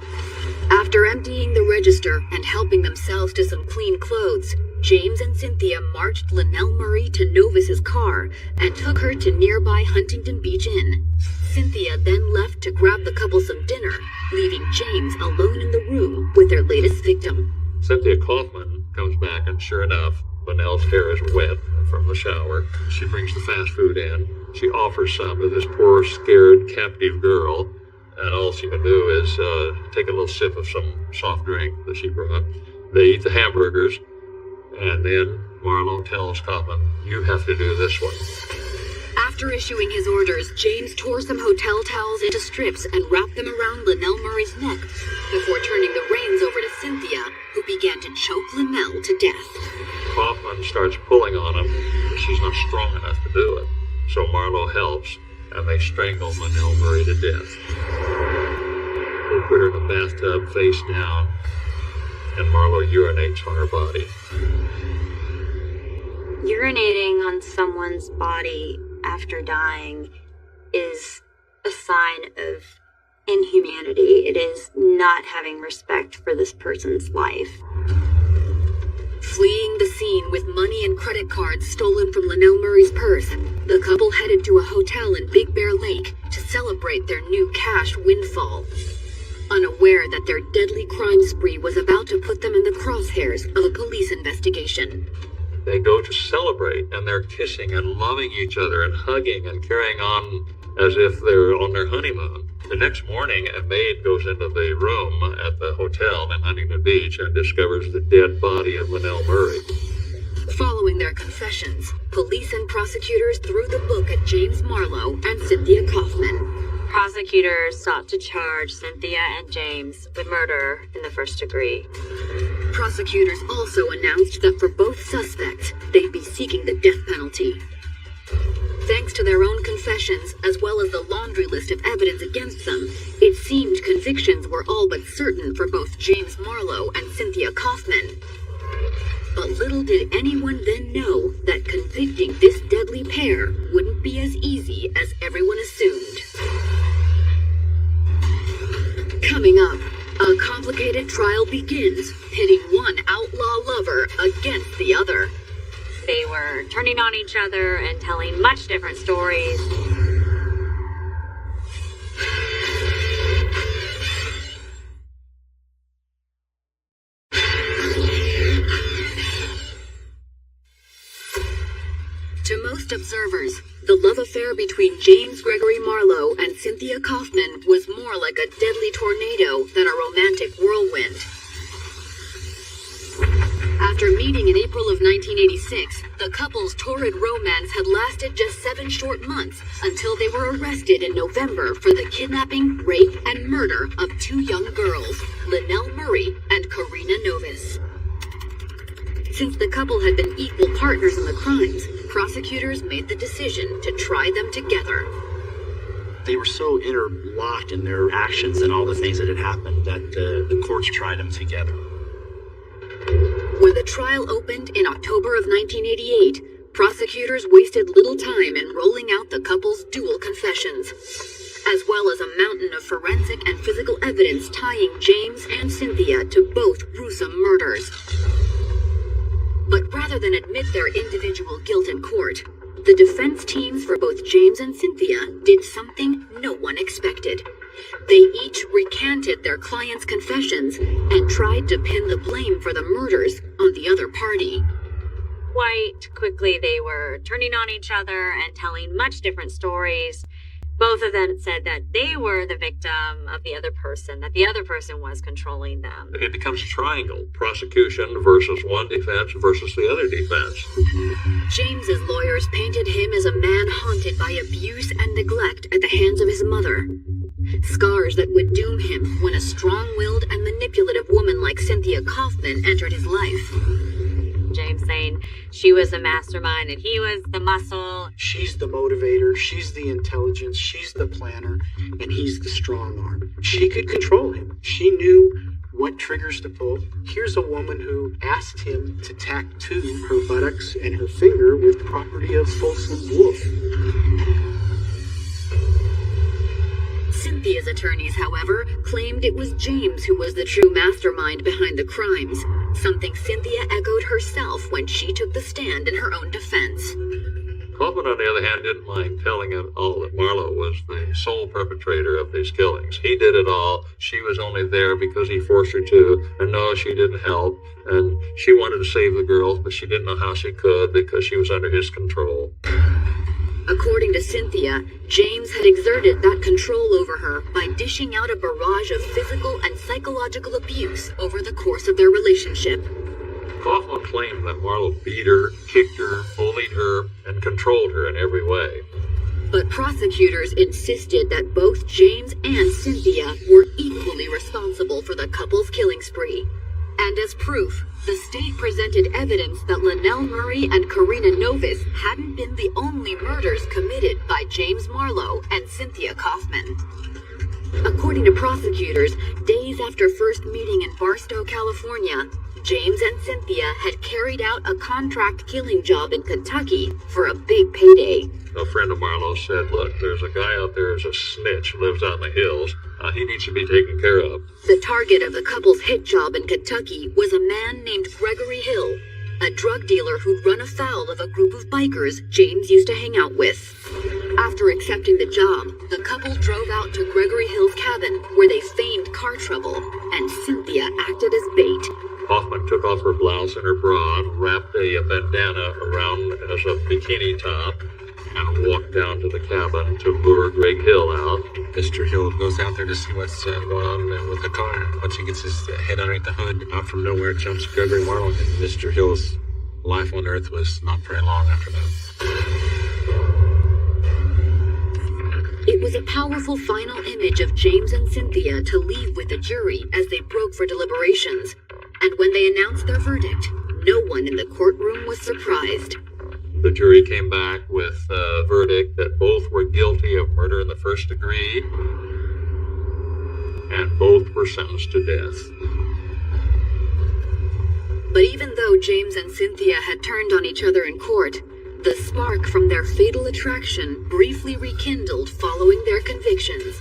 After emptying the register and helping themselves to some clean clothes, James and Cynthia marched Linnell Murray to Novus's car and took her to nearby Huntington Beach Inn. Cynthia then left to grab the couple some dinner, leaving James alone in the room with their latest victim. Cynthia Kaufman comes back, and sure enough, Linnell's hair is wet from the shower. She brings the fast food in. She offers some to this poor, scared, captive girl, and all she can do is take a little sip of some soft drink that she brought. They eat the hamburgers, and then Marlowe tells Kaufman, "You have to do this one." After issuing his orders, James tore some hotel towels into strips and wrapped them around Linnell Murray's neck, before turning the reins over to Cynthia, who began to choke Linnell to death. Kaufman starts pulling on him, but she's not strong enough to do it. So Marlowe helps, and they strangle Linnell Murray to death. They put her in a bathtub face down, and Marlowe urinates on her body. Urinating on someone's body after dying is a sign of inhumanity. It is not having respect for this person's life. Fleeing the scene with money and credit cards stolen from Linnell Murray's purse, the couple headed to a hotel in Big Bear Lake to celebrate their new cash windfall. Unaware that their deadly crime spree was about to put them in the crosshairs of a police investigation. They go to celebrate, and they're kissing and loving each other and hugging and carrying on as if they're on their honeymoon. The next morning, a maid goes into the room at the hotel in Huntington Beach and discovers the dead body of Linnell Murray. Following their confessions, police and prosecutors threw the book at James Marlowe and Cynthia Kaufman. Prosecutors sought to charge Cynthia and James with murder in the first degree. Prosecutors also announced that for both suspects, they'd be seeking the death penalty. Thanks to their own confessions, as well as the laundry list of evidence against them, it seemed convictions were all but certain for both James Marlowe and Cynthia Kaufman. But little did anyone then know that convicting this deadly pair wouldn't be as easy as everyone assumed. Coming up, a complicated trial begins, pitting one outlaw lover against the other. They were turning on each other and telling much different stories. To most observers, the love affair between James Gregory Marlowe and Cynthia Kaufman was more like a deadly tornado than a romantic whirlwind. After meeting in April of 1986, the couple's torrid romance had lasted just 7 short months until they were arrested in November for the kidnapping, rape, and murder of 2 young girls, Linnell Murray and Karina Novis. Since the couple had been equal partners in the crimes, prosecutors made the decision to try them together. They were so interlocked in their actions and all the things that had happened that the courts tried them together. When the trial opened in October of 1988, prosecutors wasted little time in rolling out the couple's dual confessions, as well as a mountain of forensic and physical evidence tying James and Cynthia to both gruesome murders. But rather than admit their individual guilt in court, the defense teams for both James and Cynthia did something no one expected. They each recanted their clients' confessions and tried to pin the blame for the murders on the other party. Quite quickly, they were turning on each other and telling much different stories. Both of them said that they were the victim of the other person, that the other person was controlling them. It becomes a triangle. Prosecution versus one defense versus the other defense. James's lawyers painted him as a man haunted by abuse and neglect at the hands of his mother. Scars that would doom him when a strong-willed and manipulative woman like Cynthia Kaufman entered his life. James saying she was the mastermind and he was the muscle. She's the motivator, she's the intelligence, she's the planner, and he's the strong arm. She could control him. She knew what triggers to pull. Here's a woman who asked him to tattoo her buttocks and her finger with property of Folsom Wolf. Cynthia's attorneys, however, claimed it was James who was the true mastermind behind the crimes, something Cynthia echoed herself when she took the stand in her own defense. Kaufman, on the other hand, didn't mind telling it all that Marlowe was the sole perpetrator of these killings. He did it all. She was only there because he forced her to, and no, she didn't help. And she wanted to save the girls, but she didn't know how she could because she was under his control. According to Cynthia, James had exerted that control over her by dishing out a barrage of physical and psychological abuse over the course of their relationship. Kaufman claimed that Marlowe beat her, kicked her, bullied her, and controlled her in every way. But prosecutors insisted that both James and Cynthia were equally responsible for the couple's killing spree. And as proof, the state presented evidence that Linnell Murray and Karina Novis hadn't been the only murders committed by James Marlowe and Cynthia Kaufman. According to prosecutors, days after first meeting in Barstow, California, James and Cynthia had carried out a contract killing job in Kentucky for a big payday. A friend of Marlowe said, look, there's a guy out there who's a snitch who lives out in the hills. He needs to be taken care of. The target of the couple's hit job in Kentucky was a man named Gregory Hill, a drug dealer who'd run afoul of a group of bikers James used to hang out with. After accepting the job, the couple drove out to Gregory Hill's cabin, where they feigned car trouble, and Cynthia acted as bait. Kaufman took off her blouse and her bra, wrapped a bandana around as a bikini top, and walked down to the cabin to lure Greg Hill out. Mr. Hill goes out there to see what's going on with the car. Once he gets his head underneath the hood, out from nowhere jumps Gregory Marlowe, and Mr. Hill's life on Earth was not very long after that. It was a powerful final image of James and Cynthia to leave with the jury as they broke for deliberations. And when they announced their verdict, no one in the courtroom was surprised. The jury came back with a verdict that both were guilty of murder in the first degree, and both were sentenced to death. But even though James and Cynthia had turned on each other in court, the spark from their fatal attraction briefly rekindled following their convictions.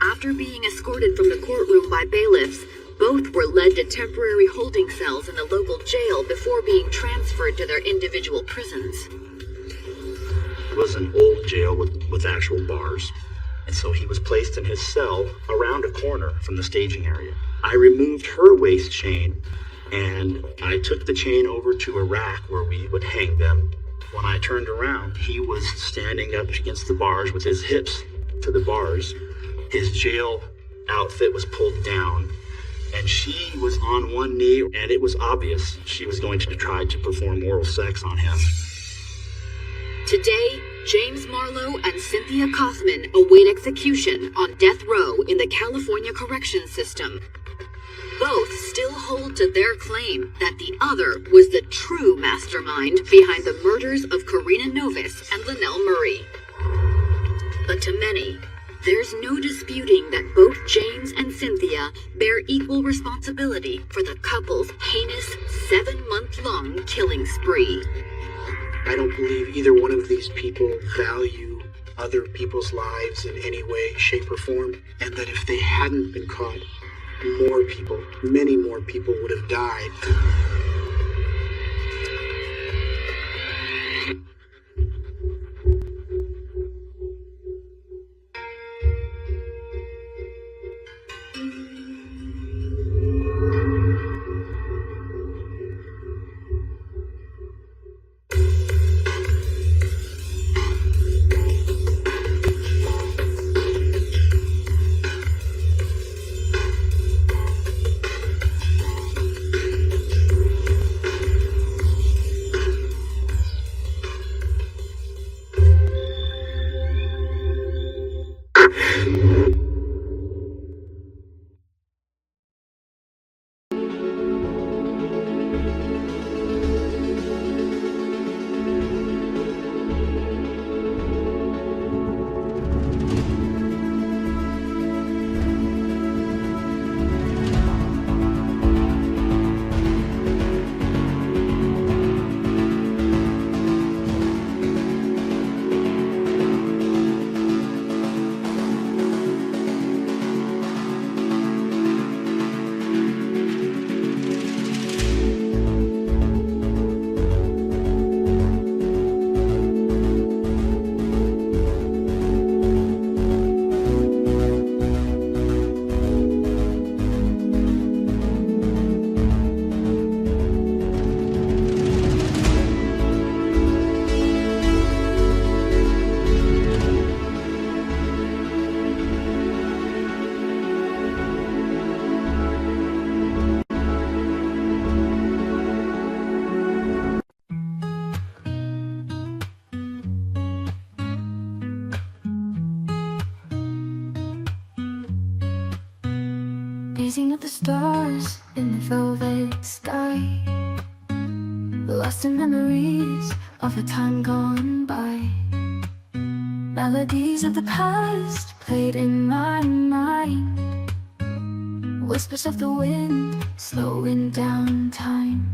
After being escorted from the courtroom by bailiffs, both were led to temporary holding cells in the local jail before being transferred to their individual prisons. It was an old jail with actual bars, and so he was placed in his cell around a corner from the staging area. I removed her waist chain, and I took the chain over to a rack where we would hang them. When I turned around, he was standing up against the bars with his hips to the bars. His jail outfit was pulled down, and she was on one knee, and it was obvious she was going to try to perform oral sex on him. Today, James Marlowe and Cynthia Kaufman await execution on death row in the California Correction System. Both still hold to their claim that the other was the true mastermind behind the murders of Karina Novis and Linnell Murray. But to many, there's no disputing that both James and Cynthia bear equal responsibility for the couple's heinous 7-month-long killing spree. I don't believe either one of these people value other people's lives in any way, shape, or form, and that if they hadn't been caught, more people, many more people would have died. Gazing at the stars in the velvet sky, lost in memories of a time gone by. Melodies of the past played in my mind, whispers of the wind slowing down time.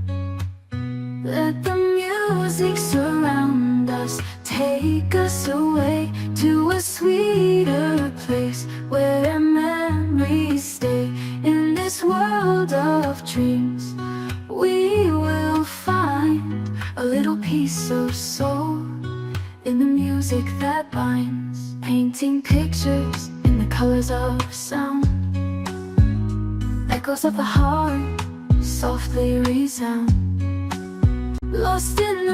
Let the music surround us, take us away to a sweeter place where memories stay. In this world of dreams, we will find a little piece of soul in the music that binds, painting pictures in the colors of sound. Echoes of the heart softly resound, lost in